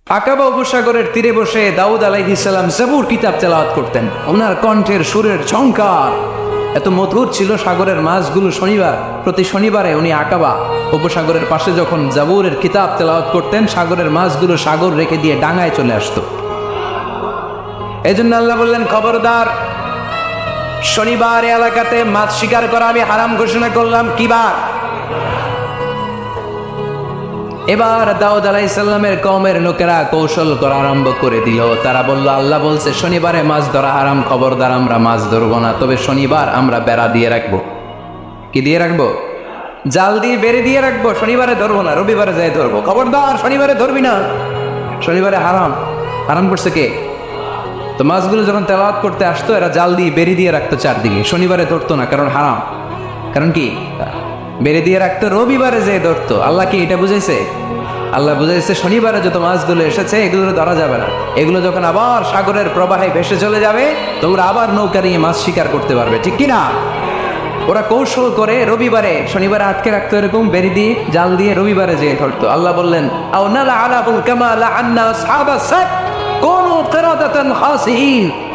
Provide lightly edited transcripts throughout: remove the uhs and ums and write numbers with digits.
আকাবা উপসাগরের তীরে বসে দাউদ আলাইহিস সালাম জাবুর কিতাব তেলাওয়াত করতেন। ওনার কণ্ঠের সুরের ঝংকার এত মধুর ছিল, সাগরের মাছগুলো প্রতি শনিবারে উনি আকাবা উপসাগরের পাশে যখন জাবুরের কিতাব তেলাওয়াত করতেন, সাগরের মাছগুলো সাগর রেখে দিয়ে ডাঙায় চলে আসতো। এই জন্য আল্লাহ বললেন, খবরদার, শনিবার এলাকাতে মাছ শিকার করা আমি হারাম ঘোষণা করলাম। কিবার? এবার দাউদ আলাইহিস সালামের কওমের লোকেরা কৌশল করা আরম্ভ করে দিল। তারা বলল, আল্লাহ বলছে শনিবারে মাছ ধরা হারাম, খবরদার আমরা মাছ ধরবো না, তবে শনিবার আমরা বেড়া দিয়ে রাখবো। কি দিয়ে রাখবো? জাল দিয়ে বেড়ে দিয়ে রাখবো। শনিবারে ধরবো না, রবিবারে যাই ধরবো। খবরদার, শনিবারে ধরবি না, শনিবারে হারাম। হারাম করছে কে? তো মাছগুলো যখন তেলাওয়াত করতে আসতো, এরা জাল দিয়ে বেড়ে দিয়ে রাখতো চারদিকে, শনিবারে ধরতো না, কারণ হারাম। কারণ কি? বেড়ে দিয়ে রাখতো, রবিবারে যে ধরতো। আল্লাহ কি এটা বুঝাইছে? আল্লাহ বুঝাইছে শনিবারে যত মাছগুলো এসেছে এগুলো ধরা যাবে না। এগুলো যখন আবার সাগরের প্রবাহে ভেসে চলে যাবে, তোমরা আবার নৌকা নিয়ে মাছ শিকার করতে পারবে, ঠিক কিনা? ওরা কৌশল করে রবিবারে, শনিবারে আটকে রাখতো, এরকম বেড়ে দিয়ে জাল দিয়ে রবিবারে যে ধরতো। আল্লাহ বললেন,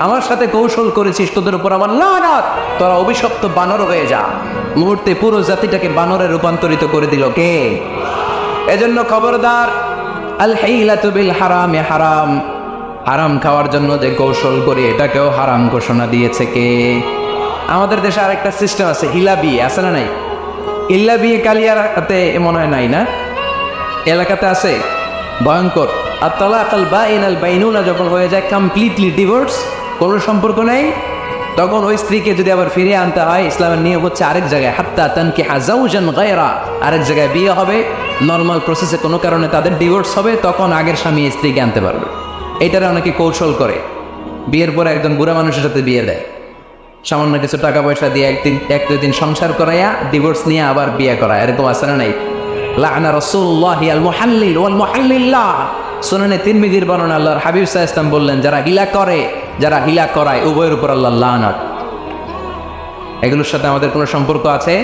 আমার সাথে কৌশল করেছিস, তোদের উপর আমার লানাত, তোরা অভিশপ্ত বানর হয়ে যা। মুহূর্তে পুরো জাতিটাকে বানরে রূপান্তরিত করে দিল কে? এজন্য খবরদার, আল হিলাতু বিল হারামে হারাম। হারাম খাওয়ার জন্য যে কৌশল করি, এটাকেও হারাম ঘোষণা দিয়েছে কে? আমাদের দেশে আরেকটা সিস্টেম আছে, হিলা বিয়ে আছে না নাই? হিলা বিয়ে কালিয়াতে মনে হয় নাই না? এলাকাতে আছে, ভয়ঙ্কর। আর তালাকাল বাইনাল বাইনুনা যখন হয়ে যায় কমপ্লিটলি ডিভোর্স, কোনো সম্পর্ক নেই, তখন ওই স্ত্রীকে যদি আবার ফিরিয়ে আনতে হয়, ইসলামের নিয়ম হচ্ছে আরেক জায়গায় হাত্তা তানকিহা যাওজান গায়রা, আরেক জায়গায় বিয়ে হবে, নর্মাল প্রসেসে কোনো কারণে তাদের ডিভোর্স হবে, তখন আগের স্বামী স্ত্রীকে আনতে পারবে। এইটারে অনেকে কৌশল করে, বিয়ের পরে একজন বুড়া মানুষের সাথে বিয়ে দেয়, সামান্য কিছু টাকা পয়সা দিয়ে এক দুই দিন সংসার করাইয়া ডিভোর্স নিয়ে আবার বিয়ে করা, এরকম আছে না নাই? লাআনা রাসূলুল্লাহি আল মুহাল্লিল ওয়াল মুহাল্লিল্লাহ। সুনানে তিরমিজির বর্ণনা, আল্লাহর হাবিব সাল্লাল্লাহু আলাইহি ওয়াসাল্লাম বললেন, যারা হিলা করে, যারা হিলা করায়, উভয়ের উপর আল্লাহর লানাত। এগুলোর সাথে আমাদের কোনো সম্পর্ক আছে?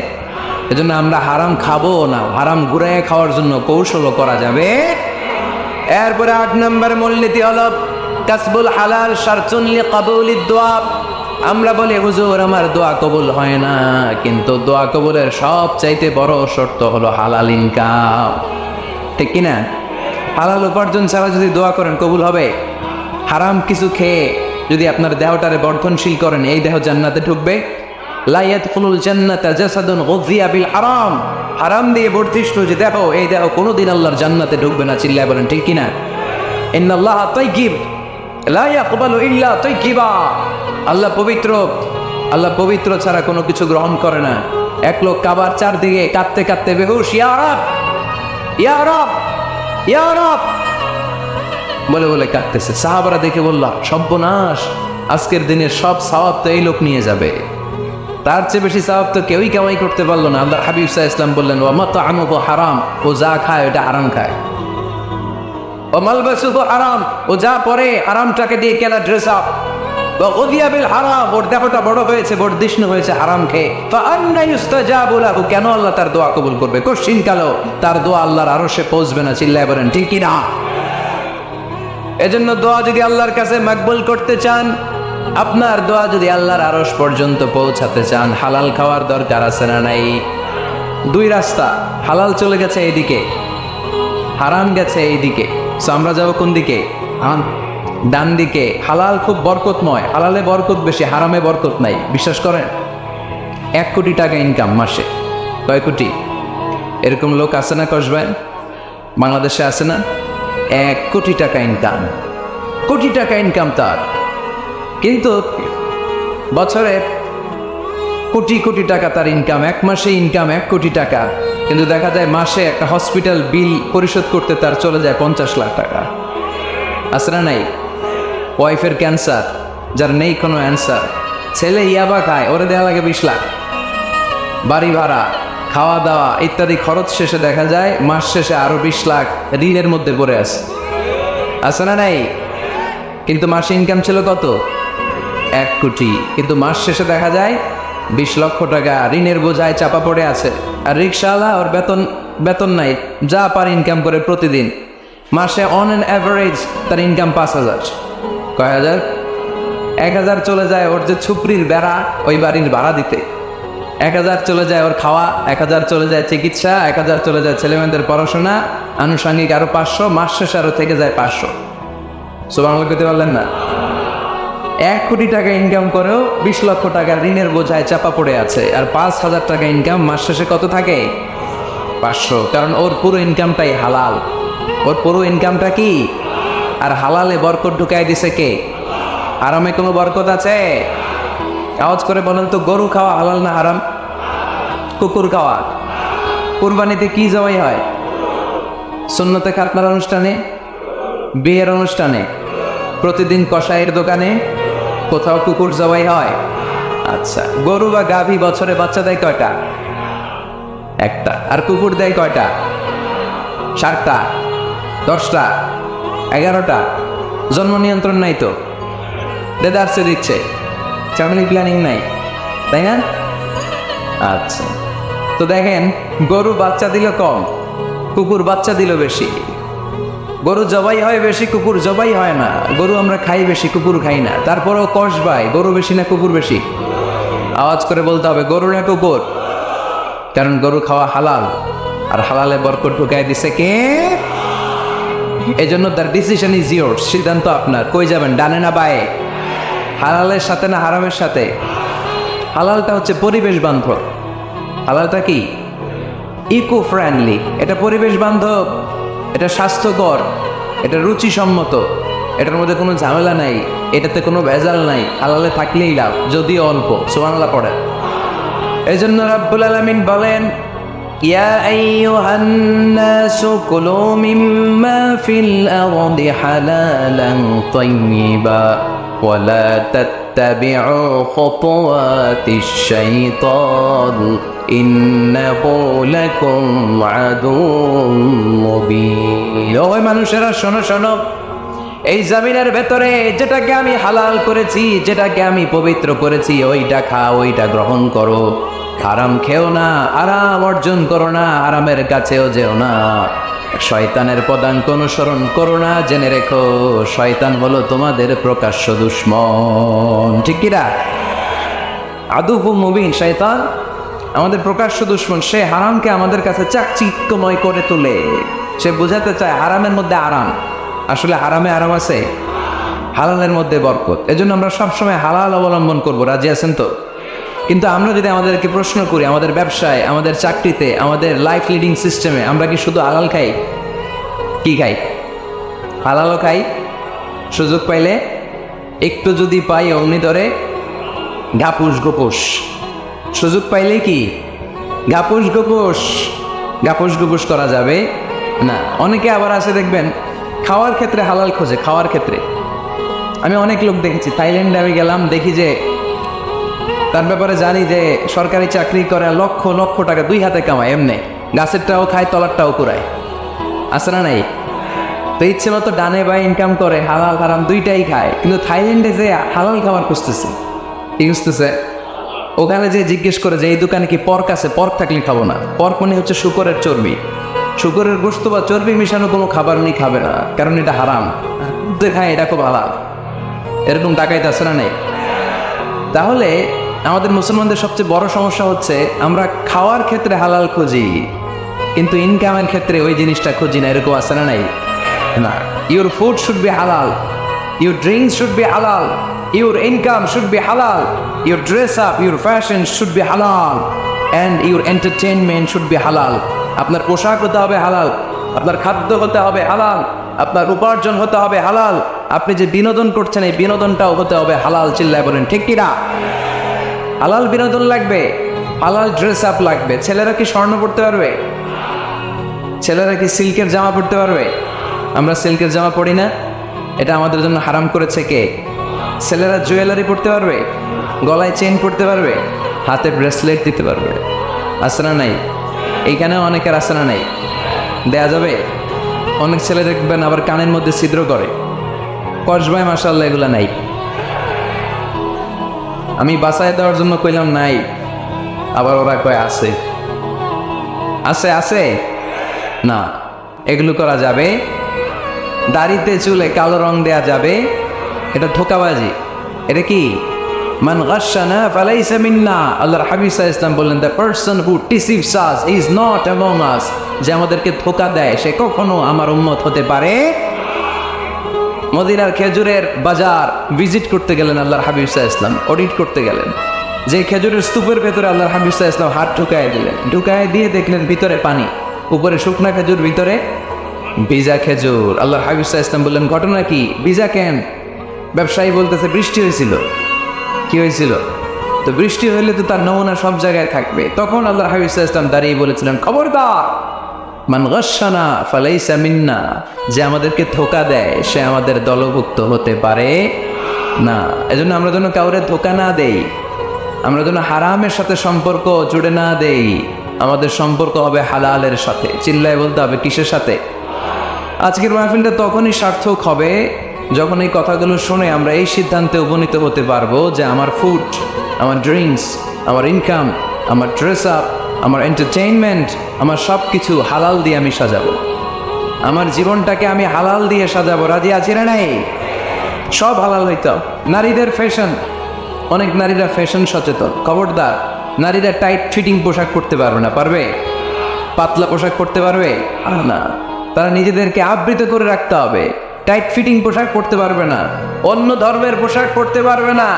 এজন্য আমরা হারাম খাবো না, হারাম ঘুরায় খাওয়ার জন্য কৌশলও করা যাবে। এরপরে 8 নম্বর মূলনীতি হলো কাসবুল হালাল শারতুন লিকাবুলিদ দোয়া। আমরা বলি, হুজুর আমার দোয়া কবুল হয় না, কিন্তু দোয়া কবুলের সবচাইতে বড় শর্ত হলো হালাল ইনকাম, ঠিক কিনা? হালাল উপার্জন ছাড়া যদি দোয়া করেন কবুল হবে? হারাম কিছু খেয়ে যদি আপনার দেহটারে বর্ধনশীল করেন, এই দেহ জান্নাতে ঢুকবে? লা ইয়াদখুলুল জান্নাতা জাসাদুন গুযিয়া বিল হারাম। হারাম দিয়ে বর্ধিষ্ণু যে দেহ, এই দেহ কোনোদিন আল্লাহর জান্নাতে ঢুকবে না। চিল্লায় বলেন ঠিক কিনা? ইন্নাল্লাহা তাইয়্যিব লা ইয়াকবালু ইল্লা তাইয়্যিবা। আল্লাহ পবিত্র, আল্লাহ পবিত্র ছাড়া কোনো কিছু গ্রহণ করে না। এক লোক কাবার চারদিকে কাঁদতে কাঁদতে বেহুশ, ইয়া রাব, ইয়া রাব, ইয়া রাব বলে বলে কাঁদতেছে। সাহাবারা দেখে বলল, সর্বনাশ, আজকের দিনের সব সওয়াব তো এই লোক নিয়ে যাবে, তার চেয়ে বেশি সওয়াব তো কেউই কামাই করতে পারলো না। আল্লাহর হাবিব সাল্লাল্লাহু আলাইহি ওয়াসাল্লাম বললেন, ওয়া মাতআমুহু হারাম, ও যা খায় ওটা হারাম খায়। ওয়া মালবাসুহু হারাম, ও যা পরে হারামটাকে দিয়ে কেনা ড্রেস আপ। ওয়া গুযিয়া বিল হারাম, ওর দেহটা বড় হয়েছে, বর্ধিষ্ণু হয়েছে হারাম খেয়ে। ফাআন্না ইউস্তাজাবু লাহু, কেন আল্লাহ তার দোয়া কবুল করবে? কোশ্চিন কালো তার দোয়া আল্লাহর আরশে পৌঁছবে না। চিল্লায় বলেন ঠিক কিনা? এজন্য দোয়া যদি আল্লাহর কাছে মকবুল করতে চান, আপনার দোয়া যদি আল্লাহর আরশ পর্যন্ত পৌঁছাতে চান, হালাল খাওয়ার দরকার আছে না নাই? 2 রাস্তা, হালাল চলে গেছে এইদিকে, হারাম গেছে এইদিকে। সো আমরা যাবো কোন দিকে? ডান দিকে। হালাল খুব বরকতময়, হালালে বরকত বেশি, হারামে বরকত নাই। বিশ্বাস করেন? 1 কোটি টাকা ইনকাম মাসে। কয় কোটি? এরকম লোক আছে না কসবায়? বাংলাদেশে আছে না? 1 কোটি টাকা ইনকাম, কোটি টাকা ইনকাম তার, কিন্তু বছরে কোটি কোটি টাকা তার ইনকাম, 1 মাসে ইনকাম 1 কোটি টাকা, কিন্তু দেখা যায় মাসে একটা হসপিটাল বিল পরিশোধ করতে তার চলে যায় 50 লাখ টাকা। আছে না নাই? ওয়াইফের ক্যান্সার, যার নেই কোনো অ্যান্সার, ছেলে ইয়াবা খায়, ওরে দেওয়া লাগে 20 লাখ। বাড়ি ভাড়া, খাওয়া দাওয়া ইত্যাদি খরচ শেষে দেখা যায় মাস শেষে আরো 20 লাখ ঋণের মধ্যে পড়ে আছে না নাই? কিন্তু মাসে ইনকাম ছিল কত? 1 কোটি, কিন্তু মাস শেষে দেখা যায় 20 লক্ষ টাকা ঋণের বোঝায় চাপা পড়ে আছে। আর রিক্সাওয়ালা, ওর বেতন নাই, যা পারে ইনকাম করে প্রতিদিন মাসে অন অ্যান অ্যাভারেজ তার ইনকাম 5,000। কয় হাজার? 1,000 চলে যায় ওর যে ছুপড়ির বেড়া ওই বাড়ির ভাড়া দিতে, 1,000 চলে যায় ওর খাওয়া, 1,000 চলে যায় চিকিৎসা, 1,000 চলে যায় ছেলেমেয়েদের পড়াশোনা, আনুষঙ্গিক আরো 500, মাস শেষে আরো থেকে যায় 500। সুবহানাল্লাহ করতে পারলেন না? 1 কোটি টাকা ইনকাম করেও 20 লক্ষ টাকা ঋণের বোঝায় চাপা পড়ে আছে, আর 5,000 টাকা ইনকাম, মাস শেষে কত থাকে? 500। কারণ ওর পুরো ইনকামটাই হালাল। ওর পুরো ইনকামটা কি? আর হালালে বরকত ঢুকাই দিছে কে? হারামে কোনো বরকত আছে? আওয়াজ করে বলেন তো, গরু খাওয়া হালাল না হারাম? কুকুর খাওয়া? কুরবানিতে কি জবাই হয়? সুন্নতে খাতনার অনুষ্ঠানে, বিয়ের অনুষ্ঠানে, প্রতিদিন কসাইয়ের দোকানে, কোথাও কুকুর জবাই হয়? আচ্ছা, গরু বা গাভী বছরে বাচ্চা দেয় কয়টা? একটা। আর কুকুর দেয় কয়টা? 7টা, 10টা, 11টা। জন্ম নিয়ন্ত্রণ নাই তো, দেদারসে দিচ্ছে, ফ্যামিলি প্ল্যানিং নাই, তাই না? আচ্ছা, তো দেখেন, গরু বাচ্চা দিল কম, কুকুর বাচ্চা দিল বেশি। গরু জবাই হয় বেশি, কুকুর জবাই হয় না। গরু আমরা খাই বেশি, কুকুর খাই না। তারপরেও কসবাই, গরু বেশি না কুকুর বেশি? আওয়াজ করে বলতে হবে, গরু না কুকুর? কারণ গরু খাওয়া হালাল, আর হালালে বরকত ঢুকাই দিছে কে? এই জন্য দ্য ডিসিশন ইজ ইয়োরস, সিদ্ধান্ত আপনার। কই যাবেন, ডানে না বায়ে? হালালের সাথে না হারামের সাথে? হালালটা হচ্ছে পরিবেশ বান্ধব। হালালটা কি? Eco friendly. এটা পরিবেশ বান্ধব, এটা স্বাস্থ্যকর, এটা রুচিসম্মত, এটার মধ্যে কোনো ঝামেলা নাই, এটাতে কোনো ভেজাল নাই। হালালে থাকলেই লাভ, যদিও অল্প। সুবহানাল্লাহ পড়ে। এই জন্য রাব্বুল আলামিন বলেন, ইয়া আইয়ুহান নাসু কুলু মিম্মা ফিল আরদি হালালান তাইয়্যিবা ওয়া লা তাত্তাবিউ খুতুওয়াতিশ শাইতান ইন্নাহু লাকুম আদুউম মুবিন। ওই মানুষেরা শোনো শোনো, এই জমিনের ভেতরে যেটাকে আমি হালাল করেছি, যেটাকে আমি পবিত্র করেছি, ওইটা খাও, ওইটা গ্রহণ করো। হারাম খেও না, আরাম অর্জন করো না, আরামের কাছেও যেও না। শয়তানের পদাঙ্ক অনুসরণ করো না। জেনে রেখো, শয়তান হলো তোমাদের প্রকাশ্য দুশ্মন। ঠিক কিনা? আদুউম মুবিন। শয়তান আমাদের প্রকাশ্য দুশ্মন। সে হারামকে আমাদের কাছে চাকচিক্যময় করে তোলে। সে বোঝাতে চায় হারামের মধ্যে আরাম। আসলে হারামে আরাম আছে, হালালের মধ্যে বরকত। এজন্য আমরা সবসময় হালাল অবলম্বন করব। রাজি আছেন তো? কিন্তু আমরা যদি আমাদেরকে প্রশ্ন করি, আমাদের ব্যবসায়, আমাদের চাকরিতে, আমাদের লাইফ লিডিং সিস্টেমে আমরা কি শুধু হালাল খাই? কি খাই? হালালও খাই, সুযোগ পাইলে একটু যদি পাই অমনি ধরে ঘাপুস গোপুস। সুযোগ পাইলে কি ঘাপুস গোপুস? ঘাপুস গোপুস করা যাবে না। অনেকে আবার আছে দেখবেন, খাওয়ার ক্ষেত্রে হালাল খোঁজে। খাওয়ার ক্ষেত্রে আমি অনেক লোক দেখেছি। থাইল্যান্ডে আমি গেলাম, দেখি যে তার ব্যাপারে জানি যে সরকারি চাকরি করে, লক্ষ লক্ষ টাকা 2 হাতে কামায়। এমনি গাছেরটাও খায়, তলারটাও কুড়ায়। আছে না নাই? তো ইচ্ছে মতো ডানে বাই ইনকাম করে, হালাল হারাম দুইটাই খায়। কিন্তু থাইল্যান্ডে যে হালাল খাবার খুঁজতেছে, কি খুঁজতেছে? ওখানে যে জিজ্ঞেস করে যে এই দোকানে কি পর্ক আছে? পর্ক থাকলে খাবো না। পর্ক মানে হচ্ছে শুকরের চর্বি। শুকরের গোশত বা চর্বি মিশানো কোনো খাবার উনি খাবে না, কারণ এটা হারাম। খায়, এটা খুব হালাল। এরকম ডাকাইতে আছে না নেই? তাহলে আমাদের মুসলমানদের সবচেয়ে বড় সমস্যা হচ্ছে আমরা খাওয়ার ক্ষেত্রে হালাল খুঁজি, কিন্তু ইনকামের ক্ষেত্রে ওই জিনিসটা খুঁজি না। এরকম আছে না নাই? না। Your food should be halal, your drinks should be halal, your income should be halal, your dress up, your fashion should be halal, and your entertainment should be halal. আপনার পোশাক হতে হবে হালাল, আপনার খাদ্য হতে হবে হালাল, আপনার উপার্জন হতে হবে হালাল, আপনি যে বিনোদন করছেন এই বিনোদনটাও হতে হবে হালাল। চিল্লায় বলেন ঠিক কিনা? হালাল বিনোদন লাগবে, হালাল ড্রেস আপ লাগবে। ছেলেরা কি স্বর্ণ পড়তে পারবে? ছেলেরা কি সিল্কের জামা পড়তে পারবে? আমরা সিল্কের জামা পরি না, এটা আমাদের জন্য হারাম করেছে কে? ছেলেরা জুয়েলারি পড়তে পারবে, গলায় চেন পড়তে পারবে, হাতে ব্রেসলেট দিতে পারবে। আছে না নাই? এইখানেও অনেকের আছে না নাই? দেয়া যাবে? অনেক ছেলে দেখবেন আবার কানের মধ্যে ছিদ্র করে। কসবাই মাশাআল্লাহ এগুলা নাই। আমি বাসায় দেওয়ার জন্য কইলাম নাই, আবার ওরা কয় আছে। আছে আছে না, এগুলো করা যাবে দাড়িতে চুলে কালো রং দেয়া যাবে, এটা ধোঁকাবাজি। এটা কি? মান গাশশানা ফালাইসা মিন্না। আল্লাহর হাবিব সাল্লাল্লাহু আলাইহি ওয়াসাল্লাম বললেন, the person who deceives us is not among আস। যে আমাদেরকে ধোঁকা দেয় সে কখনো আমার উম্মত হতে পারে। মদিনার খেজুরের বাজার ভিজিট করতে গেলেন আল্লাহর হাবিব সাল্লাল্লাহু আলাইহি ওয়াসাল্লাম, অডিট করতে গেলেন। যে খেজুরের স্তূপের ভেতরে আল্লাহর হাবিব সাল্লাল্লাহু আলাইহি ওয়াসাল্লাম হাত ঢুকায় দিলেন, ঢুকায় দিয়ে দেখলেন ভিতরে পানি, উপরে শুকনা খেজুর, ভিতরে ভিজা খেজুর। আল্লাহর হাবিব সাল্লাল্লাহু আলাইহি ওয়াসাল্লাম বললেন, ঘটনা কি? ভিজা কেন? ব্যবসায়ী বলতেছে বৃষ্টি হয়েছিল। কি হয়েছিল? তো বৃষ্টি হইলে তো তার নমুনা সব জায়গায় থাকবে। তখন আল্লাহর হাবিব সাল্লাল্লাহু আলাইহি ওয়াসাল্লাম দাঁড়িয়ে বলেছিলেন, খবরদার, মান গাশশানা ফালাইসা মিন্না। যে আমাদেরকে ধোঁকা দেয় সে আমাদের দলভুক্ত হতে পারে না। এজন্য আমরা যেন কাউরে ধোঁকা না দেই, আমরা যেন হারামের সাথে সম্পর্ক জুড়ে না দেই। আমাদের সম্পর্ক হবে হালালের সাথে। চিল্লায় বলতে হবে কিসের সাথে? আজকের মাহফিলটা তখনই সার্থক হবে যখন এই কথাগুলো শুনে আমরা এই সিদ্ধান্তে উপনীত হতে পারবো যে আমার ফুড, আমার ড্রিঙ্কস, আমার ইনকাম, আমার ড্রেস আপ, আমার এন্টারটেইনমেন্ট, আমার সব কিছু হালাল দিয়ে আমি সাজাবো। আমার জীবনটাকে আমি হালাল দিয়ে সাজাবো। রাজি আছি না নাই? সব হালাল হইতো। নারীদের ফ্যাশন, অনেক নারীরা ফ্যাশন সচেতন। খবরদার, নারীরা টাইট ফিটিং পোশাক পরতে পারবে না। পারবে? পাতলা পোশাক পরতে পারবে না। তারা নিজেদেরকে আবৃত করে রাখতে হবে। টাইট ফিটিং পোশাক পরতে পারবে না, অন্য ধর্মের পোশাক পরতে পারবে না,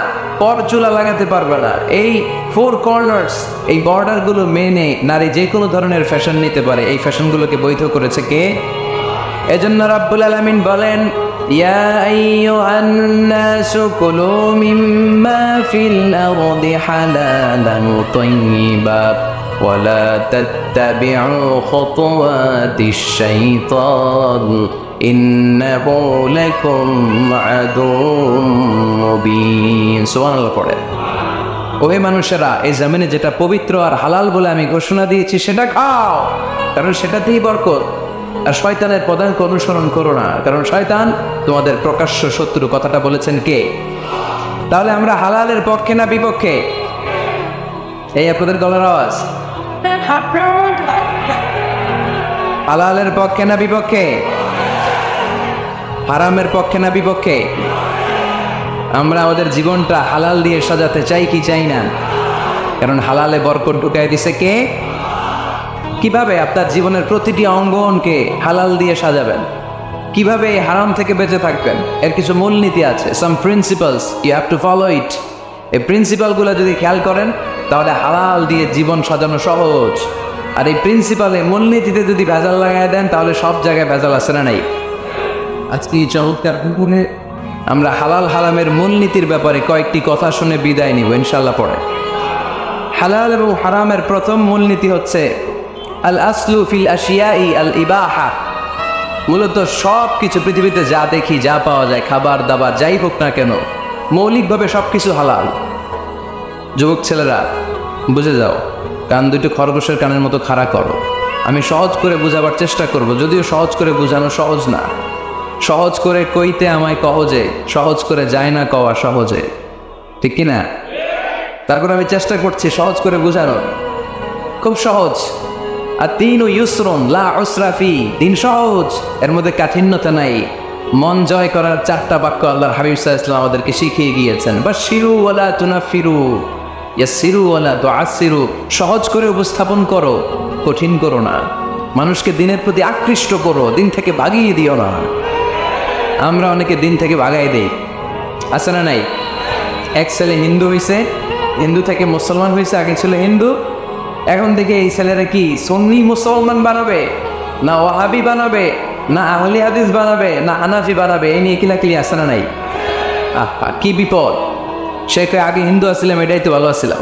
পরচুলা লাগাতে পারবে না। এই ফোর কর্নার্স, এই বর্ডারগুলো মেনে নারী যে কোনো ধরনের ফ্যাশন নিতে পারে। এই ফ্যাশনগুলোকে বৈধ করেছে কে? এজন্য রাব্বুল আলামিন বলেন, ইয়া আইয়ুহান নাসু কুলু মিম্মা ফিল আরদি হালালান তাইয়্যিবা ওয়ালা তাত্তাবিউ খুতুওয়াতিশ শাইতান ইন্নাহু লাকুম আদুউম মুবিন। সুবহানাল্লাহ পড়ে। ওহে মানুষেরা, এই জমিনে যেটা পবিত্র আর হালাল বলে আমি ঘোষণা দিয়েছি সেটা খাও, কারণ সেটাতেই বরকত। আর শয়তানের পদাঙ্ক অনুসরণ করো না, কারণ শয়তান তোমাদের প্রকাশ্য শত্রু। কথাটা বলেছেন কে? তাহলে আমরা হালালের পক্ষে না বিপক্ষে? এই আপনাদের গলার আওয়াজ। হালালের পক্ষে না বিপক্ষে? হারামের পক্ষে না বিপক্ষে? আমরা আমাদের জীবনটা হালাল দিয়ে সাজাতে চাই কি চাই না? কারণ হালালে বরকত ঢুকাই দিছে কে? কিভাবে আপনার জীবনের প্রতিটি অঙ্গনকে হালাল দিয়ে সাজাবেন? কিভাবে এই হারাম থেকে বেঁচে থাকবেন? এর কিছু মূলনীতি আছে, some principles, you have to follow it. এই প্রিন্সিপালগুলো যদি খেয়াল করেন তাহলে হালাল দিয়ে জীবন সাজানো সহজ। আর এই প্রিন্সিপালে, মূলনীতিতে যদি ভেজাল লাগাই দেন তাহলে সব জায়গায় ভেজাল আছে না নাই? আজকে এই চমৎকার পুকুরে আমরা হালাল হারামের মূলনীতির ব্যাপারে কয়েকটি কথা শুনে বিদায় নিব ইনশাল্লাহ পরে। হালাল এবং হারামের প্রথম মূলনীতি হচ্ছে আল আসলু ফিল আশিয়াই আল ইবাহা। মূলত সব কিছু পৃথিবীতে যা দেখি, যা পাওয়া যায়, খাবার দাবার যাই হোক না কেন, মৌলিকভাবে সব কিছু হালাল। যুবক ছেলেরা বুঝে যাও, কান দুটো খরগোশের কানের মতো খাড়া করো। আমি সহজ করে বোঝাবার চেষ্টা করব, যদিও সহজ করে বোঝানো সহজ না। সহজ করে কইতে আমায় কহজে, সহজ করে যায় না কওয়া সহজে, ঠিক কিনা? তারপর আমি চেষ্টা করছি সহজ করে বোঝানোর। খুব সহজ। আর তিন ইউসরুন লা উসরা ফি, দিন সহজ, এর মধ্যে কাঠিন্যতা নাই। মন জয় করার 4টা বাক্য আল্লাহর হাবিব সাল্লাল্লাহু আলাইহি ওয়াসাল্লাম আমাদেরকে শিখিয়ে গিয়েছেন। বাশিরু ওয়ালা তুনাফিরু, ইয়াসসিরু ওয়ালা তুআসসিরু। সহজ করে উপস্থাপন করো, কঠিন করো না। মানুষকে দিনের প্রতি আকৃষ্ট করো, দিন থেকে ভাগিয়ে দিও না। আমরা অনেকে দিন থেকে ভাগাই দেই, আছে না নাই? এক ছেলে হিন্দু হয়েছে, হিন্দু থেকে মুসলমান হয়েছে, আগে ছিল হিন্দু, এখন থেকে এই ছেলেরা কি সুন্নি মুসলমান বানাবে, না ওয়াহাবি বানাবে, না আহলি হাদিস বানাবে, না হানাফি বানাবে, এই নিয়ে কিলাকিলি আছে না নাই? আহা, কি বিপদ! সে আগে হিন্দু আসছিলাম, এটাই তো ভালো আসছিলাম।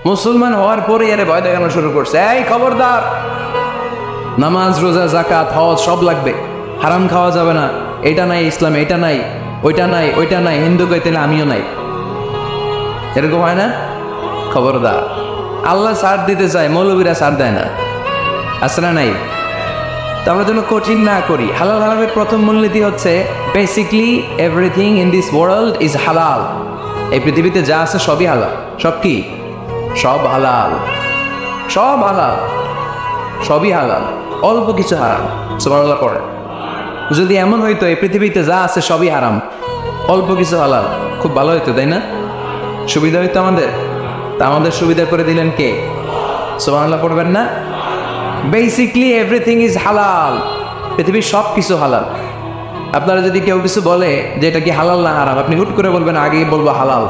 মুসলমান হওয়ার পরে এর ভয় দেখানো শুরু করছে, এই খবরদার, নামাজ রোজা যাকাত হজ সব লাগবে, হারাম খাওয়া যাবে না, এটা নাই ইসলামে, এটা নাই, ওইটা নাই, ওইটা নাই, হিন্দু কইতে আমিও নাই। এরকম হয় না? খবরদার, আল্লাহ ছাড় দিতে চায়, মৌলবীরা ছাড় দেয় না, আছে না নাই? তো আমরা যেন কঠিন না করি। হালাল হারামের প্রথম মূলনীতি হচ্ছে basically everything in this world is হালাল। এই পৃথিবীতে যা আছে সবই হালাল। সব কি? সব হালাল, সব হালাল, সবই হালাল, অল্প কিছু হারাম। সুবহানাল্লাহ পড়ে। যদি এমন হইতো এই পৃথিবীতে যা আছে সবই হারাম, অল্প কিছু হালাল, খুব ভালো হইতো, তাই না? সুবিধা হইতো আমাদের। তা আমাদের সুবিধা করে দিলেন কে? সুবহানাল্লাহ পড়বেন না? বেসিকলি এভরিথিং ইজ হালাল, পৃথিবীর সব কিছু হালাল। আপনারা যদি কেউ কিছু বলে যে এটা কি হালাল না হারাম, আপনি হুট করে বলবেন আগে বলবো হালাল,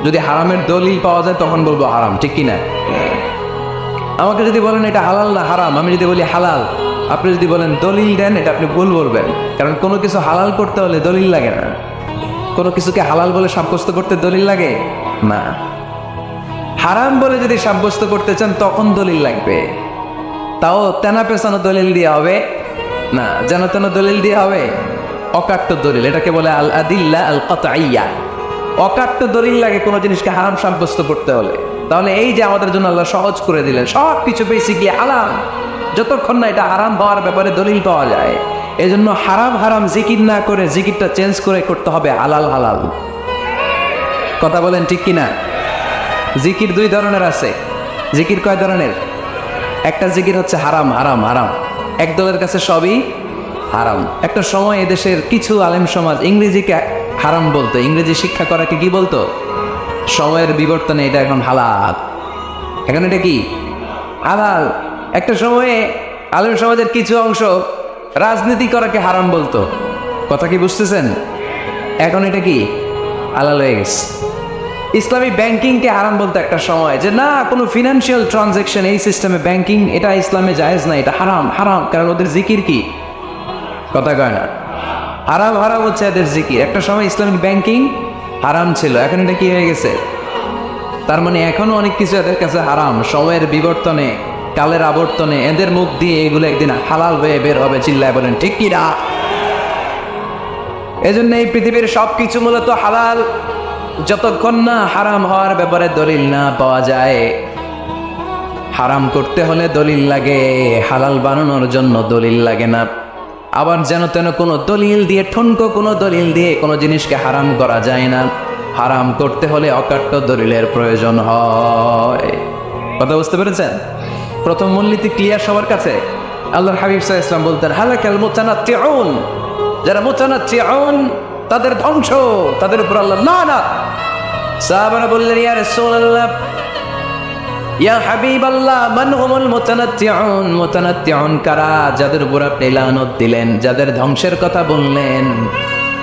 যদি হারামের দলিল পাওয়া যায় তখন বলবো হারাম, ঠিক কিনা? আমাকে যদি বলেন এটা হালাল না হারাম, আমি যদি বলি হালাল, আপনি যদি বলেন দলিল দেন, এটা আপনি ভুল বলবেন। কারণ কোনো কিছু হালাল করতে হলে দলিল লাগে না। কোনো কিছুকে হালাল বলে সাব্যস্ত করতে দলিল লাগে না। হারাম বলে যদি সাব্যস্ত করতে চান তখন দলিল লাগবে, তাও তেনা পেছানো দলিল দিয়ে হবে না, যেন তেন দলিল দিয়ে হবে, অকাট্য দলিল, এটাকে বলে আল আদিল্লা আল কাতঈয়া। অকাট্য দলিল লাগে কোনো জিনিসকে হারাম সাব্যস্ত করতে হলে। তাহলে এই যে আমাদের জন্য আল্লাহ সহজ করে দিলেন, সব কিছু বেসিকলি হালাল, যতক্ষণ না এটা হারাম হওয়ার ব্যাপারে দলিল পাওয়া যায়। এই জন্য হারাম হারাম জিকির না করে জিকিরটা চেঞ্জ করে করতে হবে হালাল হালাল। কথা বলেন ঠিক কিনা? জিকির দুই ধরনের আছে। জিকির কয় ধরনের? একটা জিকির হচ্ছে হারাম হারাম হারাম, এক দলের কাছে সবই হারাম। একটা সময় এদেশের কিছু আলেম সমাজ ইংরেজিকে হারাম বলতো, ইংরেজি শিক্ষা করাকে কি বলতো? সময়ের বিবর্তনে এটা এখন হালাল, এখন এটা কি হালাল। একটা সময়ে আলেম সমাজের কিছু অংশ রাজনীতি করাকে হারাম বলতো, কথা কি বুঝতেছেন? এখন এটা কি হালাল হয়ে গেছে। ইসলামী ব্যাংকিংকে হারাম বলতো একটা সময়, যে না কোনো ফিনান্সিয়াল ট্রানজ্যাকশন এই সিস্টেমে ব্যাংকিং এটা ইসলামে জায়েজ না, এটা হারাম হারাম, কারণ ওদের জিকির কি, কথা কয় না, হারাম হারাম হচ্ছে এদের জিকির। একটা সময় ইসলামিক ব্যাংকিং হারাম ছিল, এখন এটা কি হয়ে গেছে? তার মানে এখনো অনেক কিছু এদের কাছে হারাম। সময়ের বিবর্তনে, কালের আবর্তনে এদের মুখ দিয়ে এগুলো একদিন হালাল হয়ে বের হবে, চিল্লায় বলেন ঠিক কি না? এজন্য এই পৃথিবীর সবকিছু মূলত হালাল, যতক্ষণ না হারাম হওয়ার ব্যাপারে দলিল না পাওয়া যায়। হারাম করতে হলে দলিল লাগে, হালাল বানানোর জন্য দলিল লাগে না। আবার যেন তেন কোনো দলিল দিয়ে, ঠুনকো কোনো দলিল দিয়ে কোনো জিনিসকে হারাম করা যায় না। হারাম করতে হলে অকাট্য দলিলের প্রয়োজন হয়। কথা বুঝতে পেরেছেন? প্রথম মূলনীতি ক্লিয়ার সবার কাছে? আল্লাহর হাবিব সাল্লাল্লাহু আলাইহি ওয়াসাল্লাম বলতেন হালাকাল মুতানাত্তিউন, যারা মুতানাত্তিউন তাদের ধ্বংস, তাদের উপর আল্লাহ লানত। সাহাবারা বললেন ইয়া রাসূলুল্লাহ, ইয়া হাবিবাল্লাহ, মান হুমুল মুতানাত্তিউন? মুতানাত্তিউন কারা, যাদের উপর আপনি লানত দিলেন, যাদের ধ্বংসের কথা বললেন?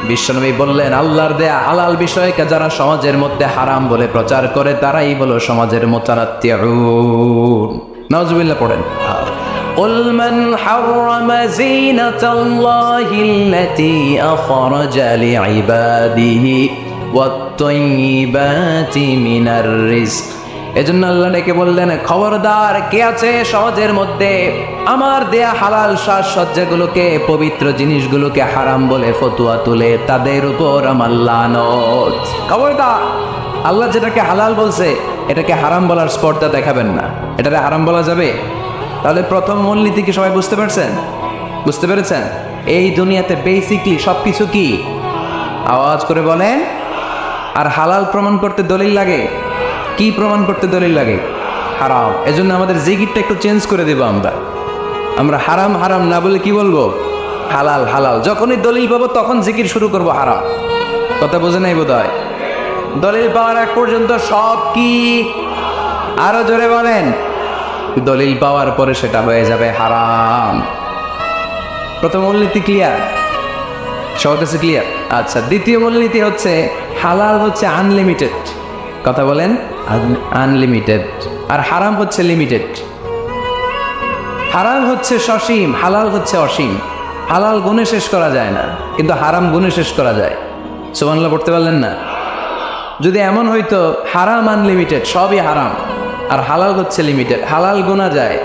বিশ্বনবী বললেন আল্লাহর দেয়া হালাল বিষয়কে যারা সমাজের মধ্যে হারাম বলে প্রচার করে তারাই হলো সমাজের মুতানাত্তিউন। নাউজুবিল্লাহ পড়েন। قل من حرم زينة الله التي أخرج لعباده والطيبات من الرزق। এজন্য আল্লাহ ডেকে বললেন খবরদার, কে আছে সমাজের মধ্যে আমার দেয়া হালাল সাজসজ্জাগুলোকে, পবিত্র জিনিসগুলোকে হারাম বলে ফতোয়া তুলে, তাদের উপর আমার লানত। খবরদার, আল্লাহ যেটাকে হালাল বলছে এটাকে হারাম বলার স্পর্ধা দেখাবেন না। এটাকে হারাম বলা যাবে? তাহলে প্রথম মূলনীতি কি সবাই বুঝতে পারছেন? বুঝতে পেরেছেন? এই দুনিয়াতে বেসিকলি সবকিছু কি, আওয়াজ করে বলেন। আর হালাল প্রমাণ করতে দলিল লাগে। কি প্রমাণ করতে দলিল লাগে? হারাম। এজন্য আমাদের জিকিরটা একটু চেঞ্জ করে দেব। আমরা হারাম হারাম না বলে কি বলবো? হালাল হালাল। যখনই দলিল পাবো তখন জিকির শুরু করব হারাম। কথা বোঝে নাই বোধ হয়? দলিল পাওয়ার আগ পর্যন্ত সব কি, আরো জোরে বলেন, দলিল পাওয়ার পরে সেটা হয়ে যাবে হারাম। প্রথম মূলনীতি ক্লিয়ার? সবার কাছে ক্লিয়ার? আচ্ছা, দ্বিতীয় মূলনীতি হচ্ছে হালাল হচ্ছে আনলিমিটেড। কথা বলেন, আনলিমিটেড। আর হারাম হচ্ছে লিমিটেড। হারাম হচ্ছে সসীম, হালাল হচ্ছে অসীম। হালাল গুণে শেষ করা যায় না, কিন্তু হারাম গুণে শেষ করা যায়। সুবহানাল্লাহ পড়তে পারলেন না? যদি এমন হইতো হারাম আনলিমিটেড, সবই হারাম, আর হালাল হচ্ছে লিমিটেড, হালাল গোনা যায়,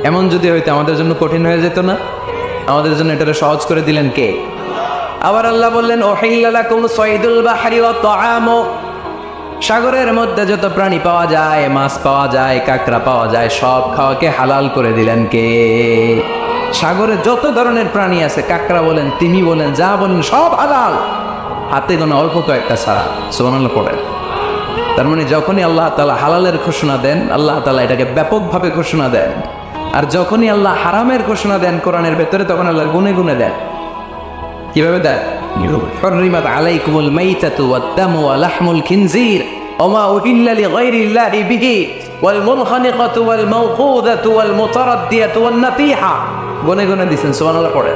এমন যদি হইতো আমাদের জন্য কঠিন হয়ে যেত না? আমাদের জন্য এটাকে সহজ করে দিলেন কে? আবার আল্লাহ বললেন উহিল্লা লাকুম সাইদুল বাহরি ওয়া তাআমু, সাগরের মধ্যে যত প্রাণী পাওয়া যায়, মাছ পাওয়া যায়, কাঁকড়া পাওয়া যায়, সব খাওয়াকে হালাল করে দিলেন কে? সাগরে যত ধরনের প্রাণী আছে, কাঁকড়া বলেন, তিমি বলেন, যা বলেন, সব হালাল, হাতে গোনা অল্প কয়েকটা ছাড়া। সুবহানাল্লাহ পড়েন। তার মানে যখনই আল্লাহ তাআলা হালালের ঘোষণা দেন, আল্লাহ তাআলা এটাকে ব্যাপকভাবে ঘোষণা দেন। আর যখনই আল্লাহ হারামের ঘোষণা দেন কোরআনের ভেতরে, তখন আল্লাহ গুনে গুনে দেন। কিভাবে দেয়? حرمت عليكم الميتة والدم ولحم الخنزير وما أهل لغير الله به والمنخنقة والموقوذة والمتردية والنطيحة গুনে গুনে দিয়েছেন সুবহানাল্লাহ পড়ে।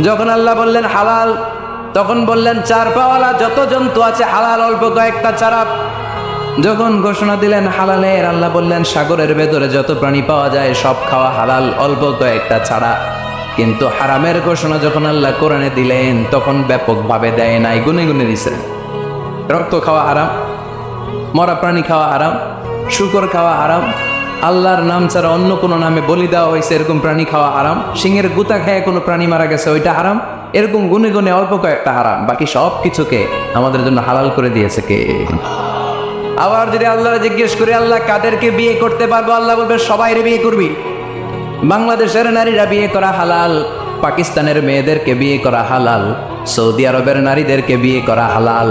যখন আল্লাহ বললেন হালাল, তখন বললেন চার পাওয়ালা যত জন্তু আছে হালাল, অল্প কয়েকটা ছাড়া। যখন ঘোষণা দিলেন হালালের, আল্লাহ বললেন সাগরের ভেতরে যত প্রাণী পাওয়া যায় সব খাওয়া হালাল, অল্প কয়েকটা ছাড়া। কিন্তু হারামের ঘোষণা যখন আল্লাহ কোরআনে দিলেন তখন ব্যাপকভাবে দেয় নাই, গুনে গুনে দিছেন। রক্ত খাওয়া হারাম, মরা প্রাণী খাওয়া হারাম, শুকর খাওয়া হারাম, আল্লাহর নাম ছাড়া অন্য কোনো নামে বলি দেওয়া হয়েছে এরকম প্রাণী খাওয়া হারাম, সিংহের গুতা খেয়ে কোনো প্রাণী মারা গেছে ওইটা হারাম। এরকম গুনে গুনে অল্প কয়েকটা হারাম, বাকি সব কিছুকে আমাদের জন্য হালাল করে দিয়েছে কে? আবার যদি আল্লাহ জিজ্ঞেস করি আল্লাহ কাদেরকে বিয়ে করতে পারবো, আল্লাহ বলবে সবাইরে বিয়ে করবি। বাংলাদেশের নারীরা বিয়ে করা হালাল, পাকিস্তানের মেয়েদেরকে বিয়ে করা হালাল, সৌদি আরবের নারীদেরকে বিয়ে করা হালাল,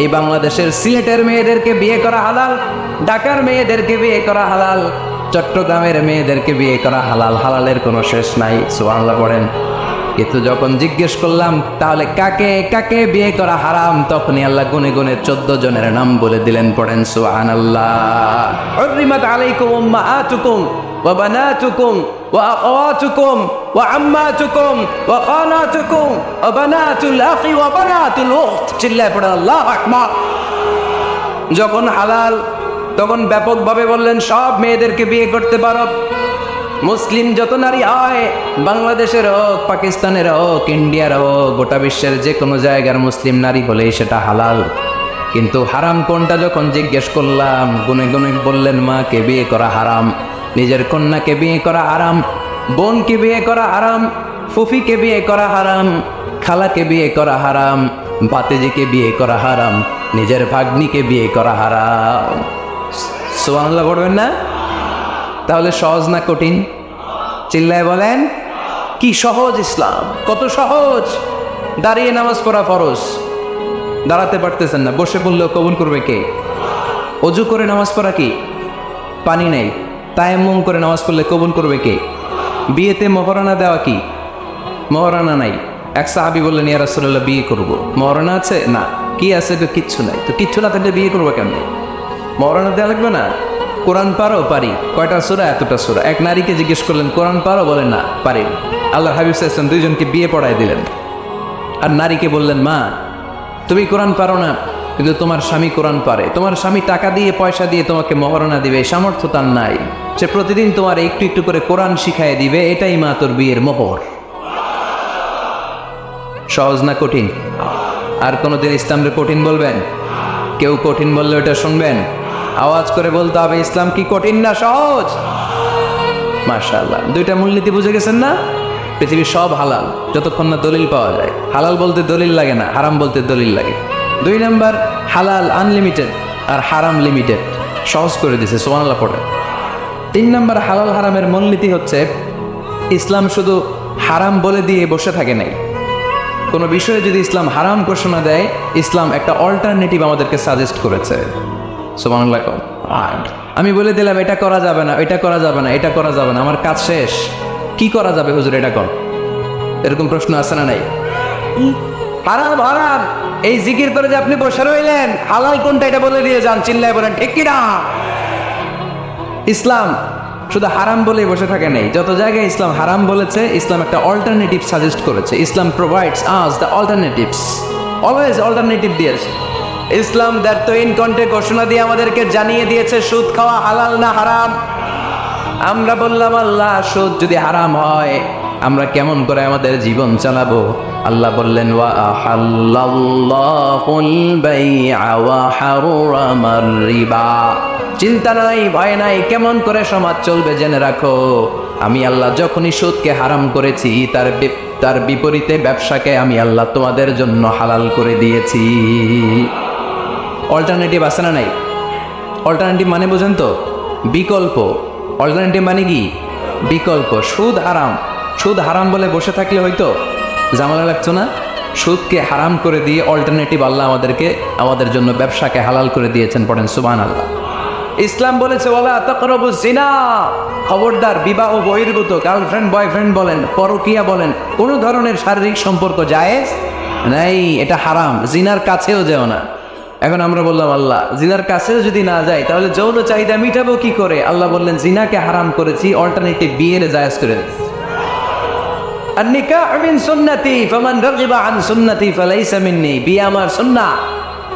এই বাংলাদেশের সিলেটের মেয়েদেরকে বিয়ে করা হালাল, ঢাকার মেয়েদেরকে বিয়ে করা হালাল, চট্টগ্রামের মেয়েদেরকে বিয়ে করা হালাল। হালালের কোনো শেষ নাই, সুবহানাল্লাহ পড়েন। কিন্তু যখন জিজ্ঞেস করলাম তাহলে কাকে কাকে বিয়ে করা হারাম, তখনই আল্লাহ গুনে গুনে 14 জনের নাম বলে দিলেন, পড়েন সুবহানাল্লাহ। হুররিমাত আলাইকুম উম্মাহাতুকুম ওয়া বানাতুকুম ওয়া আখাওয়াতুকুম ওয়া আম্মাতুকুম ওয়া খালাতুকুম ওয়া বানাতুল আখি ওয়া বানাতুল উখত। চিল্লায় পড়েন আল্লাহু আকবার। যখন হালাল তখন ব্যাপকভাবে বললেন সব মেয়েদেরকে বিয়ে করতে পারো। মুসলিম যত নারী হয়, বাংলাদেশের হোক, পাকিস্তানের হোক, ইন্ডিয়ার হোক, গোটা বিশ্বের যে কোনো জায়গার মুসলিম নারী হলেই সেটা হালাল। কিন্তু হারাম কোনটা যখন জিজ্ঞেস করলাম, গুনে গুনে বললেন মাকে বিয়ে করা হারাম, নিজের কন্যাকে বিয়ে করা হারাম, বোনকে বিয়ে করা হারাম, ফুফিকে বিয়ে করা হারাম, খালাকে বিয়ে করা হারাম, ভাতিজিকে বিয়ে করা হারাম, নিজের ভাগ্নিকে বিয়ে করা হারাম। সুবহানাল্লাহ পড়বেন না? তাহলে সহজ না কঠিন? চিল্লায় বলেন কি সহজ ইসলাম, কত সহজ। দাঁড়িয়ে নামাজ পড়া ফরজ, দাঁড়াতে পারতেছেন না, বসে পড়লেও কবুল করবে কে? অজু করে নামাজ পড়া কি? পানি নেই, তায়াম্মুম করে নামাজ পড়লে কবুল করবে কে? বিয়েতে মহরানা দেওয়া কি? মহরানা নাই। এক সাহাবী বললেন ইয়া রাসূলুল্লাহ বিয়ে করব, মহরানা আছে? না। কি আছে? তো কিচ্ছু নাই। তো কিচ্ছু না থাকলে বিয়ে করবো কেমনে? মহরানা দেওয়া লাগবে না? কোরআন পারো? পারি। কয়টা সূরা? এতটা সূরা। এক নারীকে জিজ্ঞেস করলেন কোরআন পারো? বলেন না, পারি। আল্লাহ হাবিব সাল্লাল্লাহু আলাইহি ওয়াসাল্লাম দুইজনকে বিয়ে পড়ায় দিলেন। আর নারীকে বললেন মা তুমি কোরআন পারো না, কিন্তু তোমার স্বামী কোরআন পারে, তোমার স্বামী টাকা দিয়ে পয়সা দিয়ে তোমাকে মহরানা দিবে, সামর্থ্য তার নাই, সে প্রতিদিন তোমার একটু একটু করে কোরআন শিখায় দিবে, এটাই মা তোর বিয়ের মোহর। সহজ না কঠিন? আর কোনোদিন ইসলামকে কঠিন বলবেন? কেউ কঠিন বললে ওটা শুনবেন? আওয়াজ করে বলতে হবে ইসলাম কি কঠিন না সহজ? মাশাআল্লাহ, দুইটা মূলনীতি বুঝে গেছেন না? পৃথিবীর সব হালাল যতক্ষণ না দলিল পাওয়া যায়। হালাল বলতে দলিল লাগে না, হারাম বলতে দলিল লাগে। 2 নাম্বার, হালাল আনলিমিটেড আর হারাম লিমিটেড, সহজ করে দিছে, সুবহানাল্লাহ পড়ে। 3 নাম্বার, হালাল হারামের মূলনীতি হচ্ছে ইসলাম শুধু হারাম বলে দিয়ে বসে থাকে নাই। কোনো বিষয়ে যদি ইসলাম হারাম ঘোষণা দেয়, ইসলাম একটা অল্টারনেটিভ আমাদেরকে সাজেস্ট করেছে। সুবহানাল্লাহ। আমি বলে দিলাম এটা করা যাবে না, এটা করা যাবে না, এটা করা যাবে না, আমার কাজ শেষ, কি করা যাবে হুজুর এটা কর? এরকম প্রশ্ন আছে না নাই? হারাম হারাম এই জিকির করে যে আপনি বসে রইলেন, হালাল কোনটা এটা বলে দিয়ে যান, চিল্লায় বলেন ঠিক কি না? ইসলাম শুধু হারাম বলেই বসে থাকে নাই, যত জায়গায় ইসলাম হারাম বলেছে ইসলাম একটা অল্টারনেটিভ সাজেস্ট করেছে। Islam provides us the alternatives, always alternative দিয়েছে। ইসলাম দ্যাট ইন কন্টে ঘোষণা দিয়ে আমাদেরকে জানিয়ে দিয়েছে সুদ খাওয়া হালাল না হারাম। আমরা বললাম আল্লাহ সুদ যদি হারাম হয় আমরা কেমন করে আমাদের জীবন চালাবো? আল্লাহ বললেন ওয়া আহাল্লাল্লাহুল বাই'a ওয়া হারামার রিবা। চিন্তা নাই, ভয় নাই, কেমন করে সমাজ চলবে জেনে রাখো, আমি আল্লাহ যখনই সুদকে হারাম করেছি তার বিপরীতে ব্যবসাকে আমি আল্লাহ তোমাদের জন্য হালাল করে দিয়েছি। অল্টারনেটিভ আছে না নাই? অল্টারনেটিভ মানে বোঝেন তো? বিকল্প। অল্টারনেটিভ মানে কি? বিকল্প। সুদ হারাম, সুদ হারাম বলে বসে থাকলে হয়তো ঝামেলা লাগতো না? সুদকে হারাম করে দিয়ে অল্টারনেটিভ আল্লাহ আমাদের জন্য ব্যবসাকে হালাল করে দিয়েছেন। পড়েন সুবহানাল্লাহ। ইসলাম বলেছে ওয়ালা তাকরাবুজ জিনা, খবরদার বিবাহ বহির্ভূত গার্লফ্রেন্ড বয়ফ্রেন্ড বলেন, পরকীয়া বলেন, কোনো ধরনের শারীরিক সম্পর্ক জায়েজ নাই, এটা হারাম, জিনার কাছেও যেও না। এখন আমরা বললাম আল্লাহ জিনার কাছেও যদি না যাই তাহলে যৌন চাহিদা মিটাবো কি করে? আল্লাহ বললেন জিনাকে হারাম করেছি, অল্টারনেটিভ বিয়ের জায়েজ করে দিয়েছি। আর নিকাহ মিন সুন্নতি ফামান রাগিবা আন সুন্নতি ফালাইসা মিন্নি, বিয়ে আমার সুন্নাহ,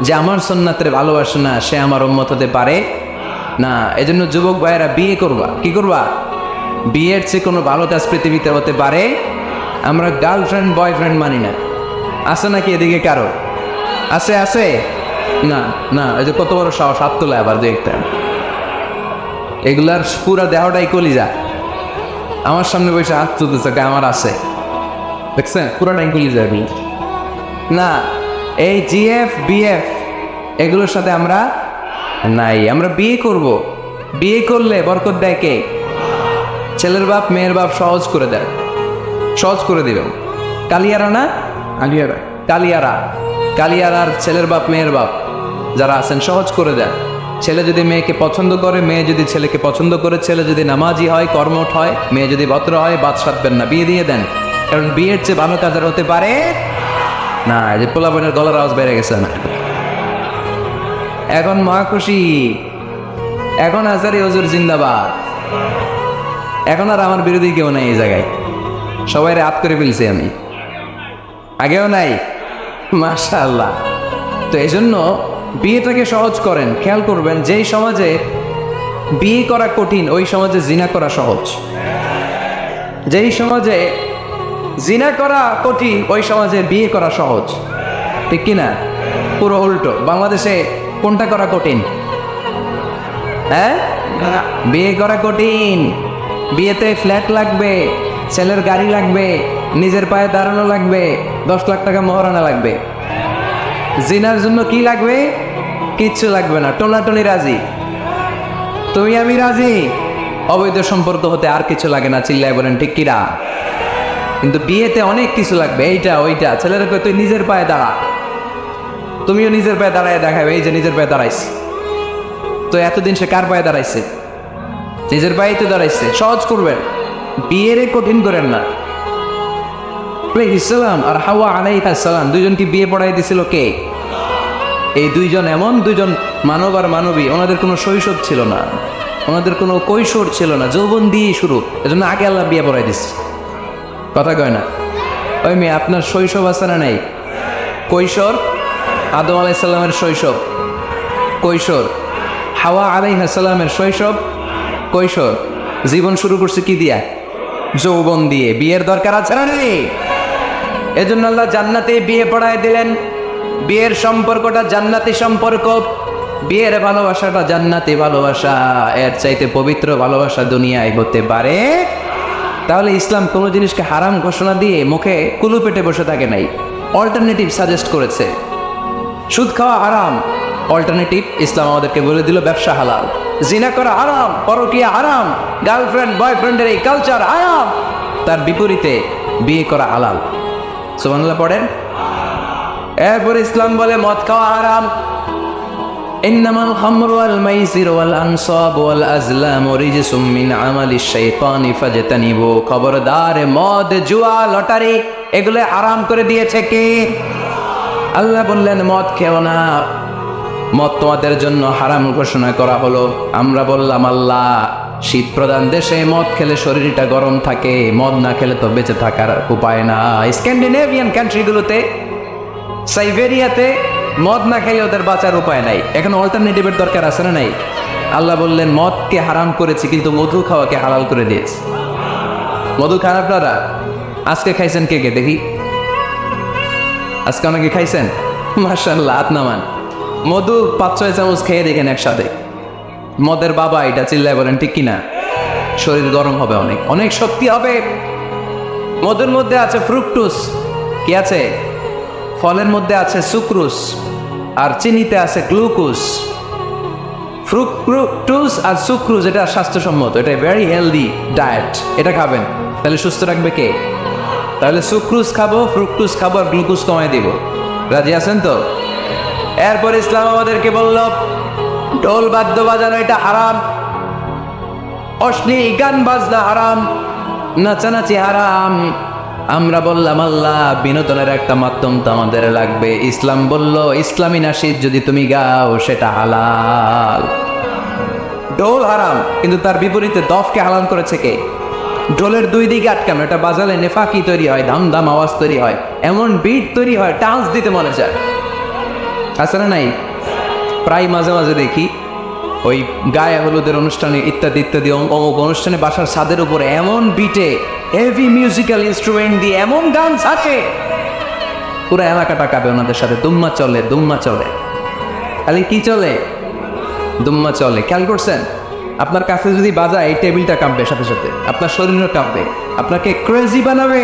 যে আমার সুন্নাতের ভালোবাসে না সে আমার উম্মত হতে পারে না। এজন্য যুবক ভাইয়েরা বিয়ে করবা, কি করবা? বিয়ের চেয়ে কোনো ভালো কাজ পৃথিবীতে হতে পারে? আমরা গার্লফ্রেন্ড বয়ফ্রেন্ড মানি না। আছে নাকি এদিকে কারো? আছে আছে? না না, এই যে কত বড় সাহস, হাত তোলা আবার দেখতে। এগুলার পুরা দেহটাই কলিজা, আমার সামনে বসে হাত তুলতেছে আমার আছে, দেখছেন পুরাটাই কলিজা। না, এই জিএফ বিএফ এগুলোর সাথে আমরা নাই। আমরা বিয়ে করব, বিয়ে করলে বরকত দেয় কে? ছেলের বাপ মেয়ের বাপ সহজ করে দেয়, সহজ করে দিবে। কালিয়ারা না, কালিয়ারা কালিয়ারা কালিয়ারার ছেলের বাপ মেয়ের বাপ যারা আছেন সহজ করে দেয়। ছেলে যদি মেয়েকে পছন্দ করে, মেয়ে যদি ছেলেকে পছন্দ করে, ছেলে যদি নামাজি হয় কর্মঠ হয়, মেয়ে যদি ভদ্র হয়, বাদ সাধবেন না, বিয়ে দিয়ে দেন। কারণ বিয়ের চেয়ে ভালো কাজ আর হতে পারে না। এই যে পোলা বোনের গলার আওয়াজ বেড়ে গেছে না এখন? মা খুশি, এখন আজারি হুজুর জিন্দাবাদ, এখন আর আমার বিরোধী কেউ নাই এই জায়গায়, সবাই রাত করে ফেলছি আমি, আগেও নাই, মাশাআল্লাহ। তো এই জন্য বিয়েটাকে সহজ করেন। খেয়াল করবেন যেই সমাজে বিয়ে করা কঠিন ওই সমাজে জিনা করা সহজ, যেই সমাজে জিনা করা কঠিন ওই সমাজে বিয়ে করা সহজ, ঠিক কিনা? পুরো উল্টো। বাংলাদেশে কোনটা করা কঠিন? হ্যাঁ, বিয়ে করা কঠিন। বিয়েতে ফ্ল্যাট লাগবে, ছেলের গাড়ি লাগবে, নিজের পায়ে দাঁড়ানো লাগবে, 10 লাখ টাকা মহারণা লাগবে। জিনার জন্য কি লাগবে? কিচ্ছু লাগবে না, টোনাটনি রাজি, তুমি আমি রাজি, অবৈধ সম্পর্ক হতে আর কিছু লাগে না, চিল্লায় বলেন ঠিক কিনা? কিন্তু বিয়েতে অনেক কিছু লাগবে, এইটা ওইটা। ছেলেরা তুই নিজের পায়ে দাঁড়া, তুমিও নিজের পায়ে দাঁড়ায় দেখাবে, এই যে নিজের পায়ে দাঁড়াইছে। তো এতদিন সে কার পায়ে দাঁড়াইছে? নিজের পায়েই তো দাঁড়াইছে। সহজ করবেন, বিয়েরে কঠিন করেন না। ইসলাম আর হাওয়া আলাইহিস সালাম দুইজনকে বিয়ে পড়াই দিছিল কে? এই দুইজন এমন দুইজন মানব আর মানবী, ওনাদের কোনো শৈশব ছিল না, ওনাদের কোনো কৈশোর ছিল না, যৌবন দিয়েই শুরু। এজন্য আগে আল্লাহ বিয়ে পড়াই দিচ্ছে। কথা কয় না? ওই মেয়ে আপনার শৈশব আছে না নাই? কৈশোর আদম আলাইহিস সালামের শৈশব, কৈশোর হাওয়া আলাইহিস সালামের শৈশব, কৈশোর। জীবন শুরু করছে কি দিয়া? যৌবন দিয়ে। বিয়ের দরকার আছে না নেই? এজন্য আল্লাহ জান্নাতে বিয়ে পড়ায় দিলেন। বিয়ের সম্পর্কটা জান্নাতি সম্পর্ক, বিয়ের ভালোবাসাটা জান্নাতি ভালোবাসা। এর চাইতে পবিত্র ভালোবাসা দুনিয়ায় হতে পারে? তাহলে ইসলাম কোনো জিনিসকে হারাম ঘোষণা দিয়ে মুখে কুলু পেটে বসে থাকে নাই, অল্টারনেটিভ সাজেস্ট করেছে। সুদ খাওয়া হারাম, অল্টারনেটিভ ইসলাম আমাদেরকে বলে দিল ব্যবসা হালাল। জিনা করা হারাম, পরকীয়া হারাম, গার্লফ্রেন্ড বয়ফ্রেন্ডের এই কালচার হারাম, তার বিপরীতে বিয়ে করা হালাল। সুবহানাল্লাহ পড়েন। এরপর ইসলাম বলে মদ খাওয়া হারাম। ইন্নামাল খামরু ওয়াল মাইসিরু ওয়াল আনসাবু ওয়াল আজলামু রিজসুম মিন আমালিশ শাইতানি ফাজতানিবু। খবরদার, মদ, জুয়া, লটারি এগুলো হারাম করে দিয়েছে কে? আল্লাহ বললেন মদ খেও না, মদ তোমাদের জন্য হারাম ঘোষণা করা হলো। আমরা বললাম আল্লাহ, শীত প্রধান দেশে মদ খেলে শরীরটা গরম থাকে, মদ না খেলে তো বেঁচে থাকার উপায় না। স্ক্যান্ডিনেভিয়ান কান্ট্রিগুলোতে, সাইবেরিয়াতে মদ না খেলে ওদের বাঁচার উপায় নাই। এখন অল্টারনেটিভের দরকার আছে না নাই? আল্লাহ বললেন মদকে হারাম করেছি কিন্তু মধু খাওয়াকে হালাল করে দিয়েছি। মধু খান আপনারা? আজকে খাইছেন কে কে দেখি? আজকে অনেকে খাইছেন? মাশাআল্লাহ, হাত নামান। মধু 5-6 চামচ খেয়ে দেখেন একসাথে। মদের বাবা এটা, চিল্লায় বলেন ঠিক কিনা? শরীর গরম হবে, অনেক অনেক শক্তি হবে। মধুর মধ্যে আছে ফ্রুকটোজ, কি আছে? ফলের মধ্যে আছে সুক্রোজ, আর চিনিতে আছে গ্লুকোজ। ফ্রুকটোজ আর সুক্রোজ এটা স্বাস্থ্যসম্মত, এটা ভেরি হেলদি ডায়েট। এটা খাবেন, তাহলে সুস্থ রাখবে কে? তাহলে সুক্রোজ খাবো, ফ্রুকটোজ খাবো, আর গ্লুকোজ কমায় দিব। রাজি আছেন তো? এরপর ইসলাম আমাদেরকে বলল ঢোল বাদ্য বাজানো এটা হারাম, অশ্লীল গান বাজনা হারাম, নাচানাচি হারাম। আমরা বললাম আল্লাহ বিনোদনের একটা মাধ্যম তো আমাদের লাগবে। ইসলাম বলল ইসলামী নাশিদ যদি তুমি গাও সেটা হালাল। ঢোল হারাম, কিন্তু তার বিপরীতে দফকে হালাল করেছে কে? ঢোলের দুই দিকে আটকানো, এটা বাজালে নেফাকি তৈরি হয়, দাম দাম আওয়াজ তৈরি হয়, এমন বিট তৈরি হয় ডান্স দিতে মনে চায়। আছে না নাই? প্রায় মাঝে মাঝে দেখি ওই গায়ে হলুদের অনুষ্ঠানে ইত্যাদি ইত্যাদি অমুক অনুষ্ঠানে বাসার ছাদের উপরে এমন বিটে হেভি মিউজিক্যাল ইনস্ট্রুমেন্ট দিয়ে এমন ডান্স আছে, পুরো এলাকাটা কাঁপে ওনাদের সাথে। দুম্মা চলে, দুম্মা চলে, খালি কি চলে? দুম্মা চলে। খেয়াল করছেন? আপনার কাছে যদি বাজায় এই টেবিলটা কাঁপবে, সাথে সাথে আপনার শরীরও কাঁপবে, আপনাকে ক্রেজি বানাবে।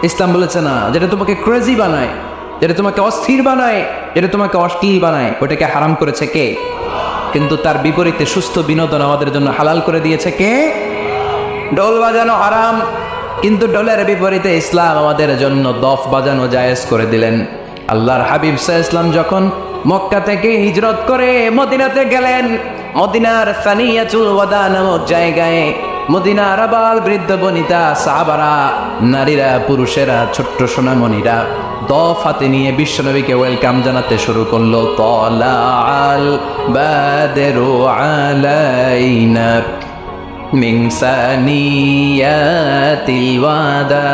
ইসলাম বলেছে না, যেটা তোমাকে ক্রেজি বানায়, যেটা তোমাকে অস্থির বানায়, যেটা তোমাকে অশ্লীল বানায়, ওটাকে হারাম করেছে কে? কিন্তু তার বিপরীতে সুস্থ বিনোদন আমাদের জন্য হালাল করে দিয়েছে কে? ঢোল বাজানো হারাম, কিন্তু ঢোলের বিপরীতে ইসলাম আমাদের জন্য দফ বাজানো জায়েজ করে দিলেন। আল্লাহর হাবিব সাল্লাল্লাহু আলাইহি ওয়াসাল্লাম যখন মক্কা থেকে হিজরত করে মদিনাতে গেলেন, মদিনার সানিয়াতুল ওয়াদা নামক জায়গায় মদিনার আবাল বৃদ্ধ বনিতা সাহাবারা, নারীরা, পুরুষেরা, ছোট্ট সোনামণিরা দফ হাতে নিয়ে বিশ্বনবীকে ওয়েলকাম জানাতে শুরু করলো। তালাআল বাদরু আলাইনা মিন সানিয়াতিল ওয়াদা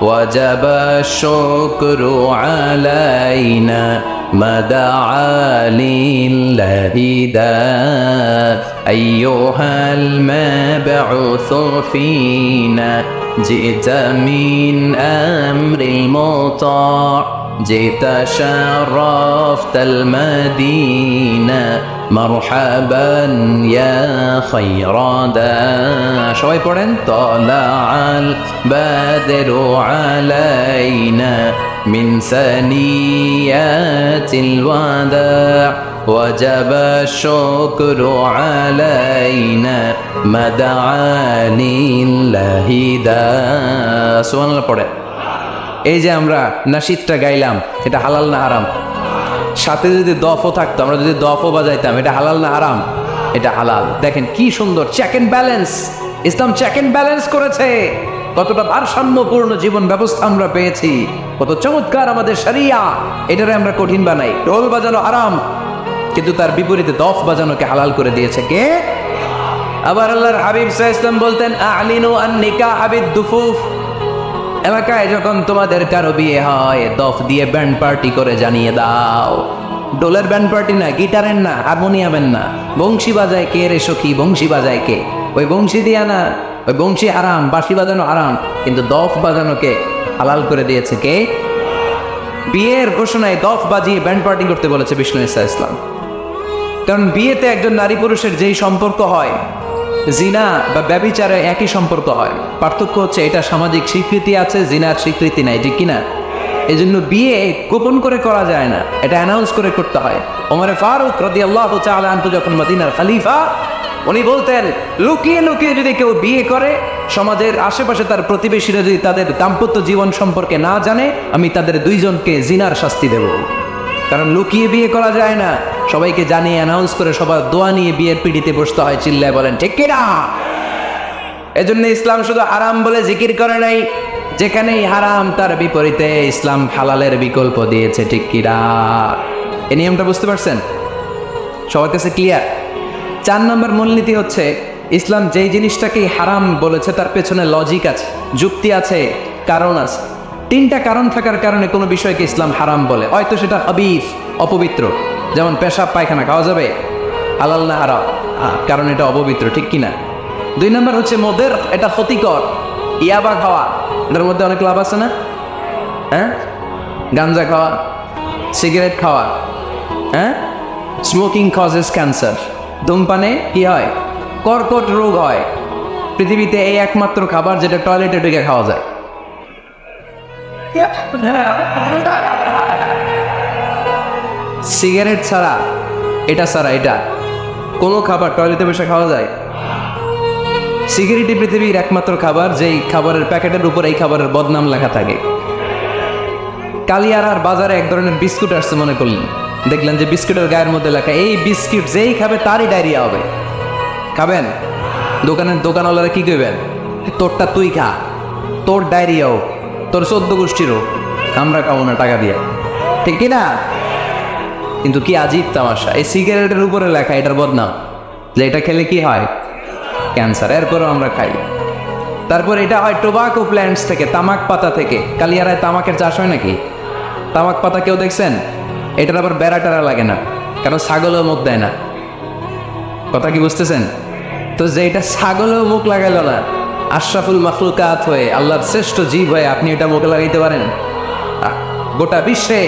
ওয়াজাবা শুকরু আলাইনা مدعا لله دا أيها المبعوث فينا جئت من أمر المطاع جئت شرفت المدينة مرحبا يا خير دا شوي পড়েন طلع البدر علينا من ثنيات الوداع وجب الشكر علينا مدعا لله دا সুবহানাল্লাহ পড়ে। এই যে আমরা নাশিদটা গাইলাম, এটা হালাল না হারাম? সাথে যদি দফও থাকতো, আমরা যদি দফও বাজাইতাম, এটা হালাল না হারাম? এটা হালাল। দেখেন কি সুন্দর check and balance, Islam check and balance করেছে। কতটা ভারসাম্যপূর্ণ জীবন ব্যবস্থা আমরা পেয়েছি, কত চমৎকার আমাদের শরিয়া। এটারে আমরা কঠিন বানাই। ঢোল বাজানো হারাম, কিন্তু তার বিপরীতে দফ বাজানোকে হালাল করে দিয়েছে কে? আবার আল্লাহর হাবিব সাল্লাল্লাহু আলাইহি ওয়াসাল্লাম বলতেন আ'লিনু আন নিকাহ বিদ-দুফুফ, এলাকায় যখন তোমাদের কারো বিয়ে হয় দফ দিয়ে ব্যান্ড পার্টি করে জানিয়ে দাও। ডোলের ব্যান্ড পার্টি না, গিটারের না, হারমোনিয়ামের না, বংশী বাজায় কে রে সখী? বংশী বাজায় কে? ওই বংশী দিয়া না, ওই বংশী হারাম, বাঁশি বাজানো হারাম, কিন্তু দফ বাজানোকে হালাল করে দিয়েছে কে? বিয়ের ঘোষণায় দফ বাজিয়ে ব্যান্ড পার্টি করতে বলেছে বিষ্ণু ইসা ইসলাম। কারণ বিয়েতে একজন নারী পুরুষের যেই সম্পর্ক হয়, জিনা বা ব্যভিচারে একই সম্পর্ক হয়। পার্থক্য হচ্ছে এটা সামাজিক স্বীকৃতি আছে, জিনার স্বীকৃতি নাই, ঠিক কিনা? এই জন্য বিয়ে গোপন করে করা যায় না, এটা অ্যানাউন্স করে করতে হয়। ওমর ফারুক রাদিয়াল্লাহু তাআলা আনহু যখন মদিনার খলিফা, উনি বলতেন লুকিয়ে লুকিয়ে যদি কেউ বিয়ে করে, সমাজের আশেপাশে তার প্রতিবেশীরা যদি তাদের দাম্পত্য জীবন সম্পর্কে না জানে, আমি তাদের দুইজনকে জিনার শাস্তি দেব। কারণ লুকিয়ে বিয়ে করা যায় না, সবাইকে জানিয়ে অ্যানাউন্স করে সবার দোয়া নিয়ে বিয়ের পিড়িতে বসতে হয়। চিল্লায় বলেন ঠিক কিনা? এজন্য ইসলাম শুধু হারাম বলে জিকির করে নাই, যেখানেই হারাম তার বিপরীতে ইসলাম হালালের বিকল্প দিয়েছে, ঠিক কিনা? এই নিয়মটা বুঝতে পারছেন? সবার কাছে ক্লিয়ার? 4 নম্বর মূলনীতি হচ্ছে ইসলাম যেই জিনিসটাকেই হারাম বলেছে তার পেছনে লজিক আছে, যুক্তি আছে, কারণ আছে। 3টা কারণ থাকার কারণে কোনো বিষয়কে ইসলাম হারাম বলে। হয়তো সেটা হাবিস, অপবিত্র, যেমন পেশাব পায়খানা খাওয়া যাবে, হালাল না হারাম? কারণ এটা অপবিত্র, ঠিক কিনা? 2 নম্বর হচ্ছে মদের, এটা ক্ষতিকর। ইয়াবা খাওয়া, এটার মধ্যে অনেক লাভ আছে না? হ্যাঁ, গাঞ্জা খাওয়া, সিগারেট খাওয়া, হ্যাঁ, স্মোকিং কজেস ক্যান্সার। ধূমপানে কি হয়? কর্কট রোগ হয়। পৃথিবীতে এই একমাত্র খাবার যেটা টয়লেটে ঢুকে খাওয়া যায়। সিগারেট ছাড়া, এটা ছাড়া, এটা কোনো খাবার টয়লেটে বসে খাওয়া যায়? সিগারেটই পৃথিবীর একমাত্র খাবার যেই খাবারের প্যাকেটের উপর এই খাবারের বদনাম লেখা থাকে। কালিয়ারার বাজারে এক ধরনের বিস্কুট আসছে মনে করলেন, দেখলেন যে বিস্কিটের গায়ের মধ্যে লেখা এই বিস্কিট যেই খাবে তারই ডায়রিয়া হবে, খাবেন? দোকানওয়ালারা কি করবেন, তোরটা তুই খা, তোর ডায়রিয়াও, তোর 14 গোষ্ঠীরও, আমরা খাবো না টাকা দিয়ে, ঠিক কি না? কিন্তু কি আজীব তামাশা, এই সিগারেটের উপরে লেখা এটার বদনাম, যে এটা খেলে কি হয়, ক্যান্সার, এরপরেও আমরা খাই। তারপর এটা হয় টোবাকো প্ল্যান্টস থেকে, তামাক পাতা থেকে। কালিয়ারায় তামাকের চাষ হয় নাকি? তামাক পাতা কেউ দেখছেন? এটার আবার বেড়া টেরা লাগে না, কারণ ছাগলও মুখ দেয় না। কথা কি বুঝতেছেন? তো যে এটা ছাগলও মুখ লাগাইল না, আশরাফুল মাখলুকাত হয়ে, আল্লাহর শ্রেষ্ঠ জীব হয়ে আপনি এটা মুখে লাগাইতে পারেন? গোটা বিশ্বে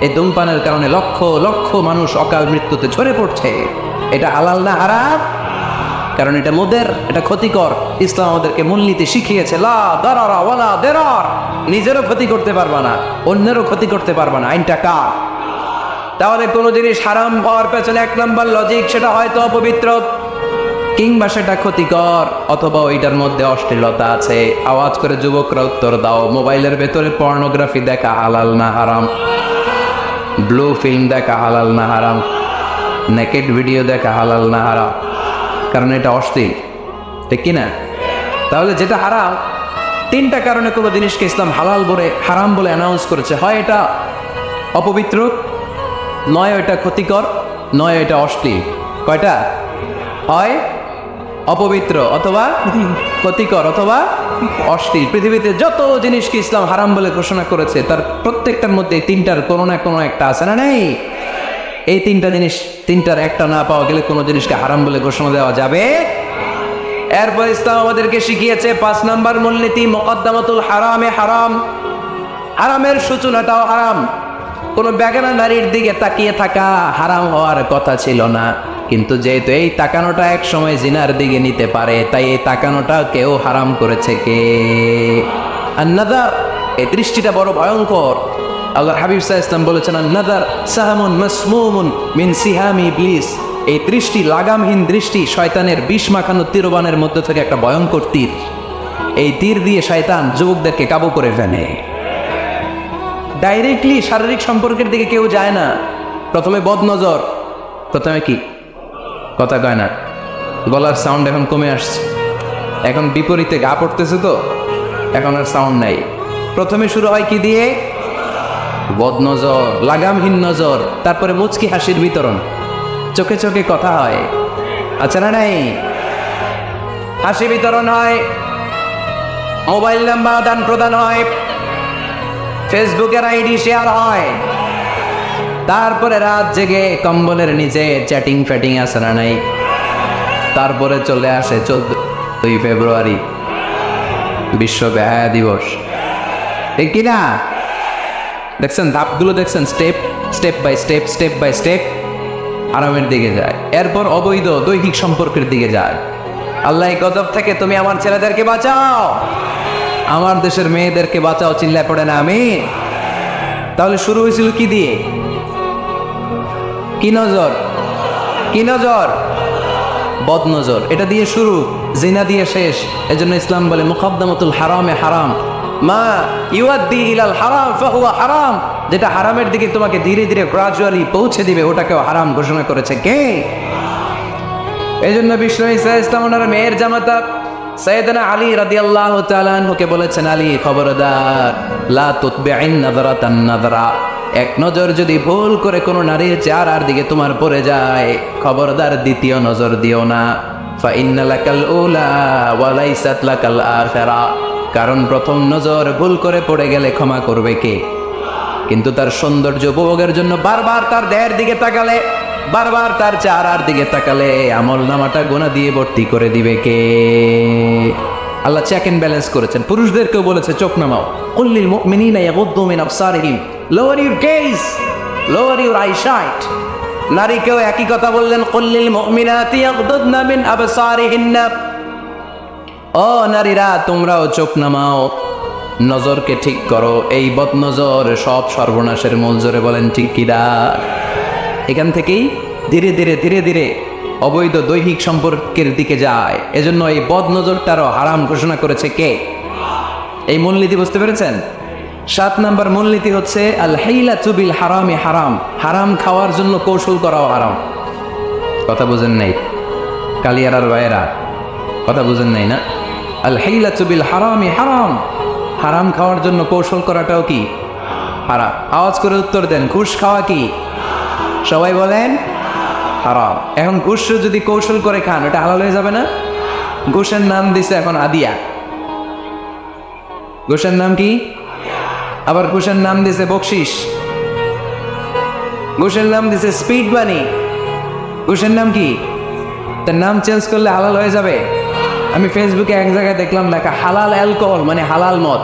এই ধূমপানের কারণে লক্ষ লক্ষ মানুষ অকাল মৃত্যুতে ঝরে পড়ছে। এটা হালাল না হারাম? কারণ এটা মদের, এটা ক্ষতিকর। ইসলাম আমাদেরকে মূলনীতি শিখিয়েছে, লা দারারা ওয়ালা দিরার, নিজেরও ক্ষতি করতে পারবা না, অন্যেরও ক্ষতি করতে পারবা না, আইনটা কার? তাহলে কোনো জিনিস হারাম হওয়ার পেছনে 1 নম্বর লজিক, সেটা হয়তো অপবিত্র, কিংবা সেটা ক্ষতিকর, অথবা ওইটার মধ্যে অশ্লীলতা আছে। আওয়াজ করে যুবকরা উত্তর দাও, মোবাইলের ভেতরে পর্নোগ্রাফি দেখা হালাল না হারাম? ব্লু ফিল্ম দেখা হালাল না হারাম? নেকেড ভিডিও দেখা হালাল না হারাম? কারণ এটা অশ্লীল, ঠিক কিনা? তাহলে যেটা হারাম, 3টা কারণে কোনো জিনিসকে ইসলাম হালাল বলে হারাম বলে অ্যানাউন্স করেছে। হয় এটা অপবিত্র, নয় এটা ক্ষতিকর, নয় এটা অশ্লীল। কয়টা? হয় অপবিত্র, অথবা ক্ষতিকর, অথবা অশ্লীল। পৃথিবীতে যত জিনিসকে ইসলাম হারাম বলে ঘোষণা করেছে তার প্রত্যেকটার মধ্যে 3টার কোনো না কোনো একটা আছে না নেই? এই 3টা জিনিস, 3টার একটা না পাওয়া গেলে কোনো জিনিসকে হারাম বলে ঘোষণা দেওয়া যাবে। এরপর ইসলাম আমাদেরকে শিখিয়েছে 5 নম্বর মূলনীতি, মুকদ্দামাতুল হারামে হারাম, হারামের সূচনাটাও হারাম। কোনো বেগানা নারীর দিকে তাকিয়ে থাকা হারাম হওয়ার কথা ছিল না, কিন্তু যেহেতু এই তাকানোটা এক সময় জিনার দিকে নিতে পারে, তাই এই তাকানোটা কেউ হারাম করেছে। কে? আন-নাযার, এই দৃষ্টিটা বড় ভয়ঙ্কর। আল্লাহর হাবিব সাল্লাল্লাহু আলাইহি ওয়াসাল্লাম বলেছেন, আন-নাযার সাহামুন মাসমুমুন মিন সিহামি ইবলিস, এই দৃষ্টি, লাগামহীন দৃষ্টি, শয়তানের বিষ মাখানো তীরবানের মধ্যে থেকে একটা ভয়ঙ্কর তীর। এই তীর দিয়ে শয়তান যুবকদেরকে কাবু করে ফেলে। ডাইরেক্টলি শারীরিক সম্পর্কের দিকে কেউ যায় না, প্রথমে বদনজর, প্রথমে কি কথা কয় না, গলার সাউন্ড এখন কমে আসছে, এখন বিপরীতে গা পড়তেছে, তো এখন আর সাউন্ড নাই। প্রথমে শুরু হয় কি দিয়ে? বদনজর, লাগামহীন নজর। তারপরে মুচকি হাসির বিতরণ, চোখে চোখে কথা হয়, আচ্ছা না নাই? হাসি বিতরণ হয়, মোবাইল নাম্বার আদান প্রদান হয়, ফেসবুকের আইডি শেয়ার হয়, তারপরে রাত জেগে কম্বলের নিচে চ্যাটিং ফ্যাটিং আছে না নাই? তারপরে চলে আসে 14ই ফেব্রুয়ারি, বিশ্ব বেহায়া দিবস, ঠিক কিনা? দেখছেন ধাপগুলো, দেখছেন স্টেপ বাই স্টেপ আরামের দিকে যায়। এরপর অবৈধ দৈহিক সম্পর্কের দিকে যায়। আল্লাহ এই গজব থেকে তুমি আমার ছেলেদেরকে বাঁচাও, আমার দেশের মেয়েদেরকে বাঁচাও, চিল্লায় পড়ে না আমি। তাহলে শুরু হয়েছিল কি দিয়ে? কি নজর? কি নজর? বদনজর, এটা দিয়ে শুরু, জিনা দিয়ে শেষ। এজন্য ইসলাম বলে মুকদ্দামাতুল হারামে হারাম, মা ইউআদ্দি ইলাল হারাম ফাহুয়া হারাম, যেটা হারামের দিকে তোমাকে ধীরে ধীরে গ্রাজুয়ালি পৌঁছে দিবে, ওটাকেও হারাম ঘোষণা করেছে কে? এজন্য বিষ্ণু ঈসা ইসলাম ওনার মেয়ের জামাতা সাইয়েদনা আলী রাদিয়াল্লাহু তাআলা আনহুকে বলেছেন, আলী খবরদার, লা তুতবি'ন নাযরাতান নাযরা, এক নজর যদি ভুল করে কোনো নারীর চেহারার দিকে তোমার পড়ে যায়, খবরদার দ্বিতীয় নজর দিও না। ফা ইন্না লাকাল উলা ওয়া লাইসাত লাকাল আখিরা, কারণ প্রথম নজর ভুল করে পড়ে গেলে ক্ষমা করবে কে? কিন্তু তার সৌন্দর্য উপভোগের জন্য বারবার তার দেহের দিকে তাকালে, বারবার তার চেহারার দিকে তাকালে আমল নামাটা গোনা দিয়ে ভর্তি করে দিবে কে? আল্লাহ চেক এন্ড ব্যালেন্স করেছেন। পুরুষদেরকেও বলেছে চোখ নামাও, কুল্লিল মুমিনিনা ইয়াগুদ্দু মিন আবসারিহিম, lower your gaze, lower your eyesight. নারীকেও একই কথা বললেন, কুল্লিল মুমিনাতি ইয়াগুদ্দুনা মিন আবসারিহিন্না, ও নারীরা তোমরাও চোখ নামাও, নজরকে ঠিক করো। এই বদনজর সব সর্বনাশের মূল। জোরে বলেন ঠিক কিনা? এখান থেকেই ধীরে ধীরে ধীরে ধীরে অবৈধ দৈহিক সম্পর্কের দিকে যায়। এজন্য এই বদনজরটারও হারাম ঘোষণা করেছে কে? এই মূলনীতি বুঝতে পেরেছেন? 7 নম্বর মূলনীতি হচ্ছে আল হাইলাতু বিল হারামি হারাম, হারাম খাওয়ার জন্য কৌশল করাও হারাম। কথা বুঝেন নাই কালিয়ারার ভাইয়েরা? কথা বুঝেন নাই না? আল হাইলাতু বিল হারামি হারাম, হারাম খাওয়ার জন্য কৌশল করাটাও কি হারাম। আওয়াজ করে উত্তর দেন, ঘুষ খাওয়া কি? সবাই বলেন হারাম। এখন ঘুষ যদি কৌশল করে খান ওটা হালাল হয়ে যাবে না? ঘুষের নাম দিছে এখন হাদিয়া। ঘুষের নাম কি? আবার ঘুষের নাম দিছে বকশিস, ঘুষের নাম দিছে স্পিড মানি। ঘুষের নাম কি? তার নাম চেঞ্জ করলে হালাল হয়ে যাবে? আমি ফেসবুকে এক জায়গায় দেখলাম লেখা হালাল অ্যালকোহল, মানে হালাল মদ।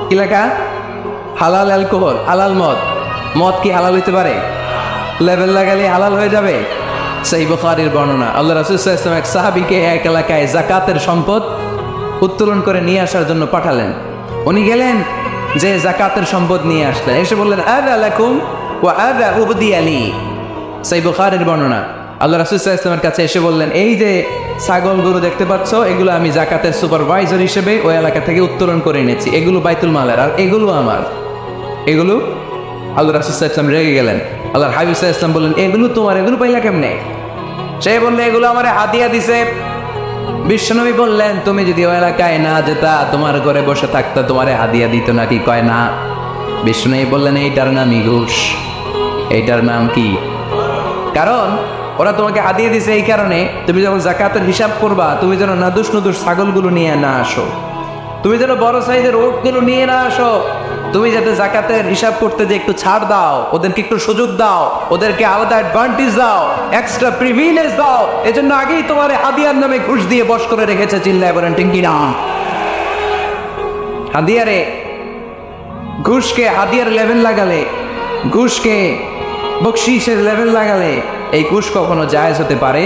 কি লেখা? হালাল অ্যালকোহল, হালাল মদ। মদ কি হালাল হইতে পারে? লেভেল লাগালে হালাল হয়ে যাবে? সেই বুখারীর বর্ণনা, আল্লাহ রাসূল সাল্লাল্লাহু আলাইহি ওয়াসাল্লাম এক সাহাবীকে এক এলাকায় যাকাতের সম্পদ উত্তোলন করে নিয়ে আসার জন্য পাঠালেন। উনি গেলেন, যে যাকাতের সম্পদ নিয়ে আসলেন, এসে বললেন আদা লাকুম ওয়া আদা উবদি আলী। সেই বুখারীর বর্ণনা, আল্লাহ রাসূল সাল্লাল্লাহু আলাইহি ওয়াসাল্লামের কাছে এসে বললেন, এই যে ছাগল গরু দেখতে পাচ্ছ, এগুলো আমি যাকাতের সুপারভাইজার হিসেবে ওই এলাকা থেকে উত্তোলন করে এনেছি, এগুলো বাইতুল মালের, আর এগুলো আমার। এগুলো আল্লাহ রাসূল সাল্লাল্লাহু আলাইহি ওয়াসাল্লাম রেগে গেলেন। আল্লাহর হাবিব সাল্লাল্লাহু আলাইহি ওয়াসাল্লাম বললেন, এগুলো তোমার, এগুলো পাইলা কেমনে? সে বললে, এগুলো আমার হাদিয়া দিছে। বিশ্বনবী বললেন, তুমি যদি ওই এলাকায় না যেতা, তোমার ঘরে বসে থাকতা, তোমারে হাদিয়া দিত নাকি? কয় না। বিশ্বনবী বললেন, এইটার নামই ঘুষ। এইটার নাম কি? কারণ ওরা তোমাকে হাদিয়া দিছে এই কারণে, তুমি যখন যাকাতের হিসাব করবা, তুমি যেন নাদুস নদুস ছাগলগুলো নিয়ে না আসো, তুমি যেন বড় সাইজের ওটগুলো নিয়ে না আসো, তুমি যাতে যাকাতের হিসাব করতে যে একটু ছাড় দাও, ওদেরকে একটু সুযোগ দাও, ওদেরকে আলাদা অ্যাডভান্টেজ দাও, এক্সট্রা প্রিভিলেজ দাও, এজন্য আগেই তোমার হাদিয়ার নামে ঘুষ দিয়ে বশ করে রেখেছে। চিল্লায় বলেন ঠিক কিনা? হাদিয়ারে, ঘুষকে হাদিয়ার লেভেল লাগালে, ঘুষকে বকশিসের লেভেল লাগালে এই ঘুষ কখনো জায়েজ হতে পারে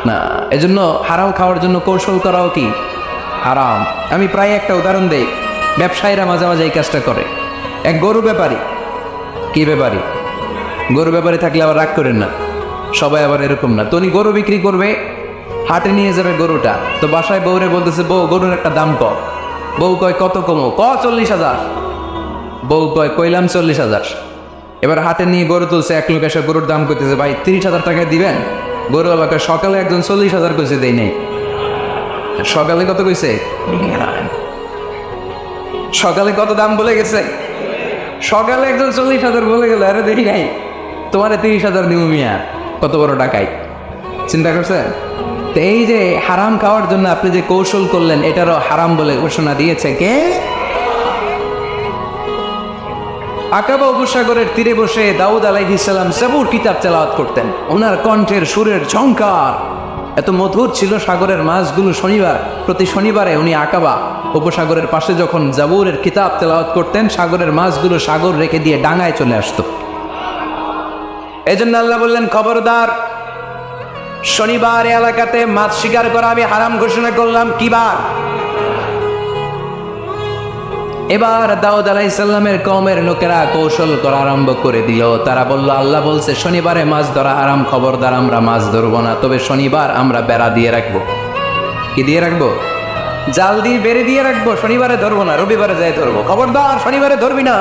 না। এজন্য হারাম খাওয়ার জন্য কৌশল করাও কি হারাম। আমি প্রায় একটা উদাহরণ দেই, ব্যবসায়ীরা মাঝে মাঝে এই কাজটা করে। এক গরু ব্যাপারী, কি ব্যাপারী? গরু ব্যাপারী থাকলে আবার রাগ করেন না, সবাই আবার এরকম না। তো উনি গরু বিক্রি করবে, হাটে নিয়ে যাবে গরুটা, তো বাসায় বউরে বলতেছে, বউ গরুর একটা দাম কম। বউ কয় কত কমো? 40,000। বউ কয় কইলাম 40,000। এবার হাটে নিয়ে গরু তুলছে, এক লোক এসে গরুর দাম করতেছে, ভাই 30,000 টাকায় দিবেন? গরু এলাকায় সকালে একজন 40,000 কইছে, দেই নেই। সকালে কত কইছে? সকালে কত দাম বলে গেছে? সকালে একজন 40,000 বলে গেল, আরে দেখি নাই, তোমারে 30,000 দিব মিয়া। কত বড় টাকাই, চিন্তা করছে? তো এই যে হারাম খাওয়ার জন্য আপনি যে কৌশল করলেন, এটারও হারাম বলে ঘোষণা দিয়েছে কে? আকাবা উপসাগরের তীরে বসে দাউদ আলাইহিস সালাম জাবুর কিতাব তেলাওয়াত করতেন। ওনার কণ্ঠের সুরের ঝংকার এত মধুর ছিল, সাগরের মাছগুলো প্রতি শনিবারে উনি আকাবা উপসাগরের পাশে যখন জাবুরের কিতাব তেলাওয়াত করতেন, সাগরের মাছগুলো সাগর রেখে দিয়ে ডাঙায় চলে আসতো। এজন্য আল্লাহ বললেন, খবরদার, শনিবার এলাকাতে মাছ শিকার করা আমি হারাম ঘোষণা করলাম। কি বার? এবার দাউদ আলাইহিস সালামের কওমের লোকেরা কৌশল করা আরম্ভ করে দিল। তারা বলল, আল্লাহ বলছে শনিবারে মাছ ধরা হারাম, খবরদার আমরা মাছ ধরবো না, তবে শনিবার আমরা বেড়া দিয়ে রাখবো। কি দিয়ে রাখবো? জাল দিয়ে বেড়ে দিয়ে রাখবো। শনিবারে ধরবো না, রবিবারে যাই ধরবো। খবরদার, শনিবারে ধরবি না,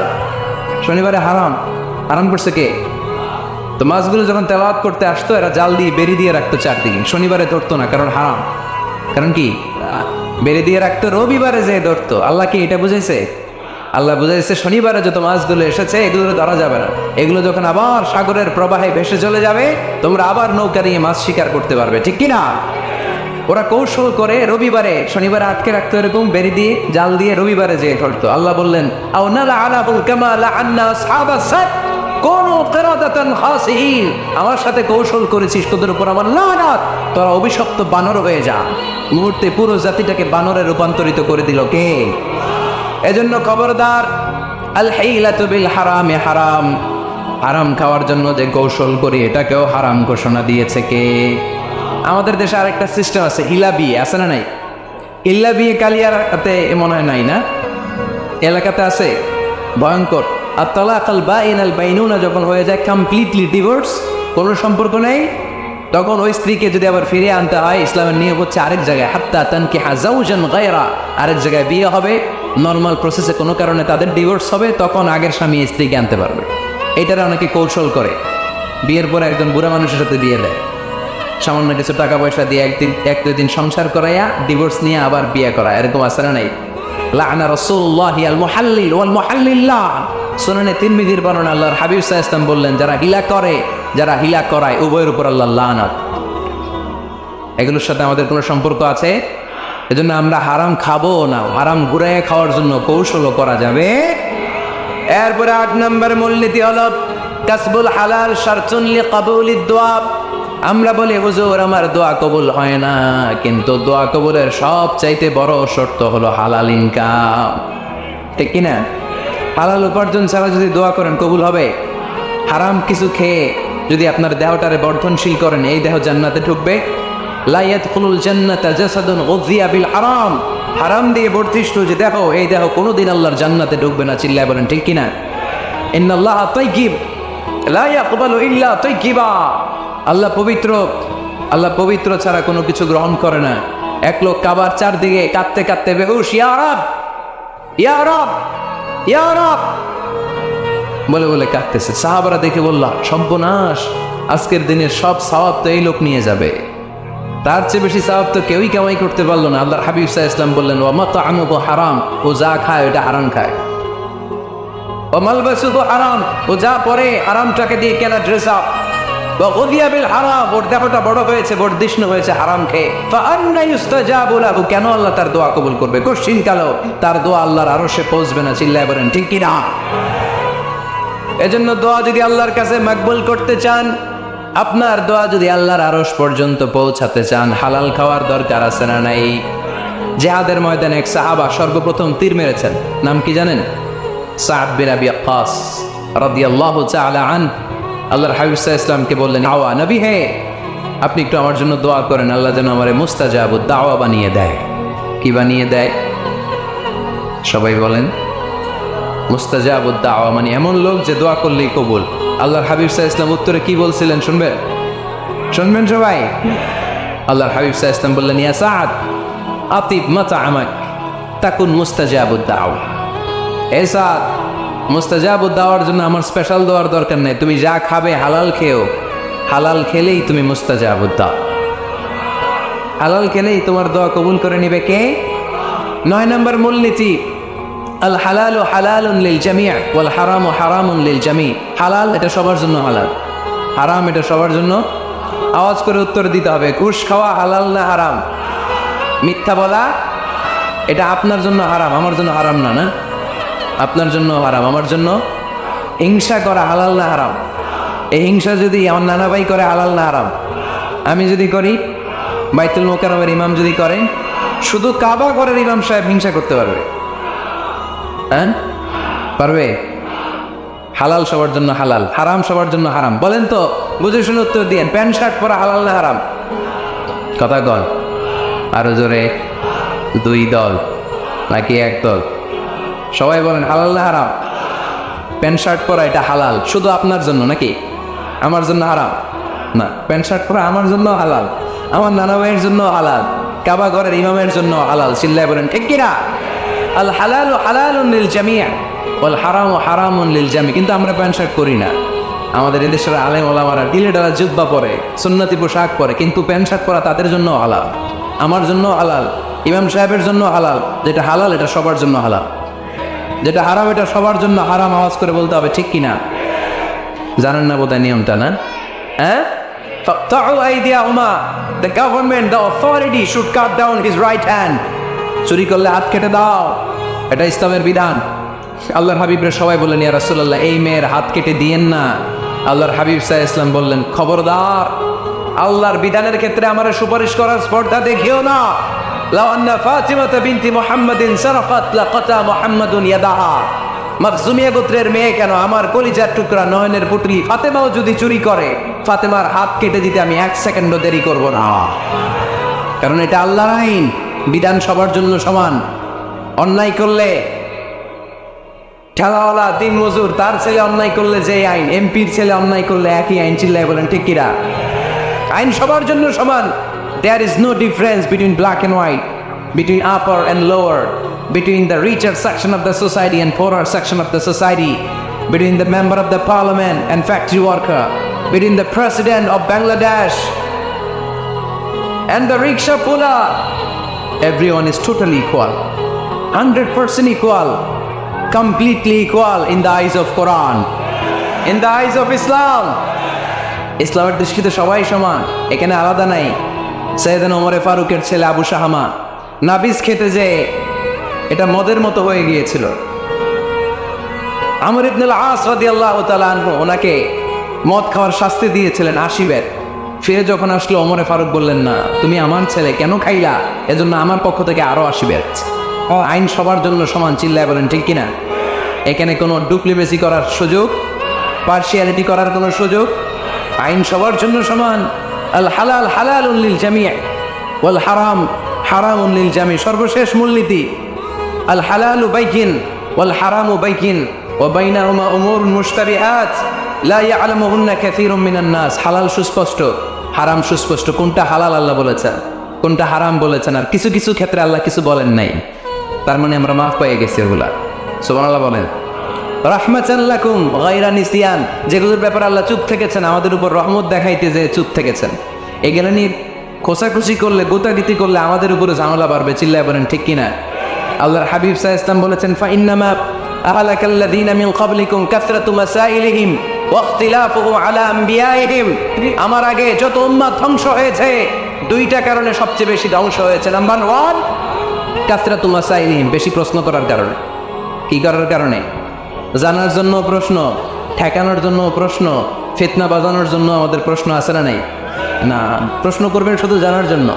শনিবারে হারাম। হারাম করছে কে? তো মাছগুলো যখন তেলাওয়াত করতে আসতো, এরা জাল দিয়ে বেড়ে দিয়ে রাখতো চারদিকে, শনিবারে ধরতো না, কারণ হারাম। কারণ কি? বেড়ে দিয়ে রাখতো, রবিবারে যেয়ে ধরতো। আল্লাহ কি এটা বুঝাইছে? আল্লাহ বুঝাইছে শনিবারে যত মাছগুলো এসেছে এগুলো ধরা যাবে না, এগুলো যখন আবার সাগরের প্রবাহে ভেসে চলে যাবে, তোমরা আবার নৌকা নিয়ে মাছ শিকার করতে পারবে। ঠিক কিনা? ওরা কৌশল করে রবিবারে, শনিবারে আটকে রাখতো, এরকম বেড়ে দিয়ে জাল দিয়ে রবিবারে যেয়ে ধরতো। আল্লাহ বললেন, আও নালআনাহুম কামা লাআন্না আসহাবাস সাত কুনু কিরাদাতান খাসিঈন। আমার সাথে কৌশল করেছিস, তোদের উপর আমার লানাত, তোরা অভিশপ্ত বানর হয়ে যা। মুহূর্তে পুরো জাতিটাকে বানরে রূপান্তরিত করে দিল কে? এজন্য খবরদার, আল হাইলাতু বিল হারামি হারাম, হারাম খাওয়ার জন্য যে কৌশল করি এটাকেও হারাম ঘোষণা দিয়েছে কে? আমাদের দেশে আরেকটা সিস্টেম আছে, ইলা বিয়ে আছে না নাই? ইল্লা বিয়ে কালিয়ারাতে মনে হয় নাই না? এলাকাতে আছে, ভয়ঙ্কর। আর তালাকাল বাইনাল বাইনুনা যখন হয়ে যায় কমপ্লিটলি ডিভোর্স, কোনো সম্পর্ক নেই, তখন ওই স্ত্রীকে যদি আবার ফিরিয়ে আনতে হয়, ইসলামের নিয়ম হচ্ছে আরেক জায়গায় হাত্তা তানকিহা যাওজান গায়রা, আরেক জায়গায় বিয়ে হবে, নর্মাল প্রসেসে কোনো কারণে তাদের ডিভোর্স হবে, তখন আগের স্বামী স্ত্রীকে আনতে পারবে। এটারা অনেকে কৌশল করে, বিয়ের পরে একজন বুড়া মানুষের সাথে বিয়ে দেয়, সামান্য কিছু টাকা পয়সা দিয়ে এক দুই দিন সংসার করাইয়া ডিভোর্স নিয়ে আবার বিয়ে করা, এরকম আছে না নাই? লাআনা রাসূলুল্লাহি আল মুহাল্লিল ওয়াল মুহাল্লিল্লাহ। সুনানে তিরমিজির বর্ণনা, আল্লাহর হাবিব সাল্লাল্লাহু আলাইহি ওয়াসাল্লাম বললেন, যারা হিলা করে, যারা হিলা করায়, উভয়ের উপর আল্লাহর লানত। এগুলোর সাথে আমাদের কোনো সম্পর্ক আছে? এজন্য আমরা হারাম খাবো না, হারাম ঘুরাইয়া খাওয়ার জন্য কৌশলও করা যাবে। এরপরে 8 নম্বর মূলনীতি হলো কাসবুল হালাল শারতুন লিকাবুলিদ দুআ। আমরা বলি হুজুর আমার দোয়া কবুল হয় না, কিন্তু দোয়া কবুলের সবচাইতে বড় শর্ত হলো হালাল ইনকাম, ঠিক কিনা? হালাল উপার্জন ছাড়া যদি দোয়া করেন কবুল হবে? হারাম কিছু খেয়ে যদি আপনার দেহটারে বর্ধনশীল করেন, এই দেহ জান্নাতে ঢুকবে? লা ইয়াদখুলুল জান্নাতা জাসাদুন গুযিয়া বিল হারাম। হারাম দিয়ে বর্ধিষ্ণু যে দেহ, এই দেহ কোনোদিন আল্লাহর জান্নাতে ঢুকবে না। চিল্লায় বলেন ঠিক কিনা? ইন্নাল্লাহা তাইয়্যিব লা ইয়াকবালু ইল্লা তাইয়্যিবা। আল্লাহ পবিত্র, আল্লাহ পবিত্র ছাড়া কোনো কিছু গ্রহণ করে না। এক লোক কাবার চারদিকে কাঁদতে কাঁদতে বেহুশ, ইয়া রাব ইয়া রাব ইয়া রাব বলে বলে কাঁদতেছে। সাহাবারা দেখে বলল, সর্বনাশ, আজকের দিনের সব সওয়াব তো এই লোক নিয়ে যাবে, তার চেয়ে বেশি সওয়াব তো কেউই কামাই করতে পারলো না। আল্লাহর হাবিব সাল্লাল্লাহু আলাইহি ওয়াসাল্লাম বললেন, ওয়া মাতআমুহু হারাম, ও যা খায় ওটা হারাম খায়। ওয়া মালবাসুহু হারাম, ও যা পরে হারামটাকে দিয়ে কেনা ড্রেস আপ। ওয়া গুযিয়া বিল হারাম, ওর দেহটা বড় হয়েছে, বর্ধিষ্ণু হয়েছে হারাম খেয়ে। ফাআন্না ইউস্তাজাবু লাহু, কেন আল্লাহ তার দোয়া কবুল করবে? কোশ্চিন কালো তার দোয়া আল্লাহর আরশে পৌঁছবে না। চিল্লায় বলেন ঠিক কিনা? এজন্য দোয়া যদি আল্লাহর কাছে মকবুল করতে চান, আপনার দোয়া যদি আল্লাহর আরশ পর্যন্ত পৌঁছাতে চান, হালাল খাওয়ার দরকার আছে না নাই? জিহাদের ময়দানে এক সাহাবা সর্বপ্রথম তীর মেরেছেন, নাম কি জানেন? সাদ বিন আবি ওয়াক্কাস রাদিয়াল্লাহু তাআলা আনহু। আল্লাহর হাবিব সাল্লাল্লাহু আলাইহি ওয়াসাল্লামকে বললেন, আওয়া নবী হে, আপনি একটু আমার জন্য দোয়া করেন, আল্লাহ যেন আমারে মুস্তাজাবুদ দাওয়া বানিয়ে দেয়। কি বানিয়ে দেয়? সবাই বলেন। মুস্তাজাবুদ দাওয়া মানে এমন লোক যে দোয়া করলেই কবুল। আল্লাহর হাবিব সাল্লাল্লাহু আলাইহি ওয়াসাল্লাম উত্তরে কি বলছিলেন শুনবেন? শুনবেন সবাই? আল্লাহর হাবিব সাল্লাল্লাহু আলাইহি ওয়াসাল্লাম বললেন, ইয়া সাদ আতিব মাতআমাক তাকুন মুস্তাজাবুদ দাওয়া। এ সাদ, মুস্তাজাবুদ দাওয়ার জন্য আমার স্পেশাল দোয়ার দরকার নেই, তুমি যা খাবে হালাল খেও, হালাল খেলেই তুমি মুস্তাজাবুদ দাও। হালাল খেলেই তোমার দোয়া কবুল করে নিবে কে? 9 নম্বর মূলনীতি, আল হালালু হালালুন লিল জামি' ওয়াল হারামু হারামুন লিল জামি'। হালাল এটা সবার জন্য হালাল, হারাম এটা সবার জন্য। আওয়াজ করে উত্তর দিতে হবে। ঘুষ খাওয়া হালাল না হারাম? মিথ্যা বলা এটা আপনার জন্য হারাম, আমার জন্য হারাম না? না, আপনার জন্য হারাম, আমার জন্য। হিংসা করা হালাল না হারাম? এই হিংসা যদি আমার নানা ভাই করে হালাল না হারাম? আমি যদি করি, বাইতুল মোকাররমের ইমাম যদি করেন, শুধু কাবা ঘরের ইমাম সাহেব হিংসা করতে পারবে? হ্যাঁ পারবে? হালাল সবার জন্য হালাল, হারাম সবার জন্য হারাম। বলেন তো, বুঝে শুনে উত্তর দিয়েন, প্যান্ট শার্ট পরা হালাল না হারাম? কথা কন আরো জোরে। 2 দল নাকি 1 দল? সবাই বলেন হালাল না হারাম? প্যান্ট শার্ট পরা এটা হালাল শুধু আপনার জন্য নাকি? আমার জন্য হারাম না। প্যান্ট শার্ট পরা আমার জন্য হালাল, আমার নানা ভাইয়ের জন্য হালাল, কাবা ঘরের ইমামের জন্য হালাল। চিল্লায় বলেন ঠিক কিনা? আল হালালু হালালুন লিল জামি' ওয়াল হারামু হারামুন লিল জামি'। কিন্তু আমরা প্যান্ট শার্ট করি না। আমাদের এদেশের আলেম ওলামারা ঢিলেঢালা জুব্বা পরে, সুন্নতি পোশাক পরে, কিন্তু প্যান্ট শার্ট পরা তাদের জন্য হালাল, আমার জন্য হালাল, ইমাম সাহেবের জন্য হালাল। যেটা হালাল এটা সবার জন্য হালাল, যেটা হারাম এটা সবার জন্য হারাম। আওয়াজ করে বলতে হবে ঠিক কিনা? জানেন না বোধহয় নিয়মটা, না? হ্যাঁ, the government, the authority should cut down his right hand. চুরি করলে হাত কেটে দাও, এটা ইসলামের বিধান। আল্লাহর হাবিবরা সবাই বললেন, ইয়া রাসূলুল্লাহ, এই মেয়ের হাত কেটে দিয়েন না। আল্লাহর হাবিব সাল্লাল্লাহু আলাইহি ওয়াসাল্লাম বললেন, খবরদার, আল্লাহর বিধানের ক্ষেত্রে আমার সুপারিশ করার স্পর্ধা দেখিও না। লাউ আন্না ফাতিমাতা বিনতি মুহাম্মাদিন সারাকাত লাকাতা মুহাম্মাদুন ইয়াদাহা। মাখজুমিয়া গোত্রের মেয়ে কেন, আমার কলিজার টুকরা নয়নের পুটলি ফাতেমাও যদি চুরি করে, ফাতেমার হাত কেটে দিতে আমি 1 সেকেন্ডও দেরি করব না। কারণ এটা আল্লাহর আইন, বিধান সবার জন্য সমান। অন্যায় করলে ঠেলাওয়ালা দিন মজুর তার ছেলে অন্যায় করলে যে আইন, এমপির ছেলে অন্যায় করলে একই আইন। চিল্লায় বলেন ঠিক কিনা? আইন সবার জন্য সমান। There is no difference between black and white, between upper and lower. between the richer section of the society and poorer section of the society, between the member of the parliament and factory worker, between the president of Bangladesh and the rickshaw puller. Everyone is totally equal, 100% equal, completely equal in the eyes of Quran, in the eyes of Islam. ইসলামের দৃষ্টিতে সবাই সমান, এখানে আলাদা নাই। সৈয়দনা ওমর ফারুকের ছেলে আবু শাহামা নাবিজ খেতে যে এটা মদের মতো হয়ে গিয়েছিল। আমর ইবনুল আস রাদিয়াল্লাহু তাআলা আনহু ওনাকে মদ খাওয়ার শাস্তি দিয়েছিলেন 80 বার। ফিরে যখন আসলো ওমর ফারুক বললেন, না তুমি আমার ছেলে কেন খাইলা, এজন্য আমার পক্ষ থেকে আরো 80 বার। আইন সবার জন্য সমান, চিল্লায় বলেন ঠিক কিনা? এখানে কোনো ডুপ্লিমেসি করার সুযোগ, পার্সিয়ালিটি করার কোনো সুযোগ, আইন সবার জন্য সমান। আল হালাল হালালুন লিল জামি' ওয়াল হারাম হারামুন লিল জামি'। সর্বশেষ মূলনীতি আল হালালু বাইকিন ওয়াল হারামু বাইকিন ওয়া বাইনাহুমা উমুরুন মুশতাবিহাত লা ইয়ালামুহুন্না কাসীরুম মিনান নাস। হালাল সুস্পষ্ট, হারাম সুস্পষ্ট। কোনটা হালাল আল্লাহ বলেছেন, কোনটা হারাম বলেছেন, আর কিছু কিছু ক্ষেত্রে আল্লাহ কিছু বলেন নাই, তার মানে আমরা মাফ পেয়ে গেছি ওগুলা। সুবহানাল্লাহ বলেন। রাহমাতান লাকুম গায়রা নিসিয়ান, যেগুলোর ব্যাপারে আল্লাহ চুপ থেকেছেন, আমাদের উপর রহমত দেখাইতে যে চুপ থেকেছেন। এগুলো নিয়ে খোসাখুশি করলে, গোতাগিতি করলে আমাদের উপরে ঝামেলা বাড়বে, চিল্লায় বলেন ঠিক কিনা? আল্লাহর হাবিব সাল্লাল্লাহু আলাইহি ওয়াসাল্লাম বলেছেন, ফাইন্নামা আহলাকাল্লাযীনা মিন ক্বাবলিকুম কাসরাতু মাসাইলিহিম ওয়া ইখতিলাফুহু আলা আমবিয়াইহিম। আমার আগে যত উম্মাত ধ্বংস হয়েছে, দুইটা কারণে সবচেয়ে বেশি ধ্বংস হয়েছে। নাম্বার 1 কাসরাতু মাসাইলিহিম, বেশি প্রশ্ন করার কারণে। কি করার কারণে? জানার জন্য প্রশ্ন, ঠেকানোর জন্য প্রশ্ন, ফিতনা বাজানোর জন্য আমাদের প্রশ্ন আছে না নাই? না, প্রশ্ন করবেন শুধু জানার জন্য।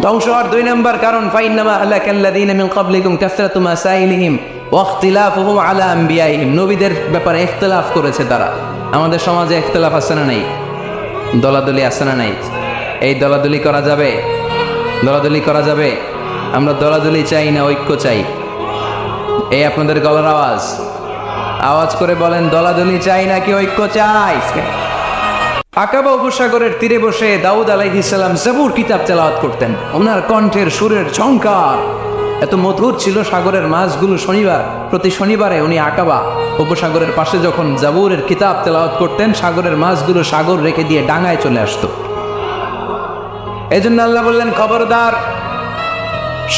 ধ্বংস হওয়ার 2 নম্বর কারণ ফাইন্নামা আহলাকাল্লাযীনা মিন ক্বাবলিকুম কাসরাতু মাসাইলিহিম ওয়া ইখতিলাফুহুম আলা আমবিয়াইহিম। নবীদের ব্যাপারে ইখতিলাফ করেছে তারা। আমাদের সমাজে ইখতিলাফ আছে না নাই? দলাদলি আছে না নাই? এই দলাদলি করা যাবে? দলাদলি করা যাবে? আমরা দলাদলি চাই না ঐক্য চাই? এই আপনাদের গলার আওয়াজ, আওয়াজ করে বলেন, দলাদলি চাই নাকি ঐক্য চাই? আকাবা উপসাগরের তীরে বসে দাউদ আলাইহিস সালাম জাবুর কিতাব তেলাওয়াত করতেন। ওনার কণ্ঠের সুরের ঝংকার এত মধুর ছিল, সাগরের মাছগুলো প্রতি শনিবারে উনি আকাবা উপসাগরের পাশে যখন জাবুরের কিতাব তেলাওয়াত করতেন, সাগরের মাছগুলো সাগর রেখে দিয়ে ডাঙায় চলে আসতো। এজন্য আল্লাহ বললেন, খবরদার,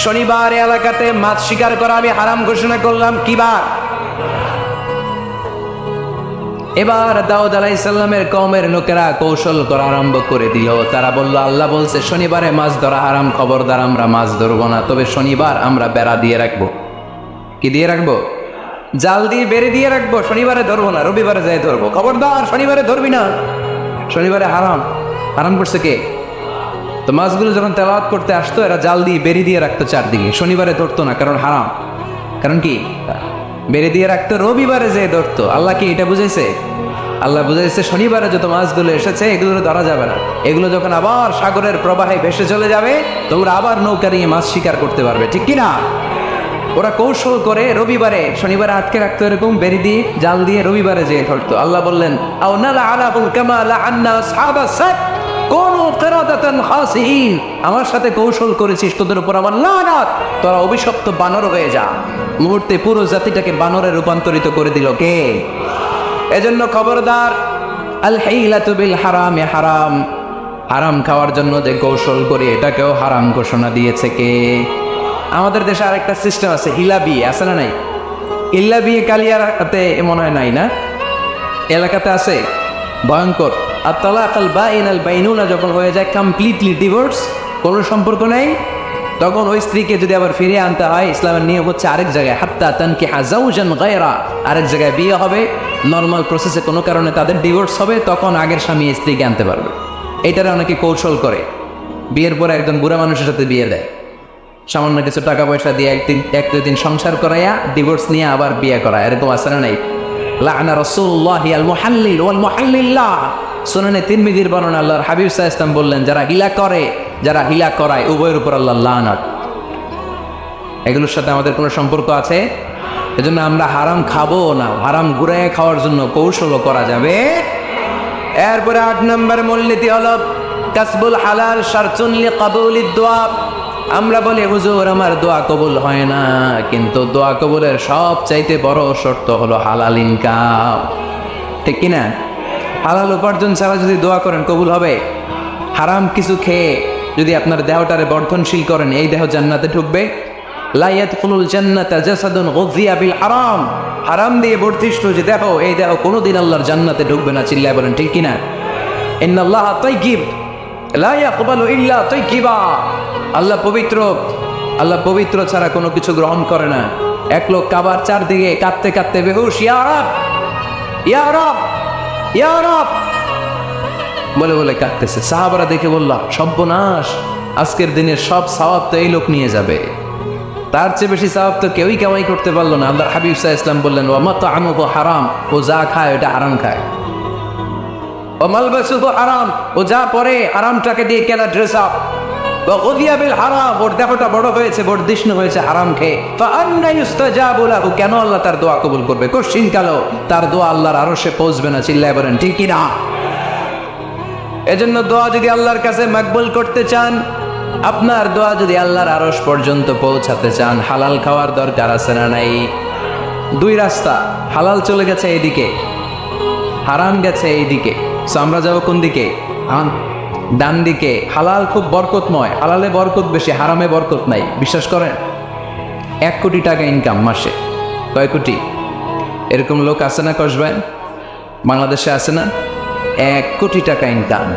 শনিবার এলাকাতে মাছ শিকার করা আমি হারাম ঘোষণা করলাম। কিবার? এবার দাউদ আলাইহিস সালামের কওমের লোকেরা কৌশল করা আরম্ভ করে দিল। তারা বলল, আল্লাহ বলছে শনিবারে মাছ ধরা হারাম, খবরদার আমরা মাছ ধরবো না, তবে শনিবার আমরা বেড়া দিয়ে রাখবো। কি দিয়ে রাখবো? জাল দিয়ে বেড়ে দিয়ে রাখবো। শনিবারে ধরবো না, রবিবারে যাই ধরবো। খবরদার শনিবারে ধরবি না, শনিবারে হারাম। হারাম করছে কে? তো মাছগুলো যখন তেলাওয়াত করতে আসতো, এরা জাল দিয়ে বেড়ে দিয়ে রাখতো চারদিকে, শনিবারে ধরতো না, কারণ হারাম। কারণ কি? বেড়ে দিয়ে রাখতো, রবিবারে যে ধরতো। আল্লাহ কি এটা বুঝাইছে? আল্লাহ বুঝাইছে শনিবারে যত মাছগুলো এসেছে এগুলো ধরা যাবে না। এগুলো যখন আবার সাগরের প্রবাহে ভেসে চলে যাবে, তোমরা আবার নৌকা নিয়ে মাছ শিকার করতে পারবে, ঠিক কিনা? ওরা কৌশল করে রবিবারে, শনিবারে আটকে রাখতো, এরকম বেড়ে দিয়ে জাল দিয়ে রবিবারে যেয়ে ধরতো। আল্লাহ বললেন, আও নালা আলাহুম কামা লাআন্না আসহাবাস সাত কোনু কিরাদাতান খাসিন। আমার সাথে কৌশল করেছিস, তোদের উপর আমার লানাত, তোরা অভিশপ্ত বানর হয়ে যা। মুহূর্তে পুরো জাতিটাকে বানরে রূপান্তরিত করে দিল কে? এজন্য খবরদার, আল হিলাতু বিল হারামে হারাম। হারাম খাওয়ার জন্য যে কৌশল করি, এটাকেও হারাম ঘোষণা দিয়েছে কে? আমাদের দেশে আরেকটা সিস্টেম আছে, হিলা বিয়ে আছে না নাই? হিলা বিয়ে কালিয়াতে মনে হয় নাই না? এলাকাতে আছে, ভয়ঙ্কর। আর তালাক আল বাইন আল বাইনুনা যখন হয়ে যায় কমপ্লিটলি ডিভোর্স, কোনো সম্পর্ক নেই, তখন ওই স্ত্রীকে যদি আবার ফিরিয়ে আনতে হয়, ইসলামের নিয়ম হচ্ছে আরেক জায়গায় হাত্তা তানকিহা যাওজান গায়রা, আরেক জায়গায় বিয়ে হবে, নর্মাল প্রসেসে কোনো কারণে তাদের ডিভোর্স হবে, তখন আগের স্বামী স্ত্রীকে আনতে পারবে। এইটারে অনেকে কৌশল করে, বিয়ের পরে একজন বুড়া মানুষের সাথে বিয়ে দেয়, সামান্য কিছু টাকা পয়সা দিয়ে এক দুই দিন সংসার করাইয়া ডিভোর্স নিয়ে আবার বিয়ে করা, এরকম আছে না নাই? লাআনা রাসূলুল্লাহি আল মুহাল্লিল ওয়াল মুহাল্লিল্লাহ। সুনানে তিরমিজির বর্ণনা, আল্লাহর হাবিব সাল্লাল্লাহু আলাইহি ওয়াসাল্লাম বললেন, যারা হিলা করে, যারা হিলা করায়, উভয়ের উপর আল্লাহর লানাত। এগুলোর সাথে আমাদের কোনো সম্পর্ক আছে? এজন্য আমরা হারাম খাবো না, হারাম ঘুরায় খাওয়ার জন্য কৌশলও করা যাবে। এরপরে 8 নম্বর মূলনীতি হলো কাসবুল হালাল শারতুন লিকাবুলিদ দুআ। আমরা বলি হুজুর আমার দোয়া কবুল হয় না, কিন্তু দোয়া কবুলের সব চাইতে বড় শর্ত হলো হালাল ইনকাম, ঠিক কিনা? হালাল উপার্জন ছাড়া যদি দোয়া করেন কবুল হবে? হারাম কিছু খেয়ে যদি আপনার দেহটারে বর্ধনশীল করেন, এই দেহ জান্নাতে ঢুকবে? লা ইয়াদখুলুল জান্নাতা জাসাদুন গুযিয়া বিল হারাম, হারাম দিয়ে বর্ধিষ্ণু যে দেহ, এই দেহ কোনোদিন আল্লাহর জান্নাতে ঢুকবে না। চিল্লায় বলেন ঠিক কিনা? ইন্নাল্লাহা তাইয়্যিব লা ইয়াকবালু ইল্লা তাইয়্যিবা, আল্লাহ পবিত্র, আল্লাহ পবিত্র ছাড়া কোনো কিছু গ্রহণ করে না। এক লোক কাবার চারদিকে কাঁদতে কাঁদতে বেহুশ, ইয়া রাব ইয়া রাব ইয়া রাব বলে বলে কাঁদতেছে। সাহাবারা দেখে বলল, সর্বনাশ, আজকের দিনের সব সওয়াব তো এই লোক নিয়ে যাবে, তার চেয়ে বেশি সওয়াব তো কেউই কামাই করতে পারলো না। আল্লাহর হাবিব সাল্লাল্লাহু আলাইহি ওয়াসাল্লাম বললেন, ওয়া মাতআমুহু হারাম, ও যা খায় ওটা হারাম খায়। ও মালবাসুহু হারাম, ও যা পরে হারামটাকে দিয়ে কেনা ড্রেস আপ। ওয়া গুযিয়া বিল হারাম, ওর দেহটা বড় হয়েছে, বর্ধিষ্ণু হয়েছে হারাম খেয়ে। ফাআন্না ইউস্তাজাবু লাহু, কেন আল্লাহ তার দোয়া কবুল করবে? কোশ্চিন কালো তার দোয়া আল্লাহর আরশে পৌঁছবে না। চিল্লায় বলেন ঠিক কি না? এজন্য দোয়া যদি আল্লাহর কাছে মকবুল করতে চান, আপনার দোয়া যদি আল্লাহর আরশ পর্যন্ত পৌঁছাতে চান, হালাল খাওয়ার দরকার আছে না নাই? দুই রাস্তা, হালাল চলে গেছে এইদিকে, হারাম গেছে এইদিকে। সো আমরা যাবো কোন দিকে? ডান দিকে। হালাল খুব বরকতময়, হালালে বরকত বেশি, হারামে বরকত নাই। বিশ্বাস করেন? 1 কোটি টাকা ইনকাম মাসে। কয় কোটি? এরকম লোক আছে না কসবায়? বাংলাদেশে আছে না? 1 কোটি টাকা ইনকাম,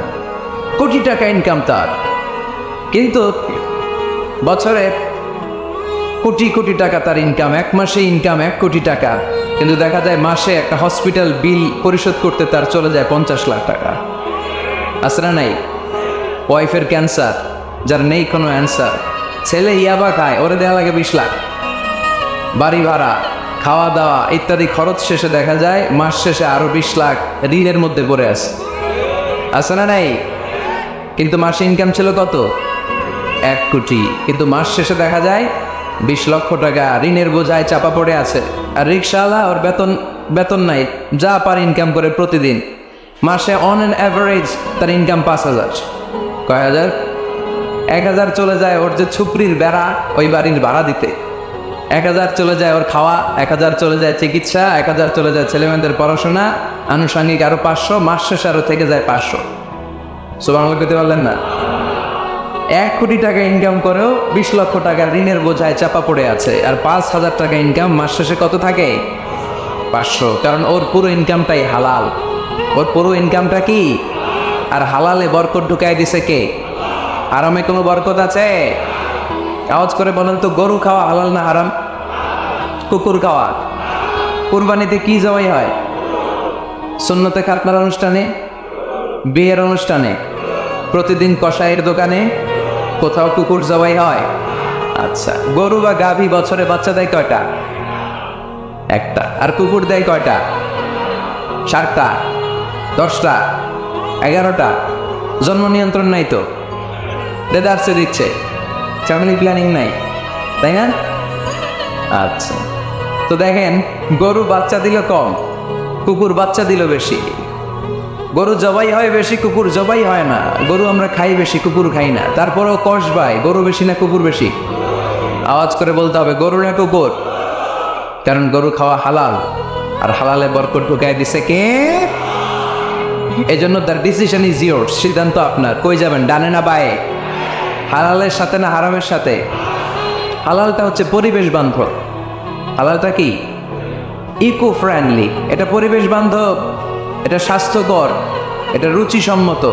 কোটি টাকা ইনকাম তার, কিন্তু বছরে কোটি কোটি টাকা তার ইনকাম, 1 মাসে ইনকাম 1 কোটি টাকা, কিন্তু দেখা যায় মাসে একটা হসপিটাল বিল পরিশোধ করতে তার চলে যায় 50 লাখ টাকা। আছে না নাই? ওয়াইফের ক্যান্সার, যার নেই কোনো অ্যান্সার, ছেলে ইয়াবা খায়, ওরে দেওয়া লাগে 20 লাখ। বাড়ি ভাড়া, খাওয়া দাওয়া ইত্যাদি খরচ শেষে দেখা যায় মাস শেষে আরো 20 লাখ ঋণের মধ্যে পড়ে আছে না নাই? কিন্তু মাসে ইনকাম ছিল কত? 1 কোটি, কিন্তু মাস শেষে দেখা যায় 20 লক্ষ টাকা ঋণের বোঝায় চাপা পড়ে আছে। আর রিক্সাওয়ালা, ওর বেতন নাই, যা পার ইনকাম করে প্রতিদিন, মাসে অন অ্যান অ্যাভারেজ তার ইনকাম 5,000। কয় হাজার? 1,000 চলে যায় ওর যে ছুপড়ির বেড়া, ওই বাড়ির ভাড়া দিতে। 1,000 চলে যায় ওর খাওয়া, 1,000 চলে যায় চিকিৎসা, 1,000 চলে যায় ছেলেমেয়েদের পড়াশোনা, আনুষঙ্গিক আরো 500, মাস শেষে আরো থেকে যায় 500। সুবহানাল্লাহ করতে পারলেন না? 1 কোটি টাকা ইনকাম করেও 20 লক্ষ টাকা ঋণের বোঝায় চাপা পড়ে আছে। আর 5,000 টাকা ইনকাম, মাস শেষে কত থাকে? 500। কারণ ওর পুরো ইনকামটাই হালাল, ওর পুরো ইনকামটা কি? আর হালালে বরকত ঢুকাই দিছে কে? হারামে কোনো বরকত আছে? আওয়াজ করে বলেন তো, গরু খাওয়া হালাল না হারাম? কুকুর খাওয়া? কুরবানিতে কি জবাই হয়? সুন্নতে খাতনার অনুষ্ঠানে, বিয়ের অনুষ্ঠানে, প্রতিদিন কসাইয়ের দোকানে, কোথাও কুকুর জবাই হয়? আচ্ছা, গরু বা গাভী বছরে বাচ্চা দেয় কয়টা? একটা। আর কুকুর দেয় কয়টা? 7টা, 10টা, 11টা। জন্ম নিয়ন্ত্রণ নাই তো, দেদারসে দিচ্ছে, ফ্যামিলি প্ল্যানিং নাই, তাই না? আচ্ছা, তো দেখেন, গরু বাচ্চা দিল কম, কুকুর বাচ্চা দিল বেশি। গরু জবাই হয় বেশি, কুকুর জবাই হয় না। গরু আমরা খাই বেশি, কুকুর খাই না। তারপরেও কসবাই, গরু বেশি না কুকুর বেশি? আওয়াজ করে বলতে হবে, গরু না কুকুর? কারণ গরু খাওয়া হালাল, আর হালালে বরকত ঢুকাই দিছে কে? এই জন্য তার ডিসিশন ইজ ইয়োরস, সিদ্ধান্ত আপনার। কই যাবেন, ডানে না বায়ে? হালালের সাথে না হারামের সাথে? হালালটা হচ্ছে পরিবেশ বান্ধব। হালালটা কি? ইকো ফ্রেন্ডলি, এটা পরিবেশ বান্ধব, এটা স্বাস্থ্যকর, এটা রুচিসম্মত,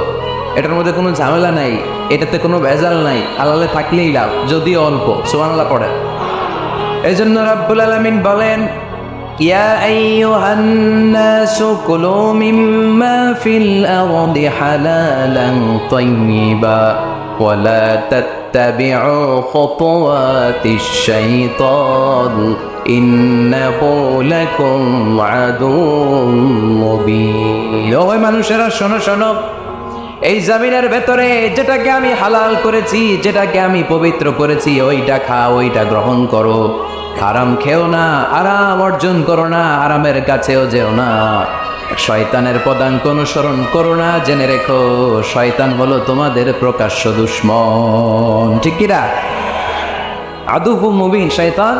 এটার মধ্যে কোনো ঝামেলা নাই, এটাতে কোনো ভেজাল নাই। হালালে থাকলেই লাভ, যদিও অল্প। সুবহানাল্লাহ পড়ে। এই জন্য রাব্বুল আলামিন বলেন, ইয়া আইয়ুহান নাসু কুলু মিম্মা ফিল আরদি হালালান তাইয়্যিবা ওয়া লা তাত্তাবিউ খুতুওয়াতিশ শাইতান ইন্নাহু লাকুম আদুউম মুবিন। ওই মানুষেরা শোনো শোনো, এই জমিনের ভেতরে যেটাকে আমি হালাল করেছি, যেটাকে আমি পবিত্র করেছি, ওইটা খাও, ওইটা গ্রহণ করো। হারাম খেও না, আরাম অর্জন করো না, আরামের কাছেও যেও না। শয়তানের পদাঙ্ক অনুসরণ করো না। জেনে রেখো, শয়তান হলো তোমাদের প্রকাশ্য দুশ্মন। ঠিক কিনা? আদুহু মুবিন, শয়তান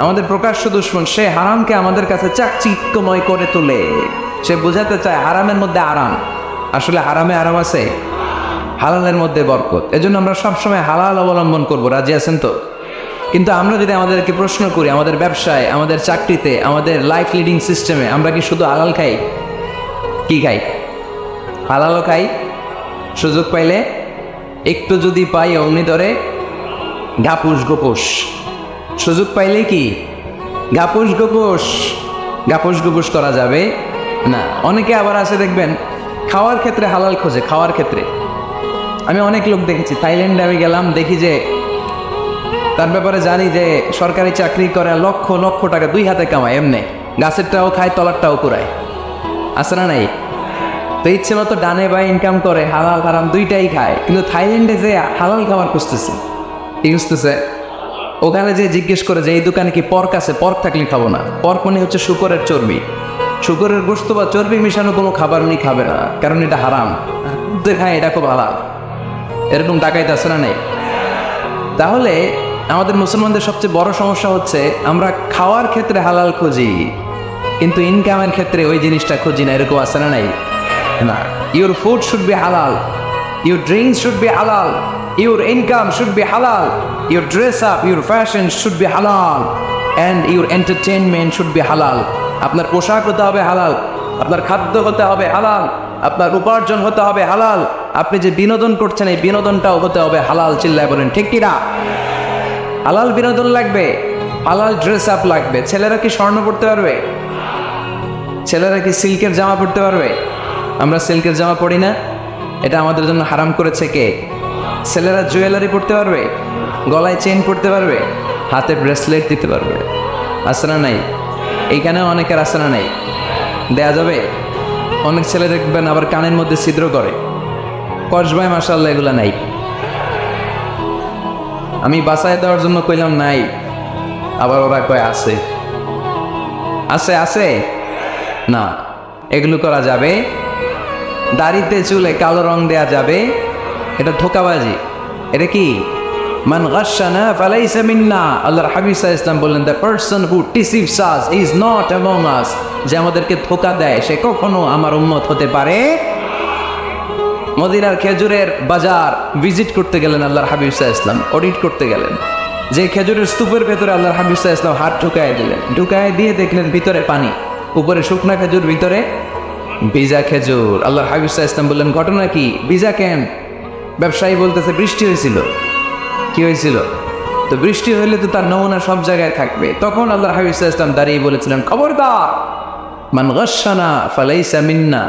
আমাদের প্রকাশ্য দুশমন। সে হারামকে আমাদের কাছে চাকচিক্যময় করে তোলে। সে বোঝাতে চায় হারামের মধ্যে আরাম, আসলে হারামে আরাম আছে, হালালের মধ্যে বরকত। এজন্য আমরা সবসময় হালাল অবলম্বন করব, রাজি আছেন তো? কিন্তু আমরা যদি আমাদেরকে প্রশ্ন করি, আমাদের ব্যবসায়, আমাদের চাকরিতে, আমাদের লাইফ লিডিং সিস্টেমে আমরা কি শুধু হালাল খাই? কি খাই? হালালও খাই, সুযোগ পাইলে একটু যদি পাই অগ্নি ধরে ঘাপুস গোপুস, সুযোগ পাইলে কি ঘাপুস গোপুস, ঘাপুস গোপুস করা যাবে না। অনেকে আবার আছে দেখবেন খাওয়ার ক্ষেত্রে হালাল খোঁজে। খাওয়ার ক্ষেত্রে আমি অনেক লোক দেখেছি, থাইল্যান্ডে আমি গেলাম, দেখি যে তার ব্যাপারে জানি যে সরকারি চাকরি করে লক্ষ লক্ষ টাকা দুই হাতে কামায়, এমনি গাছেরটাও খায় তলারটাও কুড়ায়, আছে না নাই? তো ইচ্ছে মতো ডানে বা ইনকাম করে, হালাল হারাম দুইটাই খায়। কিন্তু থাইল্যান্ডে যে হালাল খাবার খুঁজতেছে, কি খুঁজতেছে? ওখানে যে জিজ্ঞেস করে যে এই দোকানে কি পর্ক আছে, পর্ক থাকলে খাবো না। পর্ক মানে হচ্ছে শুকরের চর্বি, শুকরের গোশত বা চর্বি মিশানো কোনো খাবার উনি খাবে না, কারণ এটা হারাম। খায় এটা খুব হালাল, এরকম ডাকাইতে আছে না নেই? তাহলে আমাদের মুসলমানদের সবচেয়ে বড় সমস্যা হচ্ছে আমরা খাওয়ার ক্ষেত্রে হালাল খুঁজি, কিন্তু ইনকামের ক্ষেত্রে ওই জিনিসটা খুঁজি না, এরকম আছে না নাই? না, your food should be halal, your drinks should be halal, your income should be halal, your dress up, your fashion should be halal, and your entertainment should be halal. আপনার পোশাক হতে হবে হালাল, আপনার খাদ্য হতে হবে হালাল, আপনার উপার্জন হতে হবে হালাল, আপনি যে বিনোদন করছেন এই বিনোদনটাও হতে হবে হালাল। চিল্লায় বলেন ঠিক কিনা? হালাল বিনোদন লাগবে, হালাল ড্রেস আপ লাগবে। ছেলেরা কি স্বর্ণ পড়তে পারবে? ছেলেরা কি সিল্কের জামা পড়তে পারবে? আমরা সিল্কের জামা পড়ি না, এটা আমাদের জন্য হারাম করেছে কে? ছেলেরা জুয়েলারি পড়তে পারবে? গলায় চেন পড়তে পারবে? হাতে ব্রেসলেট দিতে পারবে? আছে না নাই? এইখানেও অনেকের আছে না নাই? দেয়া যাবে? অনেক ছেলে দেখবেন আবার কানের মধ্যে ছিদ্র করে, কসবায়, মাশাআল্লাহ এগুলা নাই। আমি বাসায় দেওয়ার জন্য কইলাম নাই, আবার ওরা কয় আছে। আছে আছে না, এগুলো করা যাবে? দাড়িতে চুলে কালো রং দেয়া যাবে? এটা ধোঁকাবাজি। এটা কি? মান গাশশানা ফালাইসা মিন্না। আল্লাহর হাবিব সাল্লাল্লাহু আলাইহি ওয়াসাল্লাম বললেন, the person who deceives us is not among আস। যে আমাদেরকে ধোঁকা দেয় সে কখনো আমার উম্মত হতে পারে। মদিনার খেজুরের বাজার ভিজিট করতে গেলেন আল্লাহর হাবিব সাল্লাল্লাহু আলাইহি ওয়াসাল্লাম, অডিট করতে গেলেন। যে খেজুরের স্তূপের ভেতরে আল্লাহর হাবিব সাল্লাল্লাহু আলাইহি ওয়াসাল্লাম হাত ঢুকায় দিলেন, ঢুকায় দিয়ে দেখলেন ভিতরে পানি, উপরে শুকনা খেজুর, ভিতরে ভিজা খেজুর। আল্লাহর হাবিব সাল্লাল্লাহু আলাইহি ওয়াসাল্লাম বললেন, ঘটনা কি? ভিজা কেন? ব্যবসায়ী বলতেছে বৃষ্টি হয়েছিল। কি হয়েছিল? তো বৃষ্টি হইলে তো তার নমুনা সব জায়গায় থাকবে। তখন আল্লাহর হাবিব সাল্লাল্লাহু আলাইহি ওয়াসাল্লাম দাঁড়িয়ে বলেছিলেন, খবরদার, মান গাশশানা ফালাইসা মিন্না।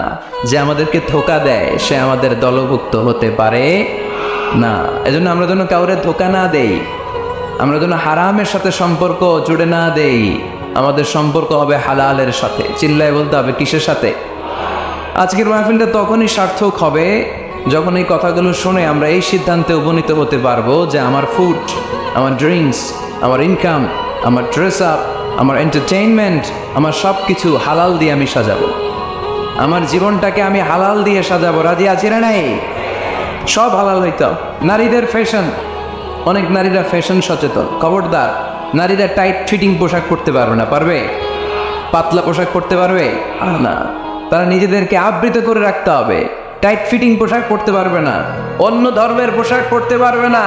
যে আমাদেরকে ধোঁকা দেয় সে আমাদের দলভুক্ত হতে পারে না। এজন্য আমরা যেন কাউরে ধোঁকা না দেই, আমরা যেন হারামের সাথে সম্পর্ক জুড়ে না দেই। আমাদের সম্পর্ক হবে হালালের সাথে। চিল্লায় বলতে হবে কিসের সাথে? আজকের মাহফিলটা তখনই সার্থক হবে যখন এই কথাগুলো শুনে আমরা এই সিদ্ধান্তে উপনীত হতে পারবো যে আমার ফুড, আমার ড্রিঙ্কস, আমার ইনকাম, আমার ড্রেস আপ, আমার এন্টারটেইনমেন্ট, আমার সব কিছু হালাল দিয়ে আমি সাজাবো। আমার জীবনটাকে আমি হালাল দিয়ে সাজাবো। রাজি আছি না নাই? সব হালাল হইতো। নারীদের ফ্যাশন, অনেক নারীরা ফ্যাশন সচেতন। খবরদার, নারীরা টাইট ফিটিং পোশাক পরতে পারবে না। পারবে? পাতলা পোশাক পরতে পারবে না। তারা নিজেদেরকে আবৃত করে রাখতে হবে। টাইট ফিটিং পোশাক পরতে পারবে না, অন্য ধর্মের পোশাক পরতে পারবে না,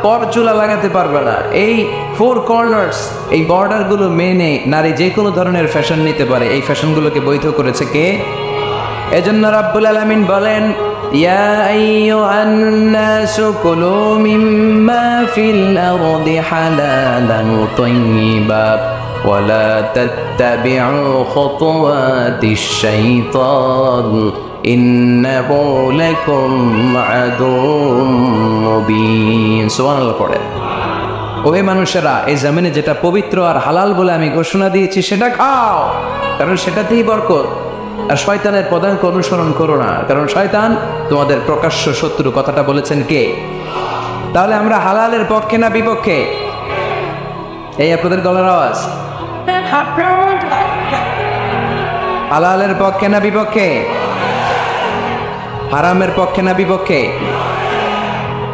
পরচুলা লাগাতে পারবে না। এই ফোর কর্নার্স, এই বর্ডারগুলো মেনে নারী যে কোনো ধরনের ফ্যাশন নিতে পারে। এই ফ্যাশনগুলোকে বৈধ করেছে কে? এজন্য রাব্বুল আলামিন বলেন, ইয়া আইয়ুহান নাসু কুলু মিম্মা ফিল আরদি হালালান তাইয়্যিবা ওয়ালা তাত্তাবিউ খুতুওয়াতিশ শাইতান ইন্নাহু লাকুম আদুউম মুবিন। সুবহানাল্লাহ পড়ে। ওহে মানুষেরা, এই জমিনে যেটা পবিত্র আর হালাল বলে আমি ঘোষণা দিয়েছি সেটা খাও, কারণ সেটাতেই বরকত। আর শয়তানের পদাঙ্ক অনুসরণ করো না, কারণ শয়তান তোমাদের প্রকাশ্য শত্রু। কথাটা বলেছেন কে? তাহলে আমরা হালালের পক্ষে না বিপক্ষে? এই আপনাদের গলার আওয়াজ। হালালের পক্ষে না বিপক্ষে? হারামের পক্ষে না বিপক্ষে?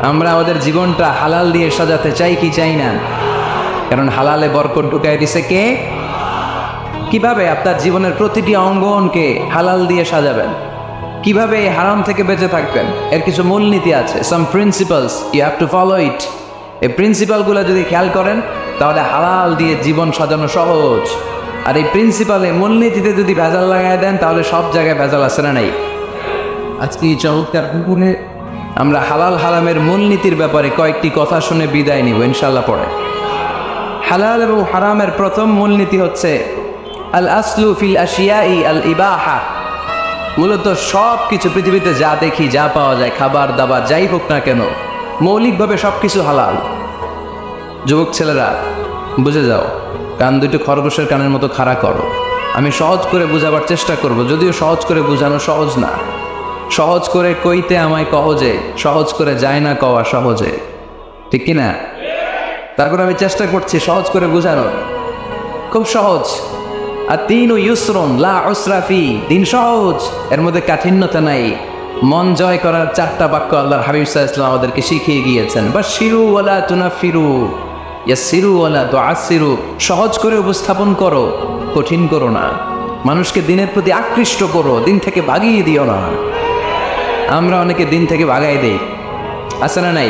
আমরা আমাদের জীবনটা হালাল দিয়ে সাজাতে চাই কি চাই না? কারণ হালালে বরকত ঢুকাই দিছে কে? কিভাবে আপনার জীবনের প্রতিটি অঙ্গনকে হালাল দিয়ে সাজাবেন? কিভাবে এই হারাম থেকে বেঁচে থাকবেন? এর কিছু মূলনীতি আছে, some principles, you have to follow it. এই প্রিন্সিপালগুলো যদি খেয়াল করেন তাহলে হালাল দিয়ে জীবন সাজানো সহজ। আর এই প্রিন্সিপালে মূলনীতিতে যদি ভেজাল লাগাই দেন তাহলে সব জায়গায় ভেজাল আছে না নাই? আজকে এই চমৎকার পুকুরে আমরা হালাল হারামের মূলনীতির ব্যাপারে কয়েকটি কথা শুনে বিদায় নিব ইনশাল্লাহ পরে। হালাল এবং হারামের প্রথম মূলনীতি হচ্ছে আল আসলু ফিল আশিয়াই আল ইবাহা। মূলত সব কিছু পৃথিবীতে যা দেখি, যা পাওয়া যায়, খাবার দাবার যাই হোক না কেন, মৌলিকভাবে সব কিছু হালাল। যুবক ছেলেরা বুঝে যাও, কান দুটো খরগোশের কানের মতো খাড়া করো। আমি সহজ করে বোঝাবার চেষ্টা করব, যদিও সহজ করে বোঝানো সহজ না। সহজ করে কইতে আমায় কহজে, সহজ করে যায় না কওয়া সহজে, ঠিক কিনা? তারপর আমি চেষ্টা করছি সহজ করে বোঝানোর। খুব সহজ। আর দিন ও ইউসরুন লা উসরাফি, দিন সহজ, এর মধ্যে কাঠিন্যতা নাই। মন জয় করার 4টা বাক্য আল্লাহর হাবিব সাল্লাল্লাহু আলাইহি ওয়াসাল্লাম আমাদেরকে শিখিয়ে গিয়েছেন। বাশিরু ওয়ালা তুনাফিরু, ইয়াসসিরু ওয়ালা তুআসসিরু। সহজ করে উপস্থাপন করো, কঠিন করো না। মানুষকে দিনের প্রতি আকৃষ্ট করো, দিন থেকে ভাগিয়ে দিও না। আমরা অনেকে দিন থেকে ভাগাই দেই, আছে না নাই?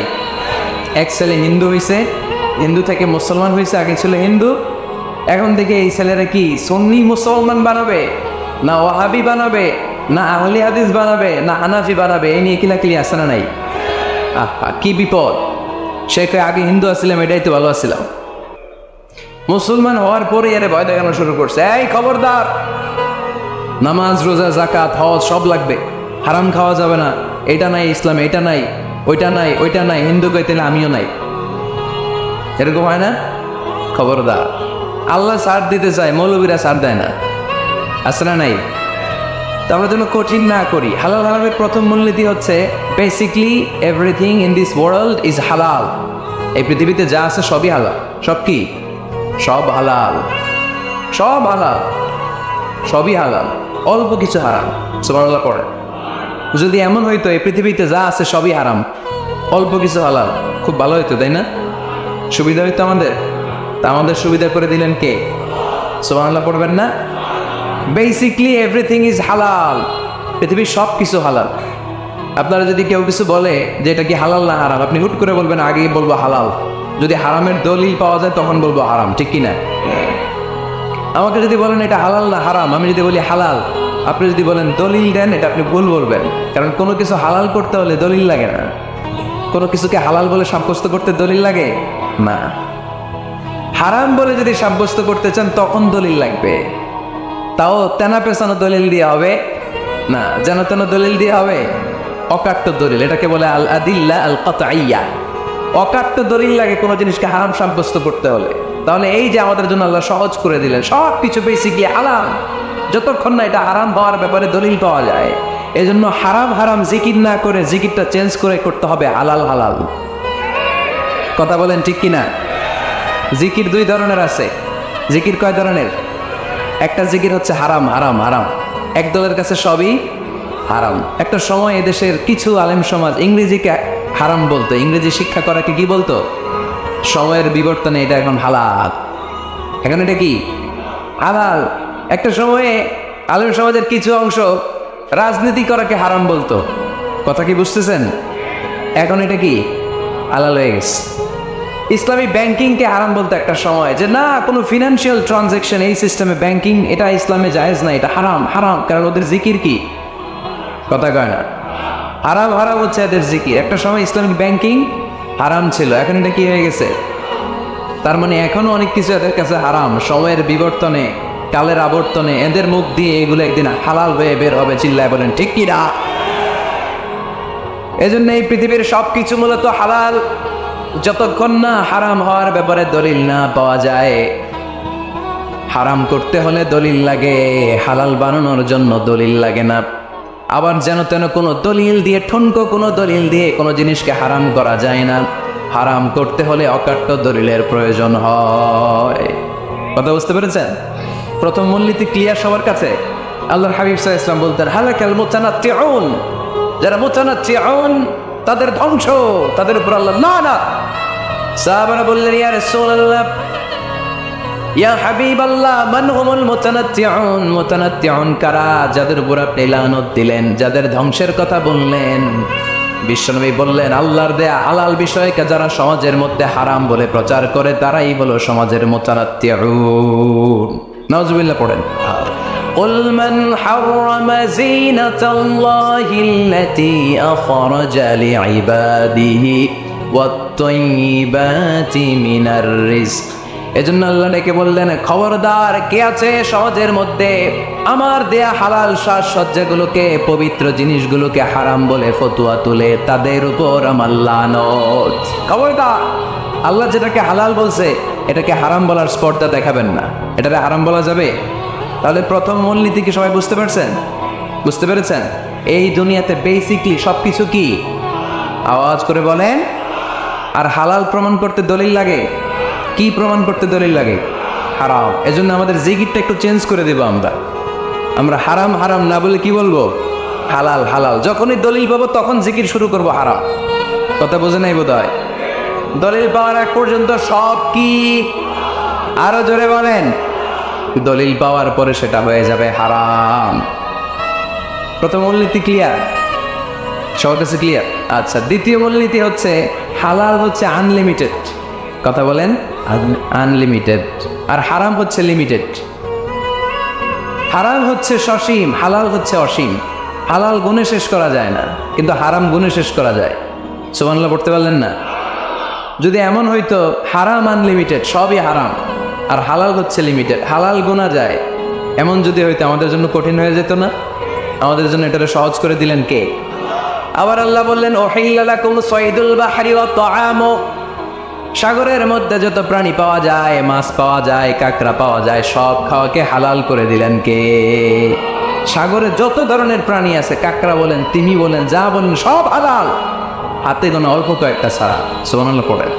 এক ছেলে হিন্দু হয়েছে, হিন্দু থেকে মুসলমান হয়েছে, আগে ছিল হিন্দু, এখন থেকে এই ছেলেরা কি সুন্নি মুসলমান বানাবে, না ওয়াহাবি বানাবে, না আহলি হাদিস বানাবে, না হানাফি বানাবে, এই নিয়ে কিলাকিলি আছে না নাই? আহা কি বিপদ! সে আগে হিন্দু আসছিলাম, এটাই তো ভালো আসছিলাম। মুসলমান হওয়ার পরে এর ভয় দেখানো শুরু করছে, এই খবরদার, নামাজ রোজা জাকাত হজ সব লাগবে, হারাম খাওয়া যাবে না, এটা নাই ইসলামে, এটা নাই, ওইটা নাই, ওইটা নাই, হিন্দু কইতে আমিও নাই। এরকম হয় না? খবরদার, আল্লাহ ছাড় দিতে চায়, মৌলবীরা ছাড় দেয় না, আছে না নাই? তো আমরা যেন কঠিন না করি। হালাল হারামের প্রথম মূলনীতি হচ্ছে basically everything in this world is হালাল। এই পৃথিবীতে যা আছে সবই হালাল। সব কি? সব হালাল, সব হালাল, সবই হালাল, অল্প কিছু হারাম। সুবহানাল্লাহ পড়ে। যদি এমন হইতো এই পৃথিবীতে যা আছে সবই হারাম, অল্প কিছু হালাল, খুব ভালো হইতো, তাই না? সুবিধা হইতো আমাদের। তা আমাদের সুবিধা করে দিলেন কে? সুবহানাল্লাহ পড়বেন না? বেসিকলি এভরিথিং ইজ হালাল, পৃথিবীর সব কিছু হালাল। আপনারা যদি কেউ কিছু বলে যে এটা কি হালাল না হারাম, আপনি হুট করে বলবেন আগেই বলবো হালাল। যদি হারামের দলিল পাওয়া যায় তখন বলবো হারাম, ঠিক কিনা? আমাকে যদি বলেন এটা হালাল না হারাম, আমি যদি বলি হালাল, আপনি যদি বলেন দলিল দেন, এটা আপনি ভুল বলবেন। কারণ কোনো কিছু হালাল করতে হলে দলিল লাগে না। কোনো কিছুকে হালাল বলে সাব্যস্ত করতে দলিল লাগে না। হারাম বলে যদি সাব্যস্ত করতে চান তখন দলিল লাগবে, তাও তেনা পেছানো দলিল দিয়ে হবে না, যেন তেন দলিল দিয়ে হবে, অকাট্য দলিল। এটাকে বলে আল আদিল্লা আল কাতঈয়া। অকাট্য দলিল লাগে কোনো জিনিসকে হারাম সাব্যস্ত করতে হলে। তাহলে এই যে আমাদের জন্য আল্লাহ সহজ করে দিলেন, সব কিছু বেসিকলি হারাম, যতক্ষণ না এটা হারাম হওয়ার ব্যাপারে দলিল পাওয়া যায়। এই জন্য হারাম হারাম জিকির না করে জিকিরটা চেঞ্জ করে করতে হবে হালাল হালাল। কথা বলেন ঠিক কিনা? জিকির 2 ধরনের আছে। জিকির কয় ধরনের? একটা জিকির হচ্ছে হারাম হারাম হারাম, এক দলের কাছে সবই হারাম। একটা সময় এদেশের কিছু আলেম সমাজ ইংরেজিকে হারাম বলতো, ইংরেজি শিক্ষা করাকে কি বলতো? সময়ের বিবর্তনে এটা এখন হালাল। এখন এটা কি? হালাল। একটা সময়ে আলেম সমাজের কিছু অংশ রাজনীতি করাকে হারাম বলতো। কথা কি বুঝতেছেন? এখন এটা কি? হালাল হয়ে গেছে। ইসলামী ব্যাংকিংকে হারাম বলতো একটা সময়, যে না কোনো ফিনান্সিয়াল ট্রানজ্যাকশন এই সিস্টেমে ব্যাংকিং এটা ইসলামে জায়েজ না, এটা হারাম হারাম। কারণ ওদের জিকির কি? কথা কয় না? হারাম হারাম হচ্ছে এদের জিকির। একটা সময় ইসলামিক ব্যাংকিং হারাম ছিল, এখন এটা কি হয়ে গেছে? তার মানে এখনো অনেক কিছু এদের কাছে হারাম। সময়ের বিবর্তনে, কালের আবর্তনে এদের মুখ দিয়ে এগুলো একদিন হালাল হয়ে বের হবে। চিল্লায় বলেন ঠিক কি না? এজন্য এই পৃথিবীর সব কিছু মূলত হালাল, যতক্ষণ না হারাম হওয়ার ব্যাপারে দলিল না পাওয়া যায়। হারাম করতে হলে দলিল লাগে, হালাল বানানোর জন্য দলিল লাগে না। আবার যেন তেন কোনো দলিল দিয়ে, ঠুনকো কোনো দলিল দিয়ে কোনো জিনিসকে হারাম করা যায় না। হারাম করতে হলে অকাট্য দলিলের প্রয়োজন হয়। কথা বুঝতে পেরেছেন? প্রথম মূলনীতি ক্লিয়ার সবার কাছে? আল্লাহর হাবিব সাল্লাল্লাহু আলাইহি ওয়াসাল্লাম বলতেন হালাকাল মুতানাত্তিউন, যারা মুতানাত্তিউন তাদের ধ্বংস, তাদের উপর আল্লাহ লানত। সাহাবারা বললেন, ইয়া রাসূলুল্লাহ, ইয়া হাবিবাল্লাহ, মান হুমুল মুতানাত্তিউন? মুতানাত্তিউন কারা, যাদের উপর আপনি লানত দিলেন, যাদের ধ্বংসের কথা বললেন? বিশ্বনবী বললেন, আল্লাহর দেয়া হালাল বিষয়কে যারা সমাজের মধ্যে হারাম বলে প্রচার করে তারাই হলো সমাজের মুতানাত্তিউন। নাউজুবিল্লাহ পড়েন। قل من حرم زينة الله التي أخرج لعباده والطيبات من الرزق। এজন্য আল্লাহ ডেকে বললেন, খবরদার, কে আছে সমাজের মধ্যে আমার দেয়া হালাল সাজসজ্জাগুলোকে, পবিত্র জিনিসগুলোকে হারাম বলে ফতোয়া তুলে, তাদের উপর আমার লানত। খবরদার, আল্লাহ যেটাকে হালাল বলছে এটাকে হারাম বলার স্পর্ধা দেখাবেন না। এটাকে হারাম বলা যাবে? তাহলে প্রথম মূলনীতি কি সবাই বুঝতে পারছেন? বুঝতে পেরেছেন? এই দুনিয়াতে বেসিকলি সবকিছু কি? আওয়াজ করে বলেন। আর হালাল প্রমাণ করতে দলিল লাগে। কি প্রমাণ করতে দলিল লাগে? হারাম। এজন্য আমাদের জিকিরটা একটু চেঞ্জ করে দেব। আমরা হারাম হারাম না বলে কি বলবো? হালাল হালাল। যখনই দলিল পাবো তখন জিকির শুরু করব হারাম। কথা বোঝে নাই বোধ হয়? দলিল পাওয়ার আগ পর্যন্ত সব কি? আরো জোরে বলেন। দলিল পাওয়ার পরে সেটা হয়ে যাবে হারাম। প্রথম মূলনীতি ক্লিয়ার? সবার কাছে ক্লিয়ার? আচ্ছা, দ্বিতীয় মূলনীতি হচ্ছে হালাল হচ্ছে আনলিমিটেড। কথা বলেন, আনলিমিটেড। আর হারাম হচ্ছে লিমিটেড। হারাম হচ্ছে সসীম, হালাল হচ্ছে অসীম। হালাল গুণে শেষ করা যায় না, কিন্তু হারাম গুণে শেষ করা যায়। সুবহানাল্লাহ পড়তে পারলেন না? যদি এমন হইতো হারাম আনলিমিটেড, সবই হারাম, আর হালাল হচ্ছে লিমিটেড, হালাল গোনা যায়, এমন যদি হইতো আমাদের জন্য কঠিন হয়ে যেত না? আমাদের জন্য এটাকে সহজ করে দিলেন কে? আবার আল্লাহ বললেন, উহিল্লা লাকুম সাইদুল বাহরি ওয়া তাআমু। সাগরের মধ্যে যত প্রাণী পাওয়া যায়, মাছ পাওয়া যায়, কাঁকড়া পাওয়া যায়, সব খাওয়াকে হালাল করে দিলেন কে? সাগরে যত ধরনের প্রাণী আছে, কাঁকড়া বলেন, তিমি বলেন, যা বলেন, সব হালাল, হাতে গোনা অল্প কয়েকটা ছাড়া। সুবহানাল্লাহ পড়েন।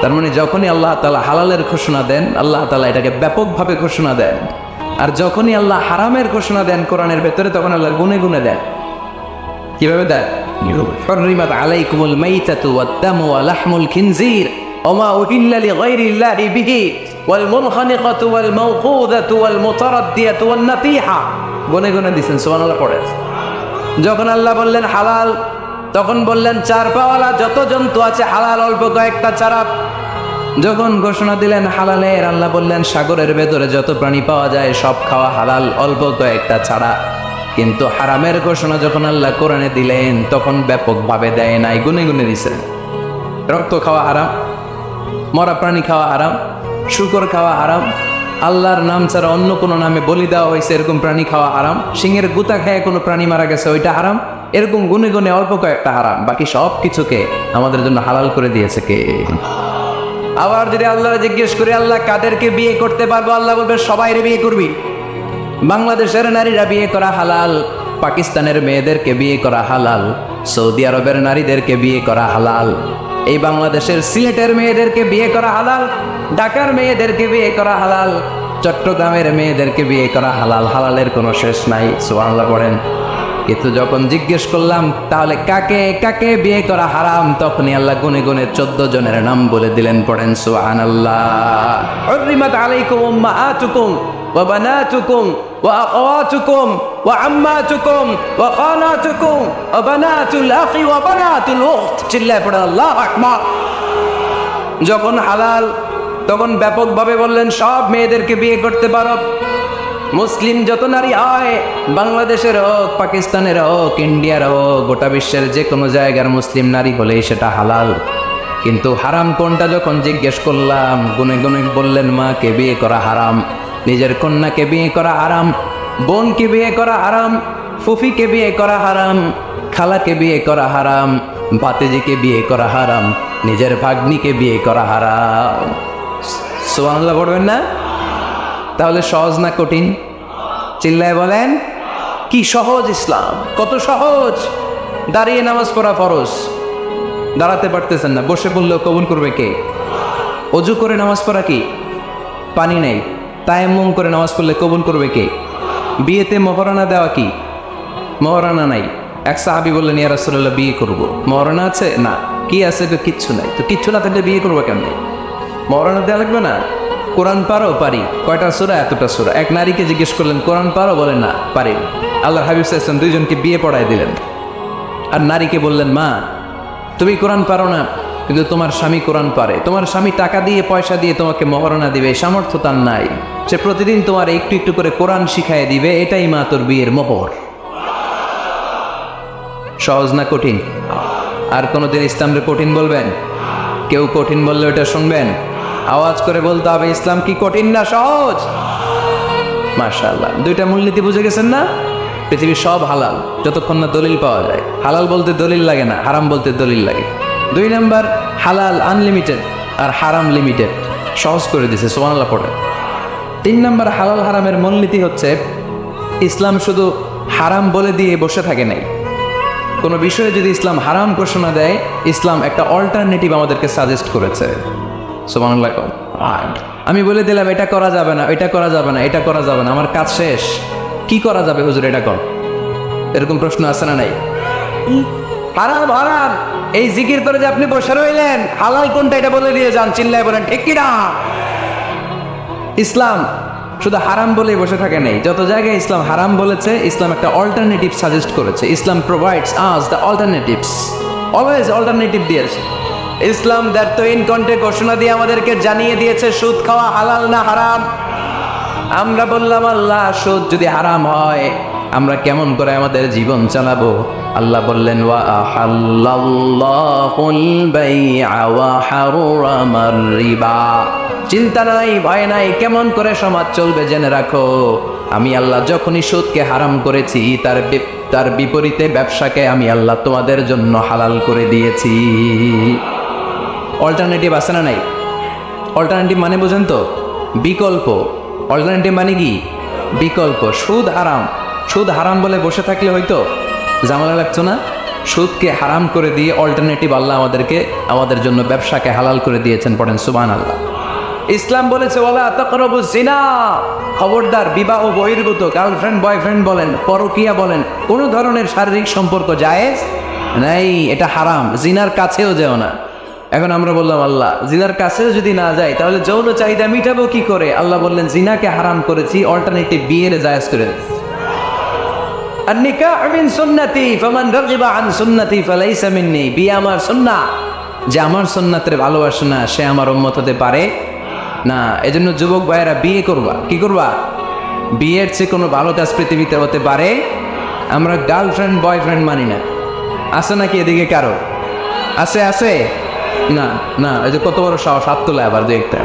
তার মানে যখনই আল্লাহ তাআলা হালালের ঘোষণা দেন, আল্লাহ তাআলা এটাকে ব্যাপকভাবে ঘোষণা দেন। আর যখনই আল্লাহ হারামের ঘোষণা দেন কোরআনের ভেতরে, তখন আল্লাহ গুনে গুনে দেন। কিভাবে দেন? হুররিমাত আলাইকুমুল মাইতাতু ওয়াদ-দামু ওয়া লাহমুল খিনজির ওয়া মা উহিল্লা লিগাইরিল্লাহি বিহি ওয়াল মুনখানিকাতু ওয়াল মাওকুযাতু ওয়াল মুতারাদ্দিয়াতু ওয়ান নাতিহা। গুনে গুনে দিয়েছেন। সুবহানাল্লাহ পড়েন। যখন আল্লাহ বললেন হালাল, তখন বললেন চার পাওয়ালা যত জন্তু আছে হালাল, অল্প কয়েকটা ছাড়া। যখন ঘোষণা দিলেন হালালের, আল্লাহ বললেন সাগরের ভেতরে যত প্রাণী পাওয়া যায় সব খাওয়া হালাল, অল্প কয়েকটা ছাড়া। কিন্তু হারামের ঘোষণা যখন আল্লাহ কোরআনে দিলেন, তখন ব্যাপকভাবে দেয় নাই, গুনে গুনে দিছেন। রক্ত খাওয়া হারাম, মরা প্রাণী খাওয়া হারাম, শূকর খাওয়া হারাম, আল্লাহর নাম ছাড়া অন্য কোনো নামে বলি দেওয়া হয়েছে এরকম প্রাণী খাওয়া হারাম, সিংহের গুতা খেয়ে কোনো প্রাণী মারা গেছে ওইটা হারাম। এরকম গুনে গুনে অল্প কয়েকটা হারাম, বাকি সব কিছুকে আমাদের জন্য হালাল করে দিয়েছে কে? আবার যদি আল্লাহ জিজ্ঞেস করি, আল্লাহ কাদেরকে বিয়ে করতে পারবো? আল্লাহ বলবে সবাইরে বিয়ে করবি। বাংলাদেশের নারীরা বিয়ে করা হালাল, পাকিস্তানের মেয়েদেরকে বিয়ে করা হালাল, সৌদি আরবের নারীদেরকে বিয়ে করা হালাল, এই বাংলাদেশের সিলেটের মেয়েদেরকে বিয়ে করা হালাল, ঢাকার মেয়েদেরকে বিয়ে করা হালাল, চট্টগ্রামের মেয়েদেরকে বিয়ে করা হালাল। হালালের কোনো শেষ নাই। সুবহানাল্লাহ পড়েন। কিন্তু যখন জিজ্ঞেস করলাম তাহলে কাকে কাকে বিয়ে করা হারাম, তখনই আল্লাহ গুনে গুনে 14 জনের নাম বলে দিলেন। পড়েন সুবহানাল্লাহ। হুররিমাত আলাইকুম উম্মাহাতুকুম ওয়া বানাতুকুম ওয়া আখাওয়াতুকুম ওয়া আম্মাতুকুম ওয়া খালাতুকুম ওয়া বানাতুল আখি ওয়া বানাতুল উখত। চিল্লায় পড়ে আল্লাহু আকবার। যখন হালাল, তখন ব্যাপকভাবে বললেন সব মেয়েদেরকে বিয়ে করতে পারো। মুসলিম যত নারী হয়, বাংলাদেশের হোক, পাকিস্তানের হোক, ইন্ডিয়ার হোক, গোটা বিশ্বের যে কোনো জায়গার মুসলিম নারী হলেই সেটা হালাল। কিন্তু হারাম কোনটা যখন জিজ্ঞেস করলাম, গুনে গুনে বললেন মাকে বিয়ে করা হারাম, নিজের কন্যাকে বিয়ে করা হারাম, বোনকে বিয়ে করা হারাম, ফুফিকে বিয়ে করা হারাম, খালাকে বিয়ে করা হারাম, ভাতিজিকে বিয়ে করা হারাম, নিজের ভাগ্নিকে বিয়ে করা হারাম। সুবহানাল্লাহ পড়বেন না? তাহলে সহজ না কঠিন? চিল্লায় বলেন। কি সহজ ইসলাম, কত সহজ। দাঁড়িয়ে নামাজ পড়া ফরজ, দাঁড়াতে পারতেছেন না, বসে বললেও কবুল করবে কে? অজু করে নামাজ পড়া কি? পানি নেই, তায়াম্মুম করে নামাজ পড়লে কবুল করবে কে? বিয়েতে মহরানা দেওয়া কি? মহরানা নাই, এক সাহাবী বললেন, ইয়া রাসূলুল্লাহ, বিয়ে করবো, মরনা আছে? না। কি আছে? কিচ্ছু নাই। তো কিচ্ছু না থাকলে বিয়ে করবো কেমনি? মরনা দেওয়া লাগবে না? কোরআন পারো? পারি। কয়টা সূরা? এতটা সূরা। এক নারীকে জিজ্ঞেস করলেন, কোরআন পারো? বলে না, পারি। আল্লাহর হাবিব সাল্লাল্লাহু আলাইহি ওয়াসাল্লাম দুইজনকে বিয়ে পড়ায় দিলেন। আর নারীকে বললেন, মা, তুমি কোরআন পারো না, কিন্তু তোমার স্বামী কোরআন পারে। তোমার স্বামী টাকা দিয়ে, পয়সা দিয়ে তোমাকে মহারণা দিবে, সামর্থ্য তার নাই। সে প্রতিদিন তোমার একটু একটু করে কোরআন শিখাই দিবে। এটাই মা তোর বিয়ের মোহর। সহজ না কঠিন? আর কোনোদিন ইসলামকে কঠিন বলবেন? কেউ কঠিন বললে ওটা শুনবেন? আওয়াজ করে বলতে হবে, ইসলাম কি কঠিন না সহজ? মাশাআল্লাহ, দুইটা মূলনীতি বুঝে গেছেন না? পৃথিবীর সব হালাল, যতক্ষণ না দলিল পাওয়া যায়। হালাল বলতে দলিল লাগে না, হারাম বলতে দলিল লাগে। 2 নাম্বার, হালাল আনলিমিটেড আর হারাম লিমিটেড, সহজ করে দিছে, সুবহানাল্লাহ পড়ে। 3 নাম্বার, হালাল হারামের মূলনীতি হচ্ছে ইসলাম শুধু হারাম বলে দিয়ে বসে থাকে নাই। কোনো বিষয়ে যদি ইসলাম হারাম ঘোষণা দেয়, ইসলাম একটা অল্টারনেটিভ আমাদেরকে সাজেস্ট করেছে। সুবহানাল্লাহ। আমি বলে দিলাম এটা করা যাবে না, এটা করা যাবে না, এটা করা যাবে না, আমার কাজ শেষ, কি করা যাবে হুজুর এটা কর? এরকম প্রশ্ন আছে না নাই? হারাম হারাম এই জিকির করে যে আপনি বসে রইলেন, হালাল কোনটা এটা বলে দিয়ে যান, চিল্লায় বলেন ঠিক কি না? ইসলাম শুধু হারাম বলেই বসে থাকে নাই। যত জায়গায় ইসলাম হারাম বলেছে, ইসলাম একটা অল্টারনেটিভ সাজেস্ট করেছে। Islam provides us the alternatives, always alternative দিয়েছে। ইসলাম দ্যার্থহীন কণ্ঠে ঘোষণা দিয়ে আমাদেরকে জানিয়ে দিয়েছে সুদ খাওয়া হালাল না হারাম। আমরা বললাম, আল্লাহ, সুদ যদি হারাম হয় আমরা কেমন করে আমাদের জীবন চালাবো? আল্লাহ বললেন, ওয়া আহাল্লাল্লাহুল বাই'a ওয়া হারামার রিবা। চিন্তা নাই, ভয় নাই, কেমন করে সমাজ চলবে জেনে রাখো। আমি আল্লাহ যখনই সুদকে হারাম করেছি, তার বিপরীতে ব্যবসাকে আমি আল্লাহ তোমাদের জন্য হালাল করে দিয়েছি। অল্টারনেটিভ আছে না নাই? অল্টারনেটিভ মানে বোঝেন তো? বিকল্প। অল্টারনেটিভ মানে কি? বিকল্প। সুদ হারাম, সুদ হারাম বলে বসে থাকলে হয়তো ঝামেলা লাগতো না। সুদকে হারাম করে দিয়ে অল্টারনেটিভ আল্লাহ আমাদের জন্য ব্যবসাকে হালাল করে দিয়েছেন। পড়েন সুবহানাল্লাহ। ইসলাম বলেছে, ওয়ালা তাকরাবুজ জিনা, খবরদার বিবাহ বহির্ভূত, গার্লফ্রেন্ড বয়ফ্রেন্ড বলেন, পরকীয়া বলেন, কোনো ধরনের শারীরিক সম্পর্ক জায়েজ নাই, এটা হারাম। জিনার কাছেও যেও না। এখন আমরা বললাম, আল্লাহ, জিনার কাছেও যদি না যায় তাহলে যৌন চাহিদা মিটাবো কি করে? আল্লাহ বললেন, জিনাকে হারাম করেছি, অল্টারনেটিভ বিয়ের জায়েজ করে দিয়েছি। আর নিকাহ মিন সুন্নতি ফামান রাগিবা আন সুন্নতি ফালাইসা মিন্নি। বিয়ে আমার সুন্নাহ, যে আমার সুন্নাতের ভালোবাসে না সে আমার উম্মত হতে পারে না। এজন্য যুবক ভাইয়েরা, বিয়ে করবা, কি করবা? বিয়ের চেয়ে কোনো ভালো কাজ পৃথিবীতে হতে পারে? আমরা গার্লফ্রেন্ড বয়ফ্রেন্ড মানি না। আছে নাকি এদিকে কারো? আছে? আছে না? না, এই যে কত বড় সাহস, হাত তোলা আবার দেখতেন।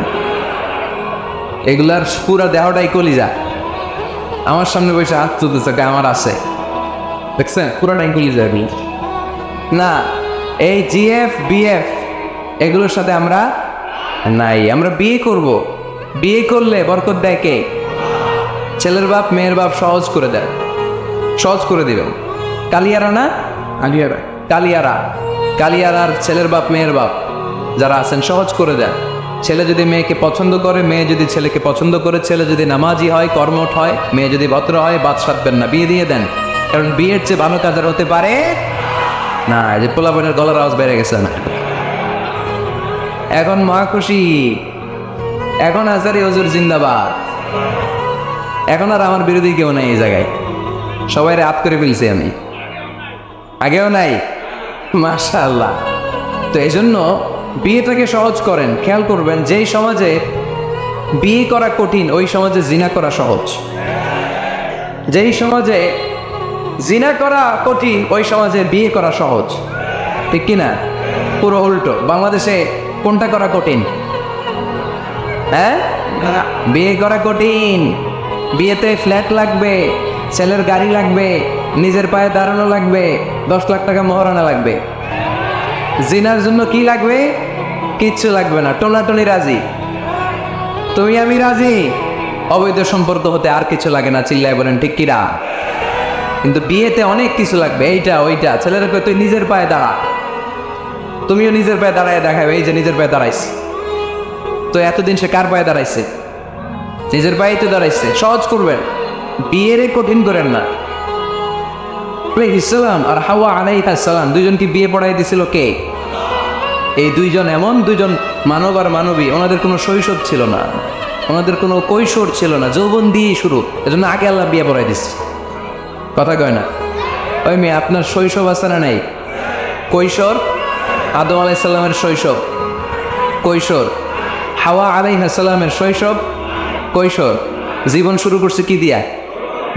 এগুলার পুরা দেহটাই কলিজা। আমার সামনে বসে হাত তুলতেছে, আমার আছে, দেখছেন? পুরাটাই কলিজা। না, এই জিএফ বিএফ এগুলোর সাথে আমরা নাই। আমরা বিয়ে করব, বিয়ে করলে বরকত দেয় কে? ছেলের বাপ, মেয়ের বাপ সহজ করে দেয়, সহজ করে দিবেন। কালিয়ারা না? কালিয়ারার ছেলের বাপ, মেয়ের বাপ যারা আছেন সহজ করে দেন। ছেলে যদি মেয়েকে পছন্দ করে, মেয়ে যদি ছেলেকে পছন্দ করে, ছেলে যদি নামাজি হয়, কর্মঠ হয়, মেয়ে যদি ভদ্র হয়, বাদ সাধবেন না, বিয়ে দিয়ে দেন। কারণ বিয়ের চেয়ে ভালো কাজ আর হতে পারে না। এই যে পোলাপনের গলার আওয়াজ বেড়ে গেছে না? এখন মহা খুশি, এখন আজারি হুজুর জিন্দাবাদ। এখন আর আমার বিরোধী কেউ নাই এই জায়গায়, সবাই আপ করে ফেলছি আমি, আগেও নাই। মাশাআল্লাহ। তো এই জন্য বিয়েটাকে সহজ করেন। খেয়াল করবেন, যেই সমাজে বিয়ে করা কঠিন ওই সমাজে জিনা করা সহজ। যেই সমাজে জিনা করা কঠিন ওই সমাজে বিয়ে করা সহজ, ঠিক কিনা? পুরো উল্টো। বাংলাদেশে কোনটা করা কঠিন? হ্যাঁ, বিয়ে করা কঠিন। বিয়েতে ফ্ল্যাট লাগবে, ছেলের গাড়ি লাগবে, নিজের পায়ে দাঁড়ানো লাগবে, 10 লাখ টাকা মহারণা লাগবে। জিনার জন্য কি লাগবে? কিচ্ছু লাগবে না, টোনাটনি রাজি, তুমি আমি রাজি। অবৈধ সম্পর্ক হতে আর কিছু লাগে না, চিল্লায় বলেন ঠিক কিরা? কিন্তু বিয়েতে অনেক কিছু লাগবে, এইটা ওইটা। ছেলেরা তুই নিজের পায়ে দাঁড়া, তুমিও নিজের পায়ে দাঁড়ায় দেখাবে, এই যে নিজের পায়ে দাঁড়াইছে। তো এতদিন সে কার পায়ে দাঁড়াইছে? নিজের পায়েই তো দাঁড়াইছে। সহজ করবেন, বিয়েরে কঠিন করেন না। আলাইহিস সালাম আর হাওয়া আলাইহিস সালাম দুইজনকে বিয়ে পড়াই দিছিল কে? এই দুইজন এমন দুইজন মানব আর মানবী, ওনাদের কোনো শৈশব ছিল না, ওনাদের কোনো কৈশোর ছিল না, যৌবন দিয়েই শুরু। এজন্য আগে আল্লাহ বিয়ে পড়াই দিচ্ছে। কথা কয় না? ওই মেয়ে, আপনার শৈশব আছে না নাই? কৈশোর আদম আলাইহিস সালামের শৈশব, কৈশোর হাওয়া আলাইহিস সালামের শৈশব, কৈশোর। জীবন শুরু করছে কি দিয়া?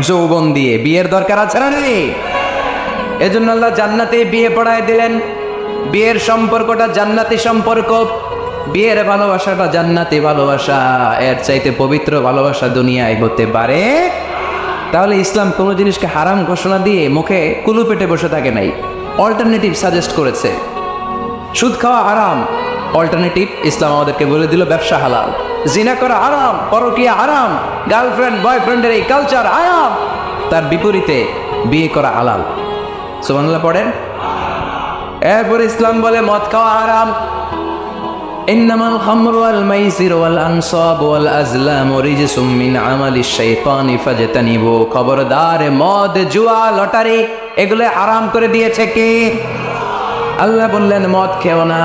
যৌবন দিয়ে। বিয়ের দরকার আছে না নেই? এজন্য আল্লাহ জান্নাতে বিয়ে পড়ায় দিলেন। বিয়ের সম্পর্কটা জান্নাতি সম্পর্ক, বিয়ের ভালোবাসাটা জান্নাতি ভালোবাসা। এর চাইতে পবিত্র ভালোবাসা দুনিয়ায় হতে পারে? তাহলে ইসলাম কোনো জিনিসকে হারাম ঘোষণা দিয়ে মুখে কুলু পেটে বসে থাকে নাই, অল্টারনেটিভ সাজেস্ট করেছে। সুদ খাওয়া হারাম, অল্টারনেটিভ ইসলাম আমাদেরকে বলে দিল ব্যবসা হালাল। জিনা করা হারাম, পরকীয়া হারাম, গার্লফ্রেন্ড বয়ফ্রেন্ডের এই কালচার হারাম, তার বিপরীতে বিয়ে করা হালাল। সুবহানাল্লাহ পড়েন। এরপর ইসলাম বলে মদ খাওয়া হারাম। ইন্নামাল খামরু ওয়াল মাইসিরু ওয়াল আনসাবু ওয়াল আজলামু রিজসুম মিন আমালিশ শাইতানি ফাজতানিবু। খবরদার, মদ, জুয়া, লটারি এগুলো হারাম করে দিয়েছে কে? আল্লাহ বললেন মদ খেও না,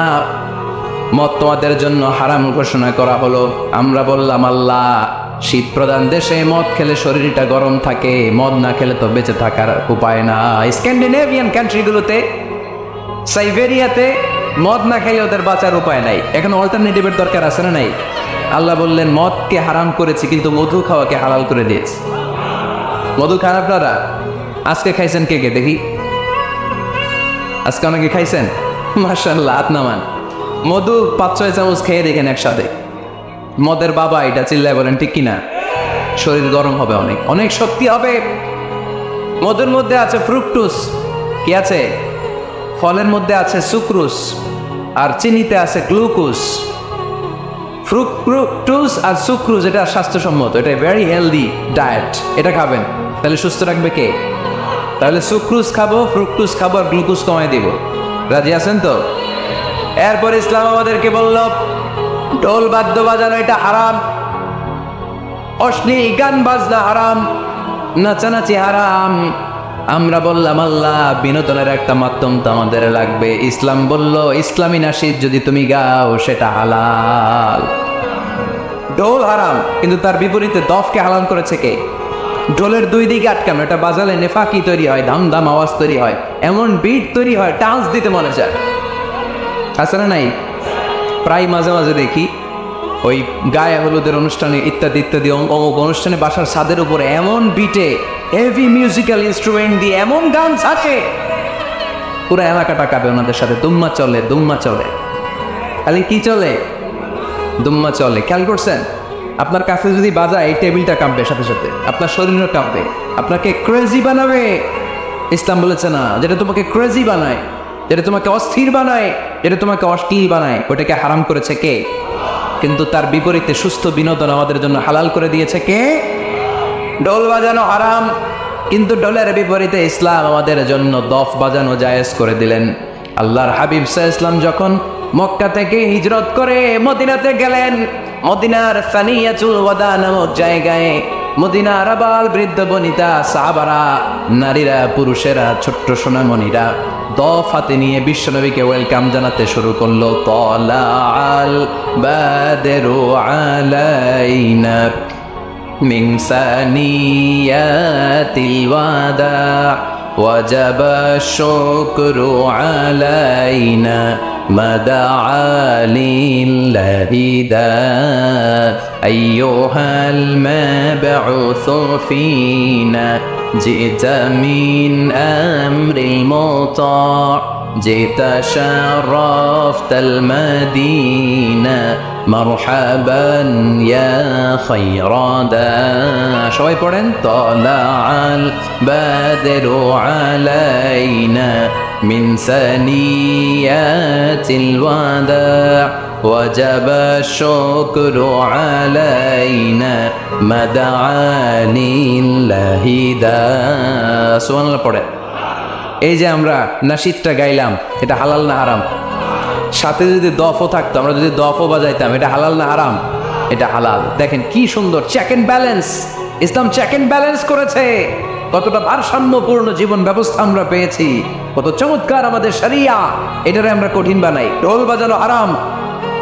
মদ তোমাদের জন্য হারাম ঘোষণা করা হলো। আমরা বললাম আল্লাহ, শীত প্রধান দেশে মদ খেলে শরীরটা গরম থাকে, মদ না খেলে তো বেঁচে থাকার উপায় না। স্ক্যান্ডিনেভিয়ান কান্ট্রিগুলোতে, সাইবেরিয়াতে মদ না খাইলে ওদের বাঁচার উপায় নাই। এখন অল্টারনেটিভের দরকার আছে না নাই? আল্লাহ বললেন মদকে হারাম করেছি, কিন্তু মধু খাওয়াকে হালাল করে দিয়েছি। মধু খান আপনারা? আজকে খাইছেন কে কে দেখি? আজকে অনেকে খাইছেন? মাশাআল্লাহ, হাত নামান। মধু 5-6 চামচ খেয়ে দেখেন একসাথে। মদের বাবা এটা চিল্লায় বলেন, ঠিক কিনা? শরীর গরম হবে, অনেক অনেক শক্তি হবে। মধুর মধ্যে আছে ফ্রুকটোজ, কি আছে? ফলের মধ্যে আছে সুক্রোজ, আর চিনিতে আছে গ্লুকোজ। ফ্রুকটোজ আর সুক্রোজ এটা স্বাস্থ্যসম্মত, এটা ভেরি হেলদি ডায়েট। এটা খাবেন, তাহলে সুস্থ রাখবে কে? তাহলে সুক্রোজ খাবো, ফ্রুকটোজ খাবো, আর গ্লুকোজ কমাই দিব। রাজি আছেন তো? এরপর ইসলাম আমাদেরকে বলল ঢোল বাদ্য বাজানো এটা হারাম, অশ্লীল গান বাজনা হারাম, নাচানাচি হারাম। আমরা বললাম আল্লাহ, বিনোদনের একটা মাধ্যম তো আমাদের লাগবে। ইসলাম বলল ইসলামী নাশিদ যদি তুমি গাও সেটা হালাল। ঢোল হারাম, কিন্তু তার বিপরীতে দফকে হালাল করেছে কে? ঢোলের দুই দিকে আটকানো, এটা বাজালে নেফাকি তৈরি হয়, দাম দাম আওয়াজ তৈরি হয়, এমন বিট তৈরি হয়, ডান্স দিতে মনে চায়। আছে না নাই? প্রায় মাঝে মাঝে দেখি ওই গায়ে হলুদের অনুষ্ঠানে ইত্যাদি ইত্যাদি অমুক অনুষ্ঠানে বাসার ছাদের উপরে এমন বিটে হেভি মিউজিক্যাল ইনস্ট্রুমেন্ট দিয়ে এমন ডান্স আছে, পুরো এলাকাটা কাঁপে ওনাদের সাথে। দুম্মা চলে, দুম্মা চলে। খালি কি চলে? দুম্মা চলে। খেয়াল করছেন? আপনার কাছে যদি বাজায়, এই টেবিলটা কাঁপবে, সাথে সাথে আপনার শরীরও কাঁপবে, আপনাকে ক্রেজি বানাবে। ইসলাম বলেছে না, যেটা তোমাকে ক্রেজি বানায়, যেটা তোমাকে অস্থির বানায়, যেটা তোমাকে অশ্লীল বানায়, ওটাকে হারাম করেছে কে? কিন্তু তার বিপরীতে সুস্থ বিনোদন আমাদের জন্য হালাল করে দিয়েছে কে? ঢোল বাজানো হারাম, কিন্তু ঢোলের বিপরীতে ইসলাম আমাদের জন্য দফ বাজানো জায়েজ করে দিলেন। আল্লাহর হাবিব সাল্লাল্লাহু আলাইহি ওয়াসাল্লাম যখন মক্কা থেকে হিজরত করে মদিনাতে গেলেন, মদিনার সানিয়াতুল ওয়াদা নামক জায়গায় মদিনার আবাল বৃদ্ধ বনিতা, সাহাবারা, নারীরা, পুরুষেরা, ছোট্ট সোনামণিরা দফ হাতে নিয়ে বিশ্বনবীকে ওয়েলকাম জানাতে শুরু করলো। তালাআল বাদরু আলাইনা মিন সানিয়াতিল ওয়াদা ওয়াজাবা শুকরু আলাইনা মাদাআ লিল্লাহি দা আইয়ুহাল মাবউসু ফিনা জিতা মিন আমরিল মুতা' জিতা শারাফতাল মাদিনা মারহাবান ইয়া খায়রাদা। সবাই পড়েন তালাআল বাদরু আলাইনা মিন সানিয়াতিল ওয়াদা ওয়াজাবা শুকরু আলাইনা মাদাআ লিল্লাহি দা। সুবহানাল্লাহ পড়ে। এই যে আমরা নাশিদটা গাইলাম, এটা হালাল না হারাম? সাথে যদি দফও থাকতো, আমরা যদি দফও বাজাইতাম, এটা হালাল না হারাম? এটা হালাল। দেখেন কি সুন্দর check and balance, Islam check and balance করেছে। কতটা ভারসাম্যপূর্ণ জীবন ব্যবস্থা আমরা পেয়েছি, কত চমৎকার আমাদের শরিয়া, এটারে আমরা কঠিন বানাই। ঢোল বাজানো হারাম,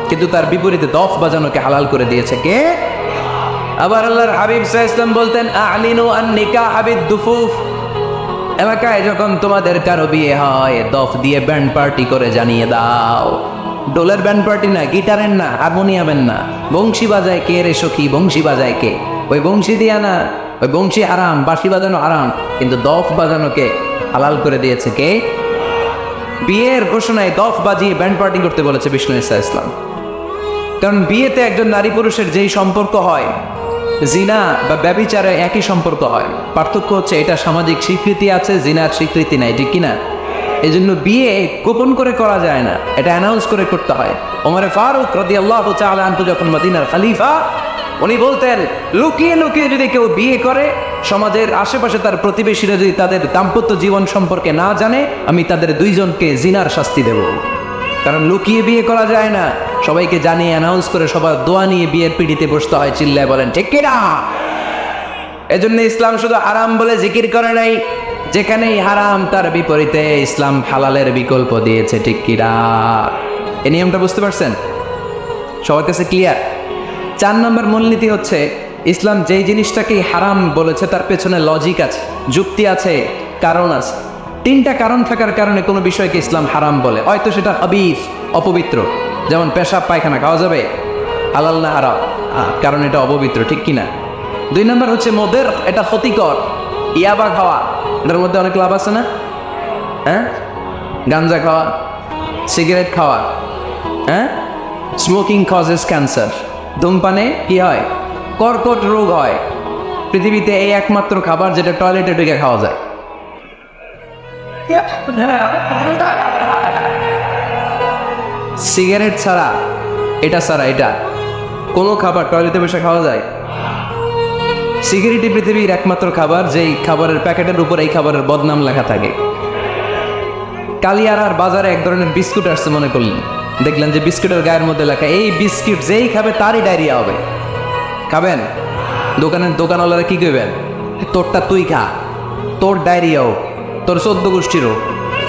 কিন্তু তার বিপরীতে দফ বাজানোকে হালাল করে দিয়েছে কে? আবার আল্লাহর হাবিব সাল্লাল্লাহু আলাইহি ওয়াসাল্লাম বলতেন, আ'লিনু আন নিকাহ বিদ-দুফুফ, এলাকায় যখন তোমাদের কারো বিয়ে হয় দফ দিয়ে ব্যান্ড পার্টি করে জানিয়ে দাও। ডোলের ব্যান্ড পার্টি না, গিটারের না, হারমোনিয়ামের না, বংশী বাজায় কে রে সখী, বংশী বাজায় কে? ওই বংশী দিয়া না, ওই বংশী হারাম, বাঁশি বাজানো হারাম, কিন্তু দফ বাজানোকে হালাল করে দিয়েছে কে? বিয়ের ঘোষণায় দফ বাজিয়ে ব্যান্ড পার্টি করতে বলেছে বিষ্ণু ইসা ইসলাম। কারণ বিয়েতে একজন নারী পুরুষের যেই সম্পর্ক হয়, জিনা বা ব্যভিচারে একই সম্পর্ক হয়, পার্থক্য হচ্ছে এটা সামাজিক স্বীকৃতি আছে, জিনার স্বীকৃতি নাই, ঠিক কিনা? এই জন্য বিয়ে গোপন করে করা যায় না, এটা অ্যানাউন্স করে করতে হয়। ওমর ফারুক রাদিয়াল্লাহু তাআলা আনহু যখন মদিনার খলিফা, উনি বলতেন লুকিয়ে লুকিয়ে যদি কেউ বিয়ে করে, সমাজের আশেপাশে তার প্রতিবেশীরা যদি তাদের দাম্পত্য জীবন সম্পর্কে না জানে, আমি তাদের দুইজনকে জিনার শাস্তি দেব। কারণ লুকিয়ে বিয়ে করা যায় না, সবাইকে জানিয়ে অ্যানাউন্স করে সবার দোয়া নিয়ে বিয়ের পিড়িতে বসতে হয়, চিল্লায় বলেন ঠিক কিনা? এজন্য ইসলাম শুধু হারাম বলে জিকির করে নাই, যেখানেই হারাম তার বিপরীতে ইসলাম হালালের বিকল্প দিয়েছে, ঠিক কিনা? এই নিয়মটা বুঝতে পারছেন? সবার কাছে ক্লিয়ার? 4 নম্বর মূলনীতি হচ্ছে, ইসলাম যেই জিনিসটাকেই হারাম বলেছে তার পেছনে লজিক আছে, যুক্তি আছে, কারণ আছে। 3টা কারণ থাকার কারণে কোনো বিষয়কে ইসলাম হারাম বলে। হয়তো সেটা হাবিস, অপবিত্র, যেমন পেশাব পায়খানা খাওয়া যাবে, হালাল না হারাম? কারণ এটা অপবিত্র, ঠিক কিনা? 2 নম্বর হচ্ছে মোদের, এটা ক্ষতিকর, ইয়াবা খাওয়া, এটার মধ্যে অনেক লাভ আছে না? হ্যাঁ, গাঞ্জা খাওয়া, সিগারেট খাওয়া, হ্যাঁ, স্মোকিং কজেস ক্যান্সার, ধূমপানে কি হয়? কর্কট রোগ হয়। পৃথিবীতে এই একমাত্র খাবার যেটা টয়লেটে ঢুকে খাওয়া যায়। সিগারেট ছাড়া, এটা ছাড়া, এটা কোনো খাবার টয়লেটে বসে খাওয়া যায়? সিগারেটই পৃথিবীর একমাত্র খাবার যেই খাবারের প্যাকেটের উপর এই খাবারের বদনাম লেখা থাকে। কালিয়ারার বাজারে এক ধরনের বিস্কুট আসছে মনে করলেন, দেখলেন যে বিস্কুটের গায়ের মধ্যে লেখা এই বিস্কিট যেই খাবে তারই ডায়রিয়া হবে। খাবেন? দোকানওয়ালারা কি করবেন? তোরটা তুই খা, তোর ডায়রিয়াও, তোর 14 গোষ্ঠীরও,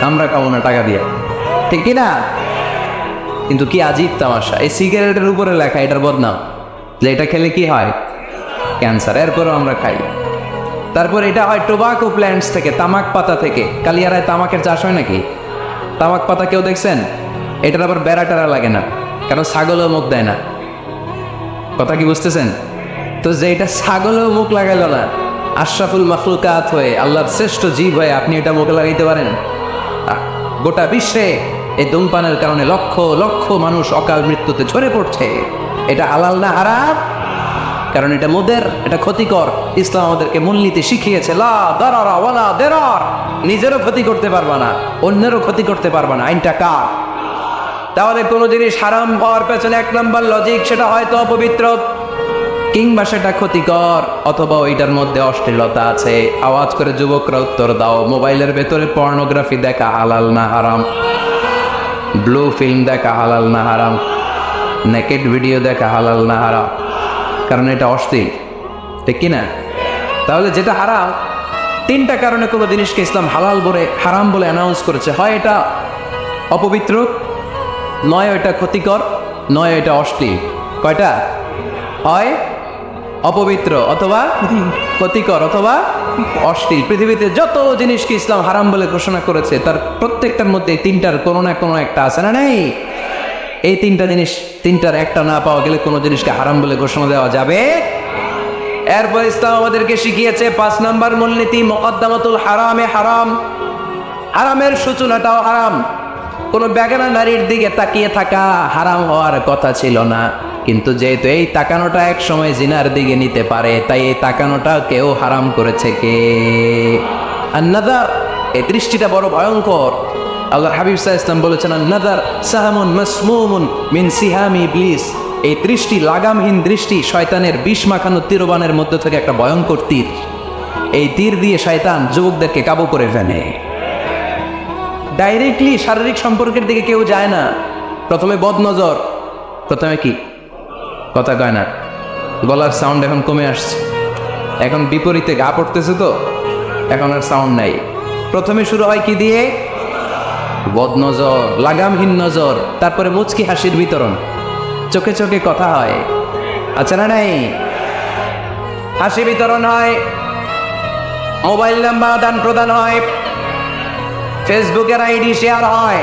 আমরা খাবো না টাকা দিয়ে, ঠিক কিনা? কিন্তু কি আজীব তামাশা, এই সিগারেটের উপরে লেখা এটার বদনাম, যে এটা খেলে কি হয়? ক্যান্সার। এরপরও আমরা খাই। তারপর এটা হয় টোবাকো প্ল্যান্টস থেকে, তামাক পাতা থেকে। কালিয়ারায় তামাকের চাষ হয় নাকি? তামাক পাতা কেউ দেখছেন? এটার আবার বেড়া টেরা লাগে না, কারণ ছাগলও মুখ দেয় না। কথা কি বুঝতেছেন? তো যে এটা ছাগলও মুখ লাগাইল না, আশরাফুল মাখলুকাত হয়ে, আল্লাহর শ্রেষ্ঠ জীব হয়ে আপনি এটা মুখে লাগাইতে পারেন? গোটা বিশ্বে এই ধূমপানের কারণে লক্ষ লক্ষ মানুষ অকাল মৃত্যুতে ঝরে পড়ছে। এটা হালাল না হারাম? কারণ এটা মোদের, এটা ক্ষতিকর। ইসলাম আমাদেরকে মূলনীতি শিখিয়েছে, লা দারারা ওয়ালা দিরার, নিজেরও ক্ষতি করতে পারবা না, অন্যেরও ক্ষতি করতে পারবা না, আইনটা কার? তাহলে কোনো জিনিস হারাম হওয়ার পেছনে 1 নম্বর লজিক, সেটা হয়তো অপবিত্র, কিংবা সেটা ক্ষতিকর, অথবা ওইটার মধ্যে অশ্লীলতা আছে। আওয়াজ করে যুবকরা উত্তর দাও, মোবাইলের ভেতরে পর্নোগ্রাফি দেখা হালাল না হারাম? ব্লু ফিল্ম দেখা হালাল না হারাম? নেকেড ভিডিও দেখা হালাল না হারাম? কারণ এটা অশ্লীল, ঠিক কিনা? তাহলে যেটা হারাম, 3টা কারণে কোনো জিনিসকে ইসলাম হালাল বলে, হারাম বলে অ্যানাউন্স করেছে। হয় এটা অপবিত্র, নয় এটা ক্ষতিকর, নয় এটা অশ্লীল। কয়টা? হয় অপবিত্র, অথবা ক্ষতিকর, অথবা অশ্লীল। পৃথিবীতে যত জিনিসকে ইসলাম হারাম বলে ঘোষণা করেছে তার প্রত্যেকটার মধ্যে 3টার কোনো না কোনো একটা আছে না নেই? এই 3টা জিনিস, 3টার একটা না পাওয়া গেলে কোনো জিনিসকে হারাম বলে ঘোষণা দেওয়া যাবে? এরপর ইসলাম আমাদেরকে শিখিয়েছে 5 নম্বর মূলনীতি, মুকদ্দামাতুল হারামে হারাম, হারামের সূচনাটাও হারাম। কোনো বেগানা নারীর দিকে তাকিয়ে থাকা হারাম হওয়ার কথা ছিল না, কিন্তু যেহেতু এই তাকানোটা এক সময় জিনার দিকে নিতে পারে, তাই এই তাকানোটা কেউ হারাম করেছে কে? আন-নাযার, এই দৃষ্টিটা বড় ভয়ঙ্কর। আল্লাহর হাবিব সাল্লাল্লাহু আলাইহি ওয়াসাল্লাম বলেছেন, আন-নাযার সাহামুন মাসমুমুন মিন সিহামি ইবলিস, এই দৃষ্টি, লাগামহীন দৃষ্টি, শয়তানের বিষ মাখানো তীরবানের মধ্যে থেকে একটা ভয়ঙ্কর তীর। এই তীর দিয়ে শয়তান যুবকদেরকে কাবু করে ফেলে। ডাইরেক্টলি শারীরিক সম্পর্কের দিকে কেউ যায় না, প্রথমে বদনজর, প্রথমে কি কথা কয় না, গলার সাউন্ড এখন কমে আসছে, এখন বিপরীতে গা পড়তেছে, তো এখন আর সাউন্ড নাই। প্রথমে শুরু হয় কি দিয়ে? বদনজর, লাগামহীন নজর, তারপরে মুচকি হাসির বিতরণ, চোখে চোখে কথা হয়, আচ্ছা না নাই? হাসি বিতরণ হয়, মোবাইল নাম্বার আদান প্রদান হয়, ফেসবুকের আইডি শেয়ার হয়,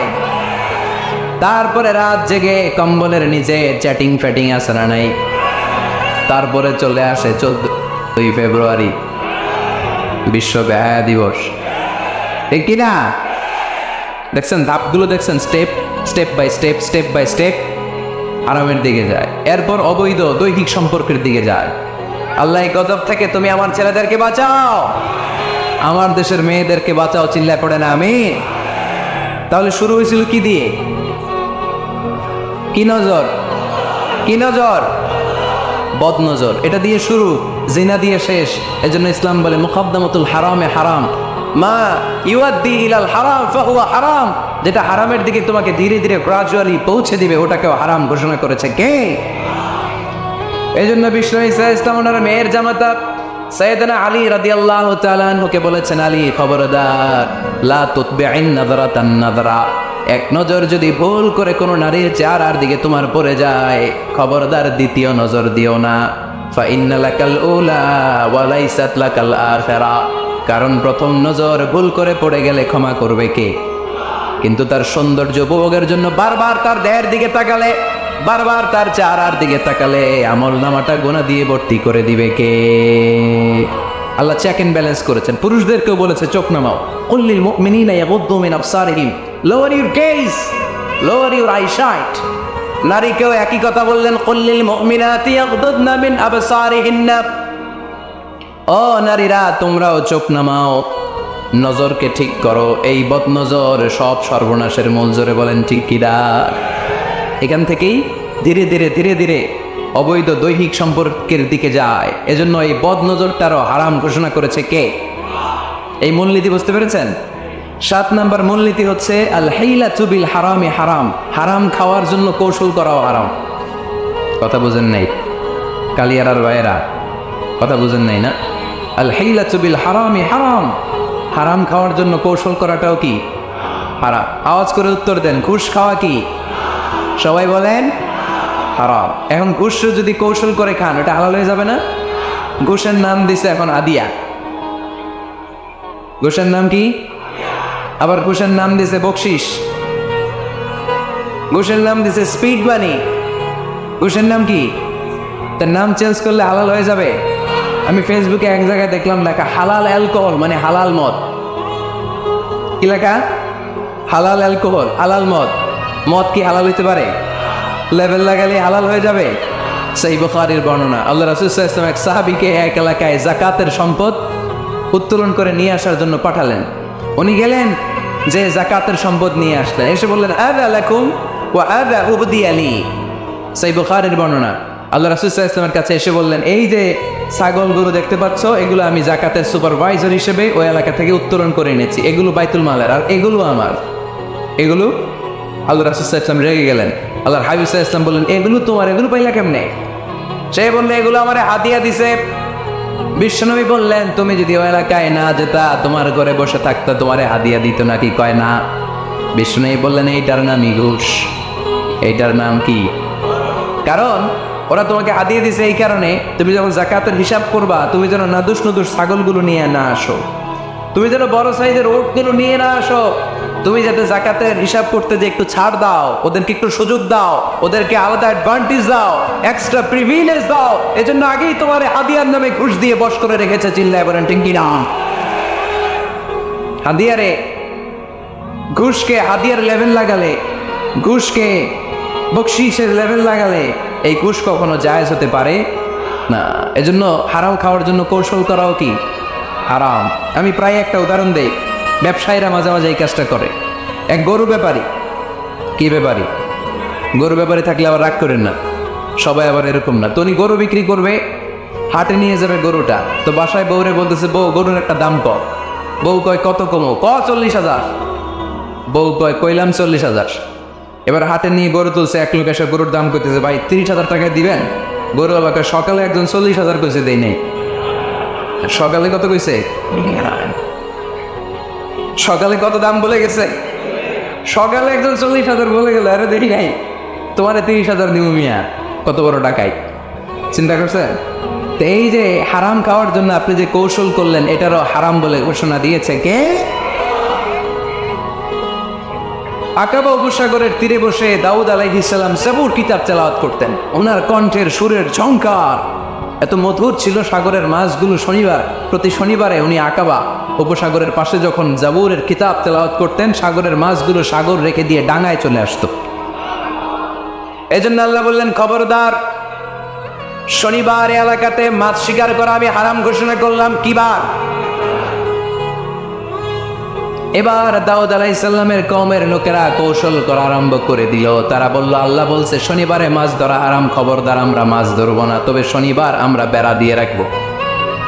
তারপরে রাত জেগে কম্বলের নিচে চ্যাটিং ফ্যাটিং আছে না নাই? তারপরে চলে আসে 14ই ফেব্রুয়ারি, বিশ্ব বেহায়া দিবস, ঠিক কিনা? দেখছেন ধাপগুলো, দেখছেন স্টেপ বাই স্টেপ আরামের দিকে যায়, এরপর অবৈধ দৈহিক সম্পর্কের দিকে যায়। আল্লাহ গজব থেকে তুমি আমার ছেলেদেরকে বাঁচাও, আমার দেশের মেয়েদেরকে বাঁচাও, চিল্লায় পড়ে না আমি। তাহলে শুরু হয়েছিল কি দিয়ে? কি নজর? কি নজর? বদ নজর, এটা দিয়ে শুরু, জিনা দিয়ে শেষ। এজন্য ইসলাম বলে মুকাদ্দামাতুল হারামে হারাম, মা ইউআদ্দি ইলাল হারাম ফাহুয়া হারাম, যেটা হারামের দিকে তোমাকে ধীরে ধীরে গ্রাজুয়ালি পৌঁছে দিবে, ওটাকেও হারাম ঘোষণা করেছে কে? এই জন্য বিষ্ণু ঈসা ইসলাম ওনার মেয়ের জামাতা সাইয়েদনা আলী রাদিয়াল্লাহু তাআলা আনহুকে বলেছেন, আলী খবরদার, লা তুতবি'ইন নাযরাতান নাযরা, এক নজর যদি ভুল করে কোনো নারীর চেহারার দিকে তোমার পড়ে যায়, খবরদার দ্বিতীয় নজর দিও না। ফা ইন্না লাকাল উলা ওয়া লাইসাত লাকাল আখিরা, কারণ প্রথম নজর ভুল করে পড়ে গেলে ক্ষমা করবে কে? কিন্তু তার সৌন্দর্য উপভোগের জন্য বারবার তার দেহের দিকে তাকালে, বারবার তার চেহারার দিকে তাকালে আমল নামাটা গোনা দিয়ে ভর্তি করে দিবে কে? আল্লাহ চেক এন্ড ব্যালেন্স করেছেন। পুরুষদেরকেও বলেছে চোখ নামাও, কুল্লিল মুমিনিনা ইয়াগুদ্দু মিন আবসারিহিম, lower your gaze, lower your eyesight. নারীকেও একই কথা বললেন, কুল্লিল মুমিনাতি ইয়াগুদ্দুনা মিন আবসারিহিন্না, ও নারীরা তোমরাও চোখ নামাও, নজরকে ঠিক করো, এই বদনজর সব সর্বনাশের মূল। জোরে বলেন ঠিক কিনা? এখান থেকেই ধীরে ধীরে অবৈধ দৈহিক সম্পর্কের দিকে যায়। এজন্য এই বদনজরটারও হারাম ঘোষণা করেছে কে? এই মূলনীতি বুঝতে পেরেছেন? 7 নম্বর মূলনীতি হচ্ছে আল হাইলাতু বিল হারামে হারাম, হারাম খাওয়ার জন্য কৌশল করাও হারাম। কথা বুঝেন নাই কালিয়ারার ভাইয়েরা? কথা বুঝেন নাই না? আল হাইলাতু বিল হারামে হারাম, হারাম খাওয়ার জন্য কৌশল করাটাও কি হারাম? আওয়াজ করে উত্তর দেন, ঘুষ খাওয়া কি? সবাই বলেন হারাম। এখন ঘুষ যদি কৌশল করে খান, ওটা হালাল হয়ে যাবে না? ঘুষের নাম দিছে এখন আদিয়া, ঘুষের নাম কি? আবার ঘুষের নাম দিছে বকশিস, ঘুষের নাম দিছে স্পিড মানি, ঘুষের নাম কি? তার নাম চেঞ্জ করলে হালাল হয়ে যাবে? আমি ফেসবুকে এক জায়গায় দেখলাম লেখা হালাল অ্যালকোহল, মানে হালাল মদ। কি লেখা? হালাল অ্যালকোহল, হালাল মদ। মদ কি হালাল হইতে পারে? লেভেল লাগালে হালাল হয়ে যাবে? সেই বুখারীর বর্ণনা, আল্লাহ রাসূল সাল্লাল্লাহু আলাইহি ওয়াসাল্লাম এক সাহাবীকে এক এলাকায় যাকাতের সম্পদ উত্তোলন করে নিয়ে আসার জন্য পাঠালেন। উনি গেলেন, যে যাকাতের সম্পদ নিয়ে আসলেন, এসে বললেন আযা লাকুম ওয়া আযা উবদিয়া লি। সেই বুখারীর বর্ণনা, আল্লাহ রাসূল সাল্লাল্লাহু আলাইহি ওয়াসাল্লামের কাছে এসে বললেন, এই যে ছাগল গরু দেখতে পাচ্ছ, এগুলো আমি যাকাতের সুপারভাইজার হিসেবে ওই এলাকা থেকে উত্তোলন করে এনেছি, এগুলো বাইতুল মালের, আর এগুলো আমার। এগুলো আল্লাহ রাসূল সাল্লাল্লাহু আলাইহি ওয়াসাল্লাম রেগে গেলেন। আল্লাহর হাবিব সাল্লাল্লাহু আলাইহি ওয়াসাল্লাম বললেন, এগুলো তোমার, এগুলো পাইলা কেমনে? সে বললে, এগুলো আমার হাদিয়া দিছে। বিশ্বনবী বললেন, তুমি যদি ওই এলাকায় না যেতা, তোমার ঘরে বসে থাকতা, তোমারে হাদিয়া দিত নাকি? কয় না। বিশ্বনবী বললেন, এইটার নামই ঘুষ। এইটার নাম কি? কারণ ওরা তোমাকে হাদিয়া দিছে এই কারণে, তুমি যখন যাকাতের হিসাব করবা, তুমি যেন নাদুস নদুস ছাগলগুলো নিয়ে না আসো, তুমি যেন বড় সাইজের ওটগুলো নিয়ে না আসো, তুমি যাতে যাকাতের হিসাব করতে যে একটু ছাড় দাও, ওদেরকে একটু সুযোগ দাও, ওদেরকে আলাদা অ্যাডভান্টেজ দাও, এক্সট্রা প্রিভিলেজ দাও, এজন্য আগেই তোমার হাদিয়ার নামে ঘুষ দিয়ে বশ করে রেখেছে। চিল্লায় বলেন ঠিক কিনা? হাদিয়ারে ঘুষকে হাদিয়ার লেভেল লাগালে, ঘুষকে বকশিসের লেভেল লাগালে এই ঘুষ কখনো জায়েজ হতে পারে না। এজন্য হারাম খাওয়ার জন্য কৌশল করাও কি হারাম। আমি প্রায় একটা উদাহরণ দেই, ব্যবসায়ীরা মাঝে মাঝে এই কাজটা করে। এক গরু ব্যাপারী, কি ব্যাপারী? গরু ব্যাপারী থাকলে আবার রাগ করেন না, সবাই আবার এরকম না। তো উনি গরু বিক্রি করবে, হাটে নিয়ে যাবে গরুটা, তো বাসায় বউরে বলতেছে, বউ গরুর একটা দাম কম। বউ কয় কত কমো? 40,000। বউ কয় কইলাম 40,000। এবার হাটে নিয়ে গরু তুলছে, এক লোক এসে গরুর দাম করতেছে, ভাই 30,000 টাকায় দিবেন? গরু বাবাকে সকালে একজন 40,000 কইছে, দেই নাই। সকালে কত কইছে? সকালে কত দাম বলে গেছে? সকালে একজন 40,000 বলে গেল, আরে দেখি নাই তোমার 30,000 দিব মিয়া, কত বড় টাকাই। চিন্তা করছে? তো এই যে হারাম খাওয়ার জন্য আপনি যে কৌশল করলেন, এটারও হারাম বলে ঘোষণা দিয়েছে কে? আকাবা উপসাগরের তীরে বসে দাউদ আলাইহিস সালাম জাবুর কিতাব তেলাওয়াত করতেন। ওনার কণ্ঠের সুরের ঝংকার এত মধুর ছিল, সাগরের মাছগুলো প্রতি শনিবারে উনি আকাবা উপসাগরের পাশে যখন জাবুরের কিতাব তেলাওয়াত করতেন, সাগরের মাছগুলো সাগর রেখে দিয়ে ডাঙায় চলে আসতো। এজন্য আল্লাহ বললেন, খবরদার, শনিবার এলাকাতে মাছ শিকার করা আমি হারাম ঘোষণা করলাম। কি বার? এবার দাউদ আলাইহিস সালামের কওমের লোকেরা কৌশল করা আরম্ভ করে দিল। তারা বলল, আল্লাহ বলছে শনিবারে মাছ ধরা হারাম, খবরদার আমরা মাছ ধরবো না, তবে শনিবার আমরা বেড়া দিয়ে রাখবো।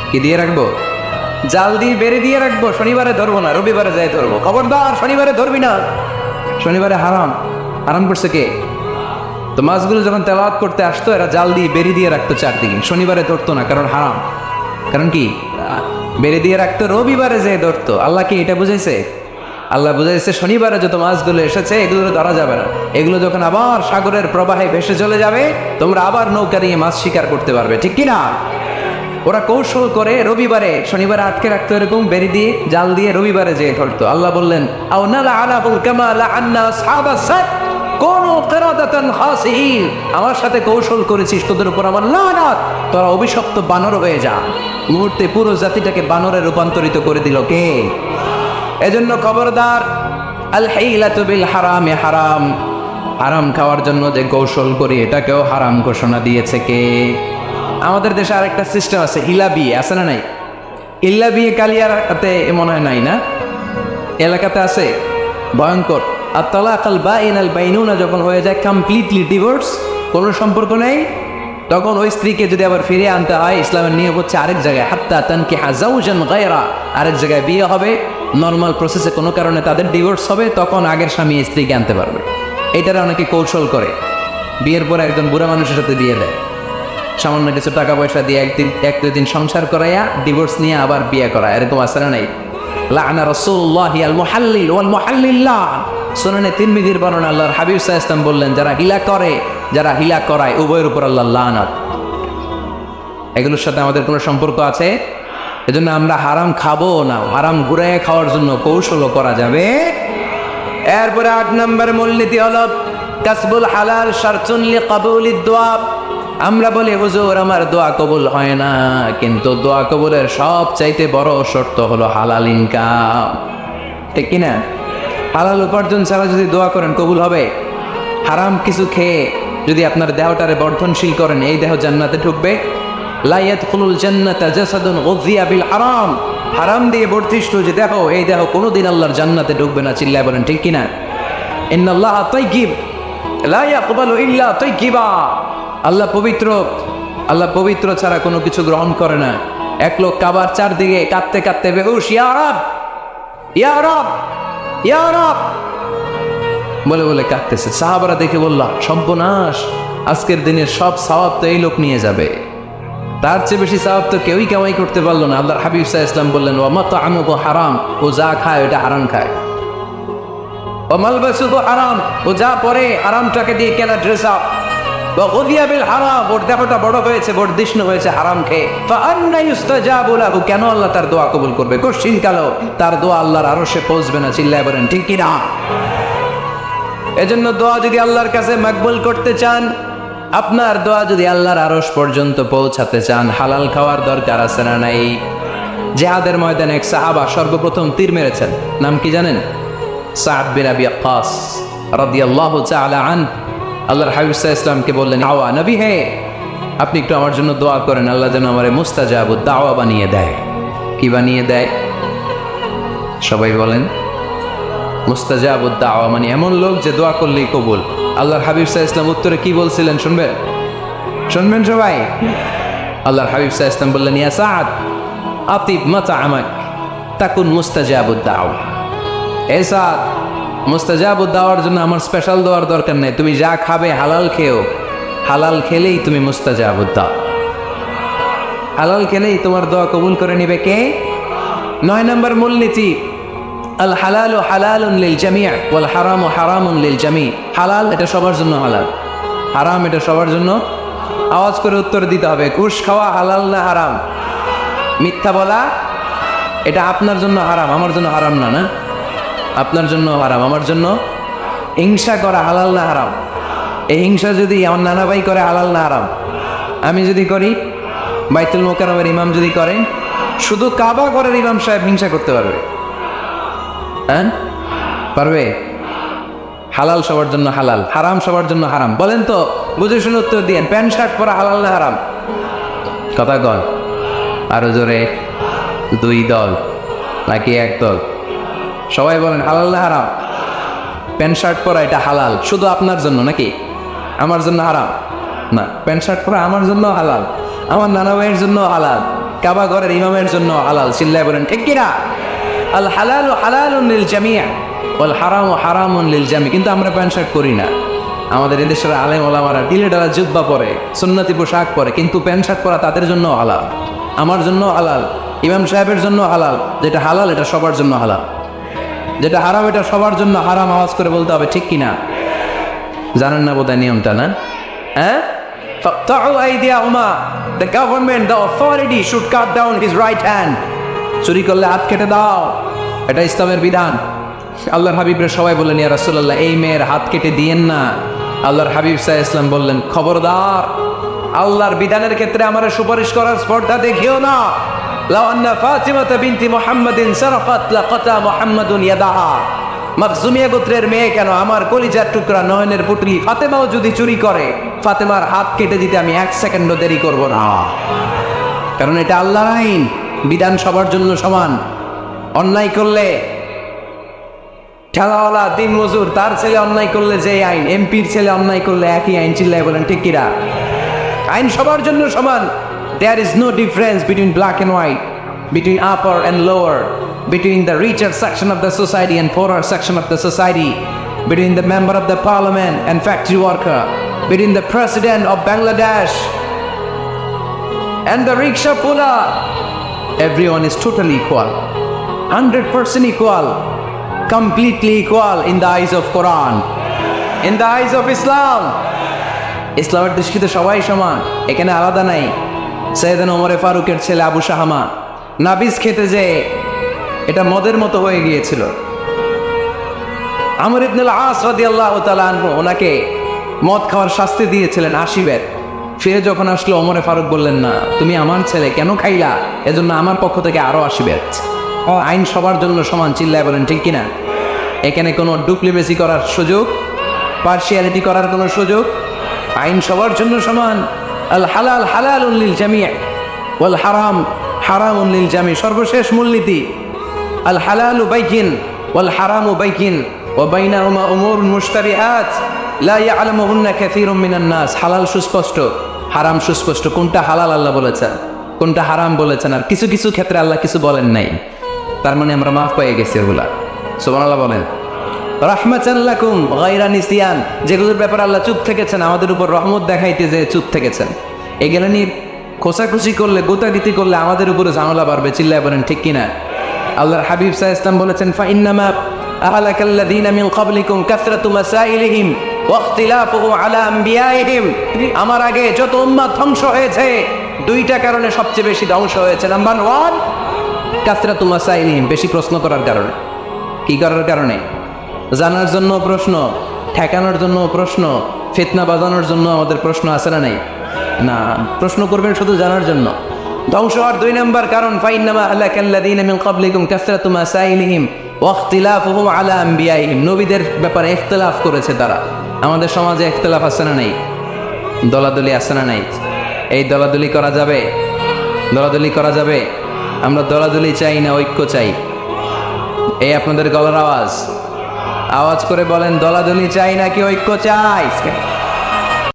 কি দিয়ে রাখবো? জাল দিয়ে বেড়ে দিয়ে রাখবো, শনিবারে ধরবো না, রবিবারে যাই ধরবো। খবরদার, শনিবারে ধরবি না, শনিবারে হারাম। হারাম করছে কে? তো মাছগুলো যখন তেলাওয়াত করতে আসতো, এরা জাল দিয়ে বেড়ে দিয়ে রাখতো চারদিকে, শনিবারে ধরতো না, কারণ হারাম। কারণ কি? বেড়ে দিয়ে রাখতো, রবিবারে যেয়ে ধরতো। আল্লাহ কি এটা বুঝাইছে? আল্লাহ বুঝাইছে শনিবারে যত মাছগুলো এসেছে এগুলো ধরা যাবে না, এগুলো যখন আবার সাগরের প্রবাহে ভেসে চলে যাবে, তোমরা আবার নৌকা দিয়ে মাছ শিকার করতে পারবে, ঠিক কিনা? ওরা কৌশল করে রবিবারে, শনিবারে আটকে রাখতো, এরকম বেরি দিয়ে জাল দিয়ে রবিবারে যেয়ে ধরতো। আল্লাহ বললেন, আও নালা আলাহুল কামা লাআন্না আসহাবাস সাদ কোন কিরাদাতান খাসিন, আমার সাথে কৌশল করেছিস, তোদের উপর আমার লানাত, তোরা অভিশপ্ত বানর হয়ে যা। মুহূর্তে পুরো জাতিটাকে বানরে রূপান্তরিত করে দিল কে? এজন্য খবরদার, আল হাইলাতু বিল হারামে হারাম, হারাম খাওয়ার জন্য যে কৌশল করি এটাকেও হারাম ঘোষণা দিয়েছে কে? আমাদের দেশে আরেকটা সিস্টেম আছে, হিলা বিয়ে আছে না নাই? হিলা বিয়ে কালিয়ারাতে মনে হয় নাই না? এলাকাতে আছে, ভয়ঙ্কর। আর তালাকাল বাইনাল বাইনুনা যখন হয়ে যায় কমপ্লিটলি ডিভোর্স, কোনো সম্পর্ক নেই, তখন ওই স্ত্রীকে যদি আবার ফিরিয়ে আনতে হয়, ইসলামের নিয়ম হচ্ছে আরেক জায়গায় হাত্তা তানকিহা যাওজান গায়রা, আরেক জায়গায় বিয়ে হবে, নর্মাল প্রসেসে কোনো কারণে তাদের ডিভোর্স হবে, তখন আগের স্বামী স্ত্রীকে আনতে পারবে। এটারে অনেকে কৌশল করে, বিয়ের পরে একজন বুড়া মানুষের সাথে বিয়ে দেয়, সামান্য কিছু টাকা পয়সা দিয়ে এক দুই দিন সংসার করাইয়া ডিভোর্স নিয়ে আবার বিয়ে করা, এরকম আছে না নাই? লাআনা রাসূলুল্লাহি আল মুহাল্লিল ওয়াল মুহাল্লিল্লাহ, সুনানে তিরমিজির বর্ণনা, আল্লাহর হাবিব সাল্লাল্লাহু আলাইহি ওয়াসাল্লাম বললেন, যারা হিলা করে, যারা হিলা করায়, উভয়ের উপর আল্লাহর লানাত। এগুলোর সাথে আমাদের কোনো সম্পর্ক আছে? এজন্য আমরা হারাম খাবো না, হারাম ঘুরাইয়া খাওয়ার জন্য কৌশলও করা যাবে। এরপরে 8 নম্বর মূলনীতি হলো কাসবুল হালাল শারতুন লিকাবুলিদ দুআ। আমরা বলি, হুজুর আমার দোয়া কবুল হয় না, কিন্তু দোয়া কবুলের সবচাইতে বড় শর্ত হলো হালাল ইনকাম, ঠিক কিনা? হালাল উপার্জন ছাড়া যদি দোয়া করেন কবুল হবে? হারাম কিছু খেয়ে যদি আপনার দেহটারে বর্ধনশীল করেন, এই দেহ জান্নাতে ঢুকবে? লা ইয়াদখুলুল জান্নাতা জাসাদুন গুযিয়া বিল হারাম, হারাম দিয়ে বর্ধিষ্ণু যে দেহ, এই দেহ কোনোদিন আল্লাহর জান্নাতে ঢুকবে না। চিল্লায় বলেন ঠিক কিনা? ইন্নাল্লাহা তাইয়্যিব লা ইয়াকবালু ইল্লা তাইয়্যিবা, আল্লাহ পবিত্র, আল্লাহ পবিত্র ছাড়া কোনো কিছু গ্রহণ করে না। এক লোক কাবার চারদিকে কাঁদতে কাঁদতে বেহুশ, ইয়া রাব ইয়া রাব ইয়া রাব বলে বলে কাঁদতেছে। সাহাবারা দেখে বলল, সর্বনাশ, আজকের দিনের সব সওয়াব তো এই লোক নিয়ে যাবে, তার চেয়ে বেশি সওয়াব তো কেউই কামাই করতে পারলো না। আল্লাহর হাবিব সাল্লাল্লাহু আলাইহি ওয়াসাল্লাম বললেন, ওয়া মাতআমুহু হারাম, ও যা খায় ওটা হারাম খায়, ওয়া মালবাসুহু হারাম, ও যা পরে হারামটাকে দিয়ে কেনা ড্রেস আপ, ওয়া গুযিয়া বিল হারাম, ওর দেহটা বড় হয়েছে, বর্ধিষ্ণু হয়েছে হারাম খেয়ে, ফাআন্না ইউস্তাজাবু লাহু, কেন আল্লাহ তার দোয়া কবুল করবে? কোশ্চিন কালো তার দোয়া আল্লাহর আরশে পৌঁছবে না। চিল্লায় বলেন ঠিক কিনা? এজন্য দোয়া যদি আল্লাহর কাছে মকবুল করতে চান, আপনার দোয়া যদি আল্লাহর আরশ পর্যন্ত পৌঁছাতে চান, হালাল খাওয়ার দরকার আছে না নাই? জিহাদের ময়দানে এক সাহাবা সর্বপ্রথম তীর মেরেছেন, নাম কি জানেন? সাদ বিন আবি ওয়াক্কাস রাদিয়াল্লাহু তাআলা আনহু। আল্লাহর হাবিব সাল্লাল্লাহু আলাইহি ওয়াসাল্লামকে বললেন, আওয়া নবী হে, আপনি একটু আমার জন্য দোয়া করেন, আল্লাহ যেন আমারে মুস্তাজাবুদ দাওয়া বানিয়ে দেয়। কি বানিয়ে দেয়? সবাই বলেন। মুস্তাজাবুদ দাওয়া মানে এমন লোক যে দোয়া করলেই কবুল। আল্লাহর হাবিব সাল্লাল্লাহু আলাইহি ওয়াসাল্লাম উত্তরে কি বলছিলেন শুনবেন? শুনবেন সবাই? আল্লাহর হাবিব সাল্লাল্লাহু আলাইহি ওয়াসাল্লাম বললেন, ইয়া সাদ আতিব মাতআমাক তাকুন মুস্তাজাবুদ দাওয়া। এ সাদ, মুস্তাজাবুদ দাওয়ার জন্য আমার স্পেশাল দোয়ার দরকার নেই, তুমি যা খাবে হালাল খেও, হালাল খেলেই তুমি মুস্তাজাবুদ দাও, হালাল খেলেই তোমার দোয়া কবুল করে নিবে কে? 9 নম্বর মূলনীতি, আল হালালু হালালুন লিল জামি' ওয়াল হারামু হারামুন লিল জামি'। হালাল এটা সবার জন্য হালাল, হারাম এটা সবার জন্য। আওয়াজ করে উত্তর দিতে হবে, ঘুষ খাওয়া হালাল না হারাম? মিথ্যা বলা এটা আপনার জন্য হারাম, আমার জন্য হারাম না? না, আপনার জন্য হারাম, আমার জন্য। হিংসা করা হালাল না হারাম? এই হিংসা যদি আমার নানা ভাই করে হালাল না হারাম? আমি যদি করি, বাইতুল মোকাররমের ইমাম যদি করেন, শুধু কাবা ঘরের ইমাম সাহেব হিংসা করতে পারবে? হ্যাঁ পারবে? হালাল সবার জন্য হালাল, হারাম সবার জন্য হারাম। বলেন তো, বুঝে শুনে উত্তর দিয়েন, প্যান্ট শার্ট পরা হালাল না হারাম? কথা কন আরো জোরে। দুই দল নাকি এক দল? সবাই বলেন হালাল না হারাম? প্যান্ট শার্ট পরা এটা হালাল শুধু আপনার জন্য নাকি আমার জন্য হারাম? না, প্যান্ট শার্ট পরা আমার জন্য হালাল, আমার নানা ভাইয়ের জন্য হালাল, কাবা ঘরের ইমামের জন্য হালাল। চিল্লায় বলেন ঠিক কিনা? আল হালালু হালালুন লিল জামি' ওয়াল হারামু হারামুন লিল জামি'। কিন্তু আমরা প্যান্ট শার্ট করি না। আমাদের এদেশের আলেম ওলামারা ঢিলেঢালা জুব্বা পরে, সুন্নতি পোশাক পরে, কিন্তু প্যান্ট শার্ট পরা তাদের জন্য হালাল, আমার জন্য হালাল, ইমাম সাহেবের জন্য হালাল। যেটা হালাল এটা সবার জন্য হালাল, যেটা হারাম এটা সবার জন্য হারাম। আওয়াজ করে বলতে হবে ঠিক কিনা? জানেন না বোধহয় নিয়মটা, না? হ্যাঁ, the government, the authority should cut down his right hand. চুরি করলে হাত কেটে দাও, এটা ইসলামের বিধান। আল্লাহর হাবিবরা সবাই বললেন ইয়া রাসূলুল্লাহ, এই মেয়ের হাত কেটে দিয়েন না। আল্লাহর হাবিব সাল্লাল্লাহু আলাইহি ওয়াসাল্লাম বললেন, খবরদার, আল্লাহর বিধানের ক্ষেত্রে আমার সুপারিশ করার স্পর্ধা দেখিও না। লাউ আন্না ফাতিমাতা বিনতি মুহাম্মাদিন সারাকাত লাকাতা মুহাম্মাদুন ইয়াদাহা। মাখজুমিয়া গোত্রের মেয়ে কেন, আমার কলিজার টুকরা নয়নের পুটলি ফাতেমাও যদি চুরি করে, ফাতেমার হাত কেটে দিতে আমি এক সেকেন্ডও দেরি করব না। কারণ এটা আল্লাহর আইন, বিধান সবার জন্য সমান। অন্যায় করলে ঠেলাওয়ালা দিন মজুর তার ছেলে অন্যায় করলে যে আইন, এমপির ছেলে অন্যায় করলে একই আইন। চিল্লায় বলেন ঠিক কিনা? আইন সবার জন্য সমান। There is no difference between black and white, between upper and lower, between the richer section of the society and poorer section of the society, between the member of the parliament and factory worker, between the president of Bangladesh and the rickshaw puller. Everyone is totally equal, 100% equal, completely equal in the eyes of Quran, in the eyes of Islam. ইসলামের দৃষ্টিতে সবাই সমান, এখানে আলাদা নাই। সৈয়দনা ওমর ফারুকের ছেলে আবু শাহামা নাবিজ খেতে যে এটা মদের মতো হয়ে গিয়েছিল। আমর ইবনুল আস রাদিয়াল্লাহু তাআলা আনহু ওনাকে মদ খাওয়ার শাস্তি দিয়েছিলেন 80 বার। ফিরে যখন আসলো, ওমর ফারুক বললেন, না, তুমি আমার ছেলে কেন খাইলা, এজন্য আমার পক্ষ থেকে আরো 80 বার। আইন সবার জন্য সমান। চিল্লায় বলেন ঠিক কিনা? এখানে কোনো ডুপ্লিমেসি করার সুযোগ, পার্সিয়ালিটি করার কোনো সুযোগ? আইন সবার জন্য সমান। আল হালাল হালালুন লিল জামি' ওয়াল হারাম হারামুন লিল জামি'। সর্বশেষ মূলনীতি, আল হালালু বাইয়িন ওয়াল হারামু বাইয়িন ওয়া বাইনাহুমা উমুরুন মুশতাবিহাত লা ইয়ালামুহুন্না কাসীরুম মিনান নাস। হালাল সুস্পষ্ট, হারাম সুস্পষ্ট। কোনটা হালাল আল্লাহ বলেছেন, কোনটা হারাম বলেছেন, আর কিছু কিছু ক্ষেত্রে আল্লাহ কিছু বলেন নাই। তার মানে আমরা মাফ পেয়ে গেছি ওগুলা। সুবহানাল্লাহ বলেন। রাহমাতান লাকুম গায়রা নিসিয়ান, যেগুলোর ব্যাপারে আল্লাহ চুপ থেকেছেন, আমাদের উপর রহমত দেখাইতে যে চুপ থেকেছেন। এগুলো নিয়ে খোসাখুশি করলে, গোতাগিতি করলে আমাদের উপরে ঝামেলা বাড়বে। চিল্লায় বলেন ঠিক কিনা? আল্লাহর হাবিব সাল্লাল্লাহু আলাইহি ওয়াসাল্লাম বলেছেন, ফাইন্নামা আহলাকাল্লাযীনা মিন ক্বাবলিকুম কাসরাতু মাসাইলিহিম ওয়া ইখতিলাফুহুম আলা আম্বিয়াইহিম। আমার আগে যত উম্মাত ধ্বংস হয়েছে, দুইটা কারণে সবচেয়ে বেশি ধ্বংস হয়েছে। নাম্বার 1, কাসরাতু মাসাইলিহিম, বেশি প্রশ্ন করার কারণে। কি করার কারণে? জানার জন্য প্রশ্ন, ঠেকানোর জন্য প্রশ্ন, ফিতনা বাজানোর জন্য আমাদের প্রশ্ন আছে না নাই? না, প্রশ্ন করবেন শুধু জানার জন্য। ধ্বংস হওয়ার 2 নম্বর কারণ, ফাইন্নামা আহলাকাল্লাযীনা মিন ক্বাবলিকুম কাসরাতু মাসাইলিহিম ওয়া ইখতিলাফুহুম আলা আম্বিয়াইহিম। নবীদের ব্যাপারে ইখতিলাফ করেছে তারা। আমাদের সমাজে ইখতিলাফ আছে না নাই? দলাদলি আছে না নাই? এই দলাদলি করা যাবে? দলাদলি করা যাবে? আমরা দলাদলি চাই না, ঐক্য চাই। এই আপনাদের গলার আওয়াজ, আওয়াজ করে বলেন, দলাদলি চাই নাকি ঐক্য চাই?